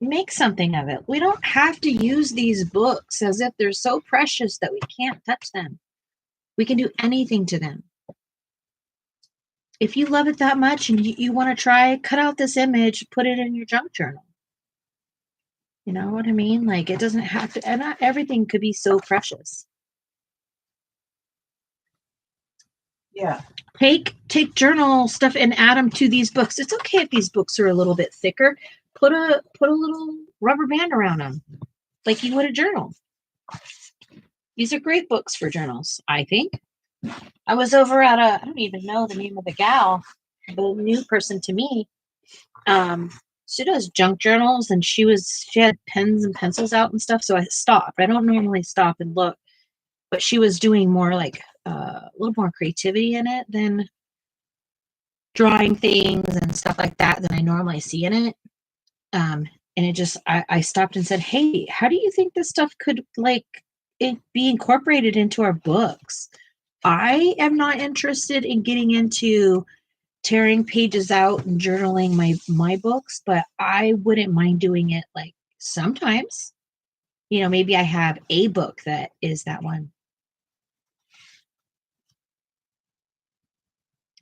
make something of it. We don't have to use these books as if they're so precious that we can't touch them. We can do anything to them. If you love it that much and you want to try, cut out this image, put it in your junk journal. You know what I mean? Like, it doesn't have to, and not everything could be so precious. Yeah. Take journal stuff and add them to these books. It's okay if these books are a little bit thicker. Put a little rubber band around them, like you would a journal. These are great books for journals, I think. I was over at I don't even know the name of the gal, the new person to me. She does junk journals, and she had pens and pencils out and stuff. So I stopped. I don't normally stop and look, but she was doing more like a little more creativity in it than drawing things and stuff like that than I normally see in it. And it just, I stopped and said, hey, how do you think this stuff could be incorporated into our books? I am not interested in getting into tearing pages out and journaling my books, but I wouldn't mind doing it like sometimes. Maybe I have a book that is that one.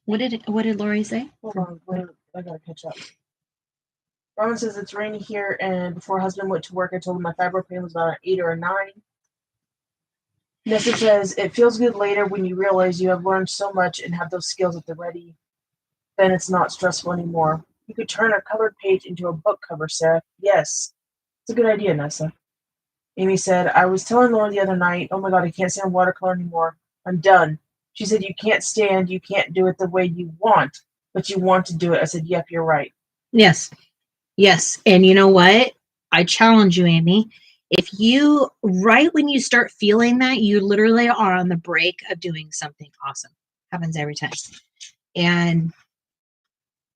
What did Lori say? Hold on, I gotta catch up. Robin says it's rainy here, and before husband went to work, I told him my fibro pain was about an 8 or a 9. Nessa says it feels good later when you realize you have learned so much and have those skills at the ready. Then it's not stressful anymore. You could turn a colored page into a book cover, Sarah. Yes. It's a good idea, Nessa. Amy said, I was telling Laura the other night, oh my god, I can't stand watercolor anymore. I'm done. She said, you can't do it the way you want, but you want to do it. I said, yep, you're right. Yes. Yes. And you know what? I challenge you, Amy. If you, right when you start feeling that, you literally are on the break of doing something awesome. Happens every time. And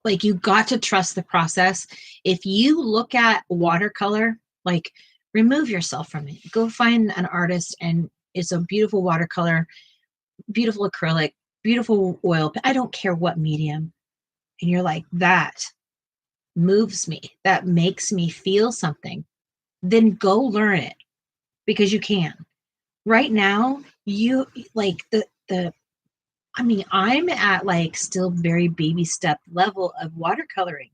like, you got to trust the process. If you look at watercolor, like, remove yourself from it. Go find an artist, and it's a beautiful watercolor, beautiful acrylic, beautiful oil. I don't care what medium. And you're like, that moves me. That makes me feel something. Then go learn it, because you can. Right now, you like the I mean, I'm at like still very baby step level of watercoloring.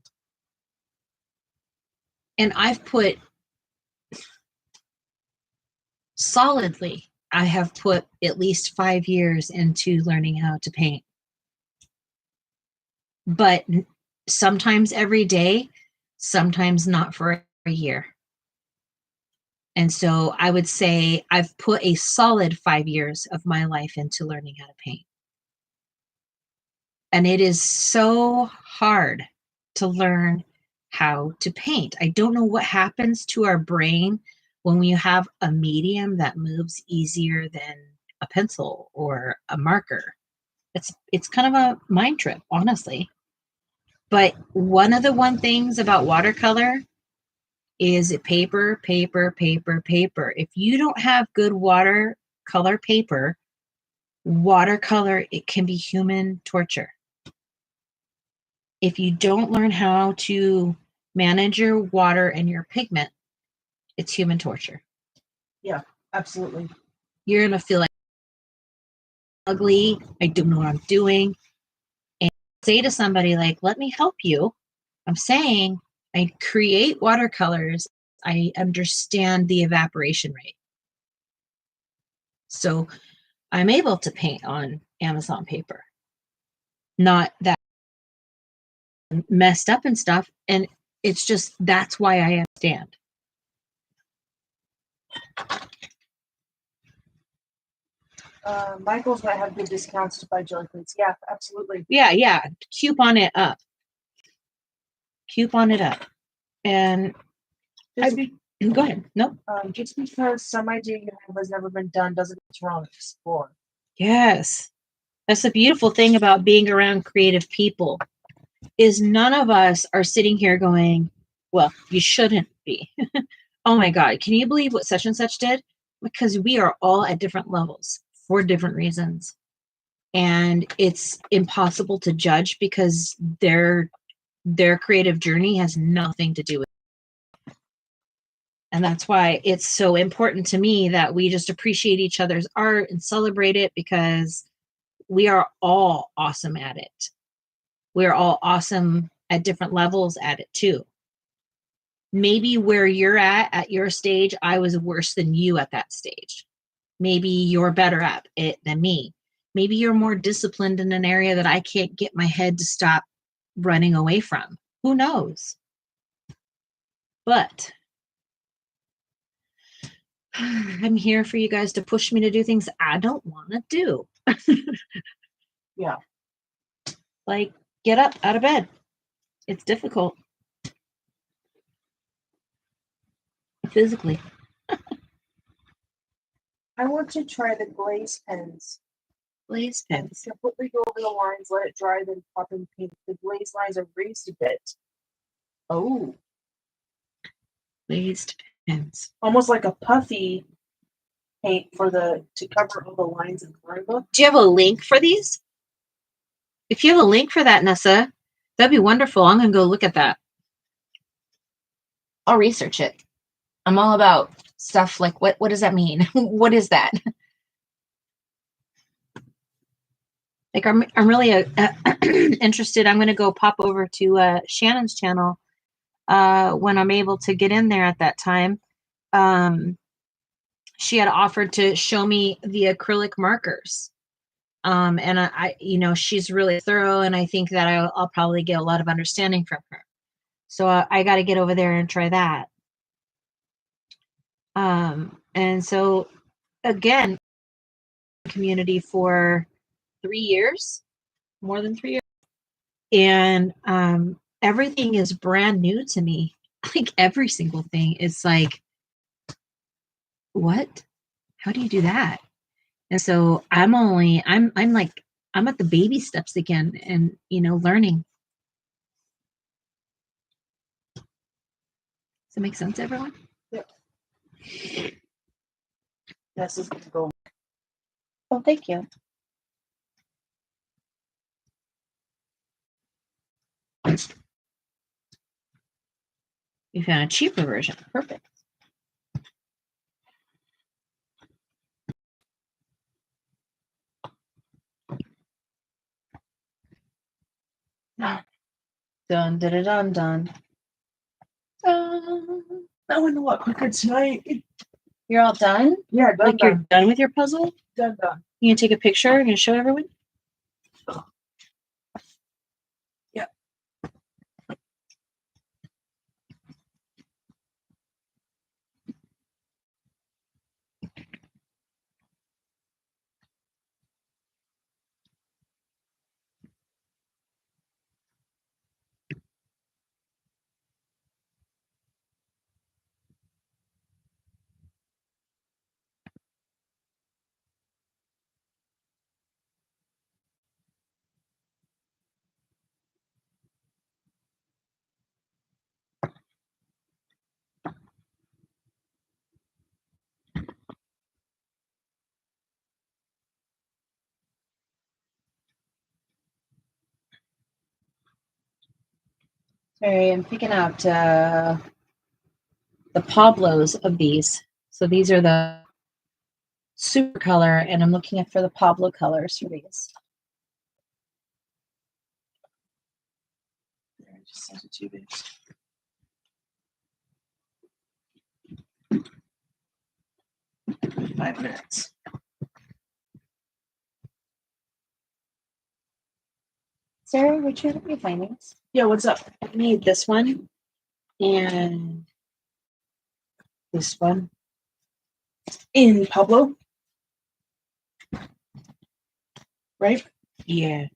And I've put solidly, I have put at least 5 years into learning how to paint. But sometimes every day, sometimes not for a year. And so I would say I've put a solid 5 years of my life into learning how to paint. And it is so hard to learn how to paint. I don't know what happens to our brain when we have a medium that moves easier than a pencil or a marker. It's kind of a mind trip, honestly. But one of the things about watercolor is paper, paper, paper, paper. If you don't have good watercolor paper, watercolor, it can be human torture. If you don't learn how to manage your water and your pigment, it's human torture. Yeah, absolutely. You're going to feel like ugly. I don't know what I'm doing. And say to somebody like, let me help you. I'm saying I create watercolors. I understand the evaporation rate. So I'm able to paint on Amazon paper. Not that messed up and stuff. And it's just, that's why I understand. Michael's might have good discounts to buy jelly plates. Yeah, absolutely. Yeah. Coupon it up. Coupon it up. And go ahead. Nope. Just because some idea you have has never been done doesn't mean it's wrong. Explore. Yes. That's the beautiful thing about being around creative people, is none of us are sitting here going, well, you shouldn't be. Oh my God, can you believe what such and such did? Because we are all at different levels for different reasons. And it's impossible to judge, because their creative journey has nothing to do with it. And that's why it's so important to me that we just appreciate each other's art and celebrate it, because we are all awesome at it. We're all awesome at different levels at it too. Maybe where you're at your stage, I was worse than you at that stage. Maybe you're better at it than me. Maybe you're more disciplined in an area that I can't get my head to stop running away from. Who knows? But I'm here for you guys to push me to do things I don't want to do. Yeah. Like, get up out of bed. It's difficult. Physically. I want to try the glaze pens. Glaze pens. Completely go over the lines, let it dry, then pop in paint. The glaze lines are raised a bit. Oh. Glazed pens. Almost like a puffy paint to cover all the lines in the book. Do you have a link for these? If you have a link for that, Nessa, that'd be wonderful. I'm gonna go look at that. I'll research it. I'm all about stuff like what does that mean? What is that? Like, I'm really interested. I'm gonna go pop over to Shannon's channel when I'm able to get in there at that time. She had offered to show me the acrylic markers. And I, she's really thorough, and I think that I'll probably get a lot of understanding from her. So I got to get over there and try that. And so again, community for 3 years, more than 3 years. And everything is brand new to me. Like every single thing is like, what? How do you do that? And so I'm like, I'm at the baby steps again and, learning. Does that make sense, everyone? Yep. This is going to go. Oh, thank you. You found a cheaper version. Perfect. Dun, dun, dun, dun, dun. That went a lot quicker tonight. You're all done? Yeah, done, Like you're done with your puzzle? done. You gonna take a picture? You're gonna show everyone? Yeah. Sorry, I'm picking out the Pablos of these. So these are the super color, and I'm looking for the Pablo colors for these. I just sent it to you, babes. Five minutes. Sarah, would you help me find these? Yeah, what's up? I need this one and this one. In Pablo? Right? Yeah.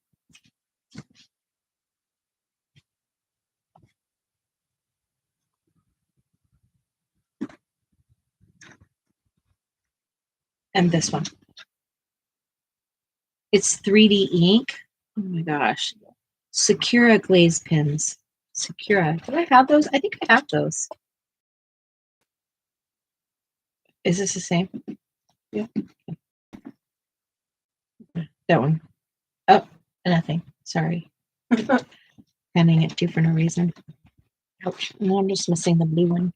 And this one. It's 3D ink. Oh my gosh. Sakura glaze pins. Sakura. Do I have those? I think I have those. Is this the same? Yeah. That one. Oh, nothing. Sorry. Handing it to you for no reason. Ouch. No, I'm just missing the blue one.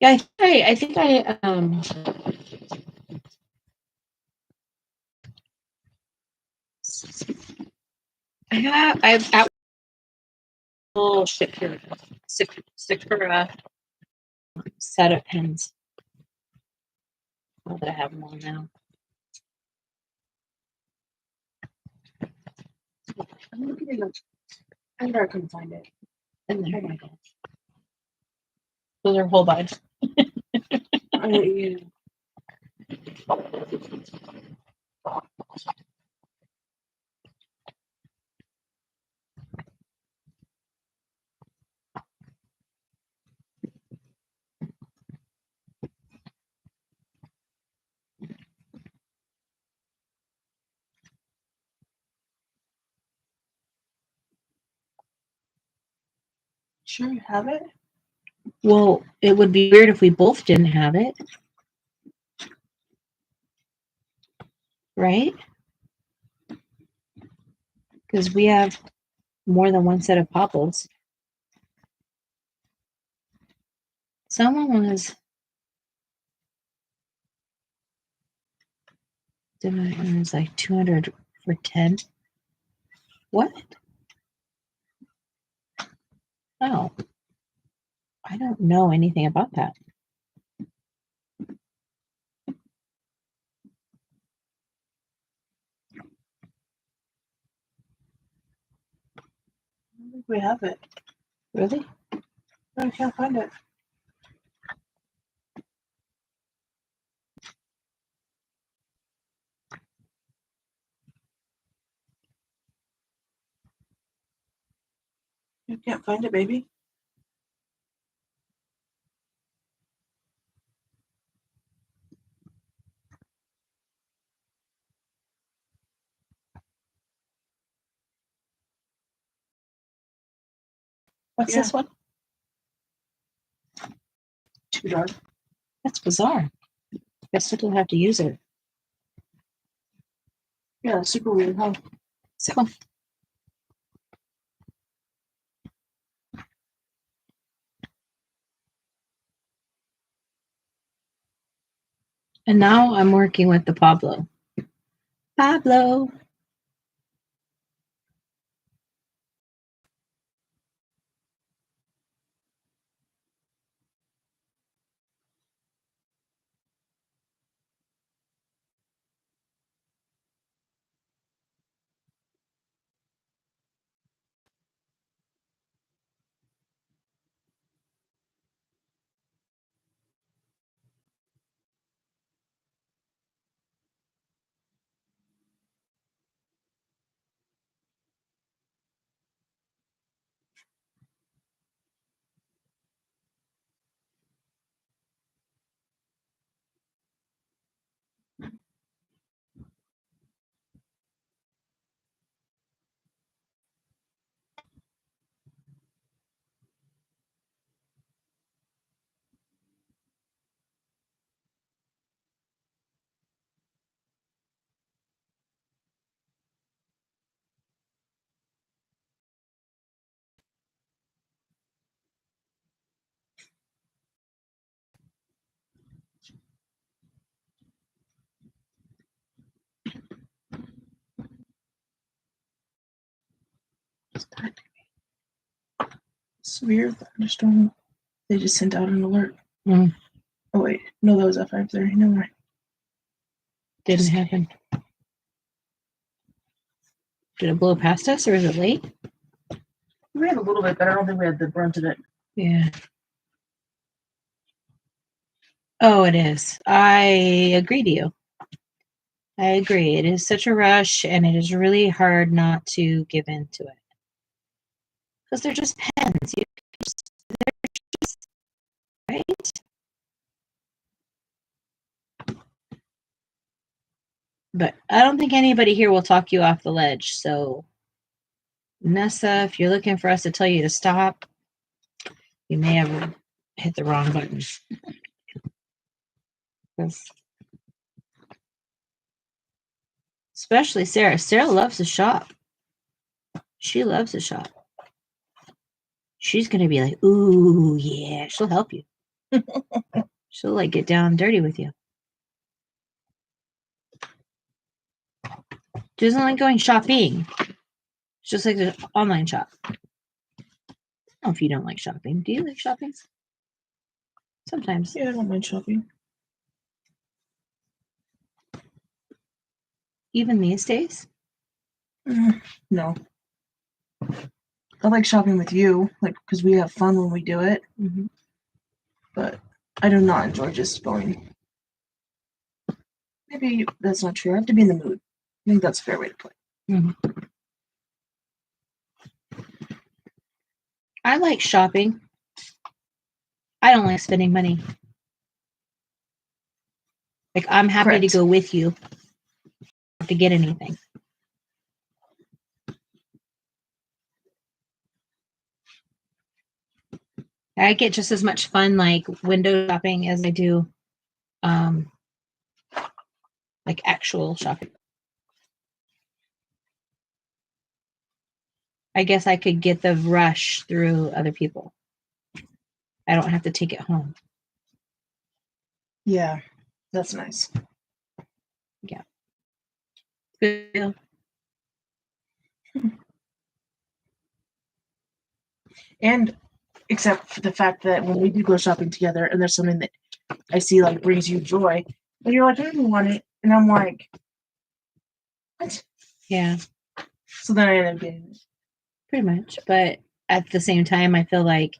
Yeah, I think I I've at oh shit here. Sakura set of pins. Not that I have them all now. I'm looking in the. I never couldn't find it. In there. Oh my god. Those are whole buds. Yeah. Sure you have it? Well, it would be weird if we both didn't have it. Right? Because we have more than one set of popples. Someone was it was like 200 for 10. What? Oh. I don't know anything about that. I don't think we have it. Really? I can't find it. You can't find it, baby. What's this one? Too dark. That's bizarre. Guess we'll have to use it. Yeah, super weird, huh? So. And now I'm working with the Pablo. Pablo. It's weird thunderstorm. They just sent out an alert. Mm. Oh wait, no, that was at 5:30. Never mind. Didn't Just happen. Did it blow past us or is it late? We had a little bit, but I don't think we had the brunt of it. Yeah. Oh, it is. I agree to you. I agree. It is such a rush and it is really hard not to give in to it. Because they're just pens. They're just, right? But I don't think anybody here will talk you off the ledge. So, Nessa, if you're looking for us to tell you to stop, you may have hit the wrong button. Especially Sarah. Sarah loves to shop. She loves to shop. She's going to be like, ooh, yeah. She'll help you. She'll like get down dirty with you. She doesn't like going shopping. She just likes to online shop. I don't know if you don't like shopping. Do you like shopping? Sometimes. Yeah, I don't mind shopping. Even these days? No. I like shopping with you, like because we have fun when we do it. Mm-hmm. But I do not enjoy just going. Maybe that's not true. I have to be in the mood. I think that's a fair way to put it. Mm-hmm. I like shopping. I don't like spending money. Like, I'm happy Correct. to go with you to get anything. I get just as much fun like window shopping as I do like actual shopping. I guess I could get the rush through other people. I don't have to take it home. Yeah, that's nice. Yeah. Good deal. And except for the fact that when we do go shopping together and there's something that I see like brings you joy, and you're like, I don't want it. And I'm like, what? Yeah. So then I end up getting it. Pretty much. But at the same time, I feel like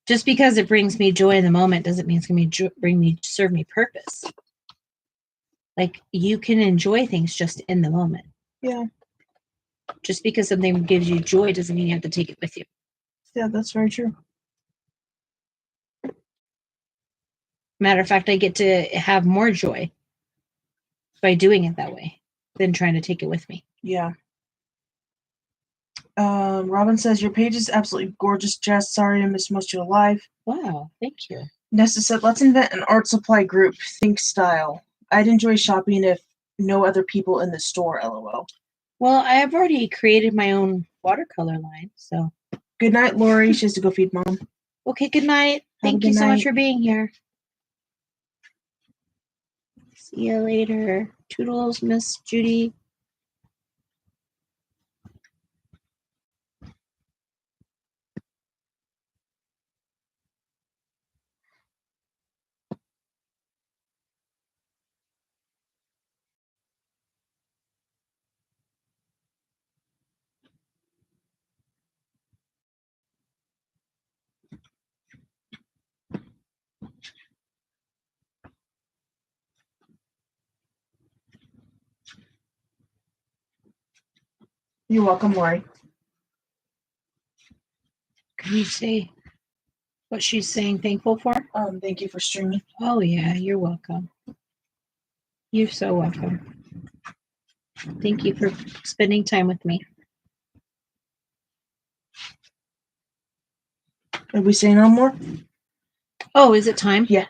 just because it brings me joy in the moment doesn't mean it's going to serve me purpose. Like, you can enjoy things just in the moment. Yeah. Just because something gives you joy doesn't mean you have to take it with you. Yeah, that's very true. Matter of fact, I get to have more joy by doing it that way than trying to take it with me. Yeah. Robin says, your page is absolutely gorgeous, Jess. Sorry I missed most of your live. Wow, thank you. Nessa said, let's invent an art supply group, think style. I'd enjoy shopping if no other people in the store, LOL. Well, I have already created my own watercolor line, so. Good night, Lori. She has to go feed Mom. Okay, good night. Thank you so much for being here. See you later. Toodles, Miss Judy. You're welcome, Lori. Can you say what she's saying thankful for? Thank you for streaming. Oh, yeah, you're welcome. You're so welcome. Thank you for spending time with me. Are we saying no more? Oh, is it time? Yeah.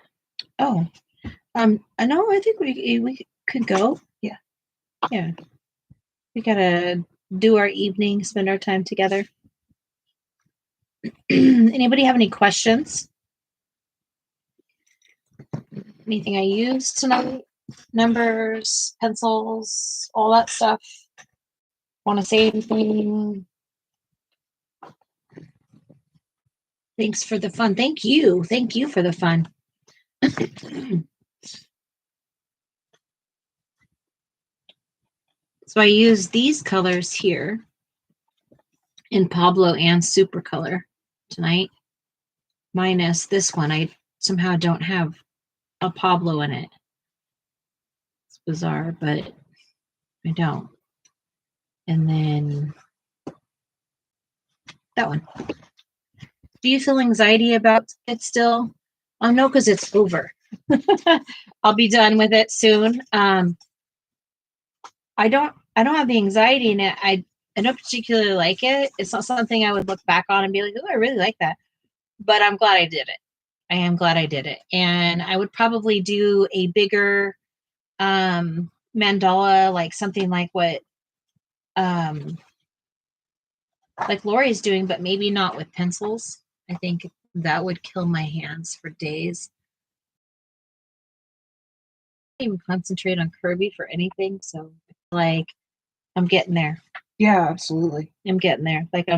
Oh, I know. I think we could go. Yeah. Yeah. We gotta do our evening, spend our time together. Anybody have any questions? Anything I used tonight? Numbers, pencils, all that stuff. Want to say anything? Thanks for the fun. Thank you. Thank you for the fun. So I use these colors here in Pablo and Super Color tonight, minus this one. I somehow don't have a Pablo in it. It's bizarre, but I don't. And then that one. Do you feel anxiety about it still? No, because it's over. I'll be done with it soon. I don't have the anxiety in it. I don't particularly like it. It's not something I would look back on and be like, oh, I really like that. But I'm glad I did it. I am glad I did it. And I would probably do a bigger mandala, like something like what like Lori's doing, but maybe not with pencils. I think that would kill my hands for days. I don't even concentrate on Kirby for anything, so like I'm getting there. Yeah, absolutely. I'm getting there. Like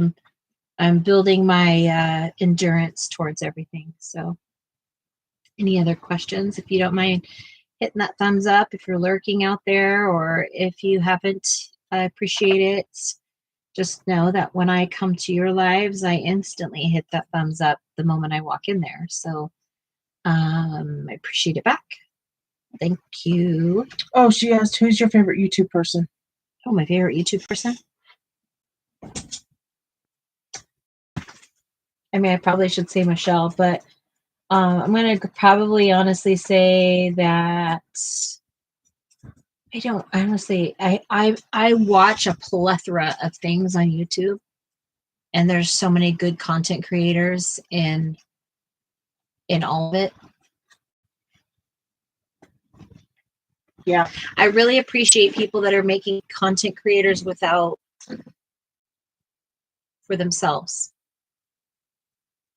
I'm building my endurance towards everything. So any other questions? If you don't mind hitting that thumbs up if you're lurking out there, or if you haven't, I appreciate it. Just know that when I come to your lives, I instantly hit that thumbs up the moment I walk in there. So I appreciate it back. Thank you. Oh, she asked, who's your favorite YouTube person? Oh, my favorite YouTube person? I mean, I probably should say Michelle, but I'm going to probably honestly say that I don't honestly, I watch a plethora of things on YouTube, and there's so many good content creators in all of it. Yeah. I really appreciate people that are making content creators for themselves.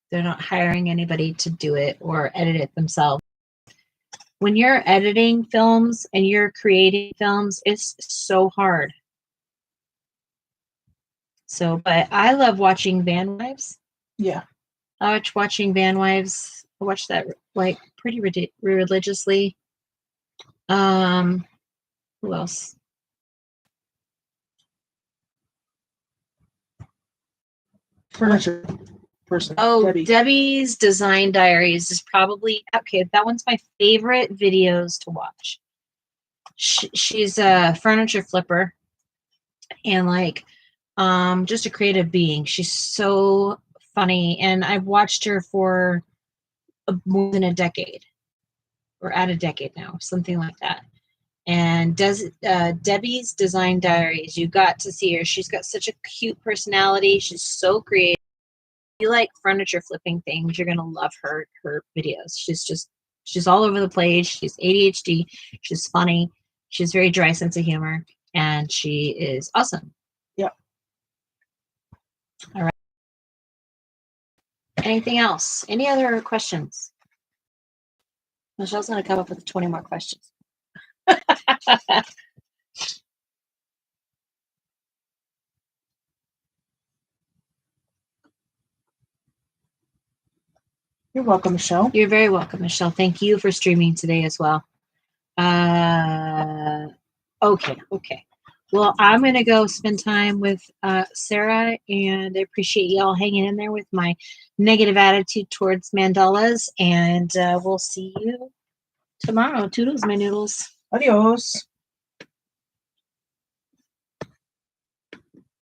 They're not hiring anybody to do it or edit it themselves. When you're editing films and you're creating films, it's so hard. So, but I love watching Van Wives. Yeah. I watch watching Van Wives. I watch that like pretty religiously. Who else? furniture person. Oh, Debbie. Debbie's Design Diaries is probably okay. That one's my favorite videos to watch. She's a furniture flipper and like just a creative being. She's so funny, and I've watched her for more than a decade, or at a decade now, something like that. And Debbie's Design Diaries, you got to see her. She's got such a cute personality. She's so creative. If you like furniture flipping things, you're gonna love her videos. She's all over the place. She's ADHD. She's funny. She's very dry sense of humor, and she is awesome. Yep. All right. Anything else? Any other questions? Michelle's gonna come up with 20 more questions. You're welcome, Michelle. You're very welcome, Michelle. Thank you for streaming today as well. Okay. Well, I'm going to go spend time with Sarah, and I appreciate y'all hanging in there with my negative attitude towards mandalas, and we'll see you tomorrow. Toodles, my noodles. Adios.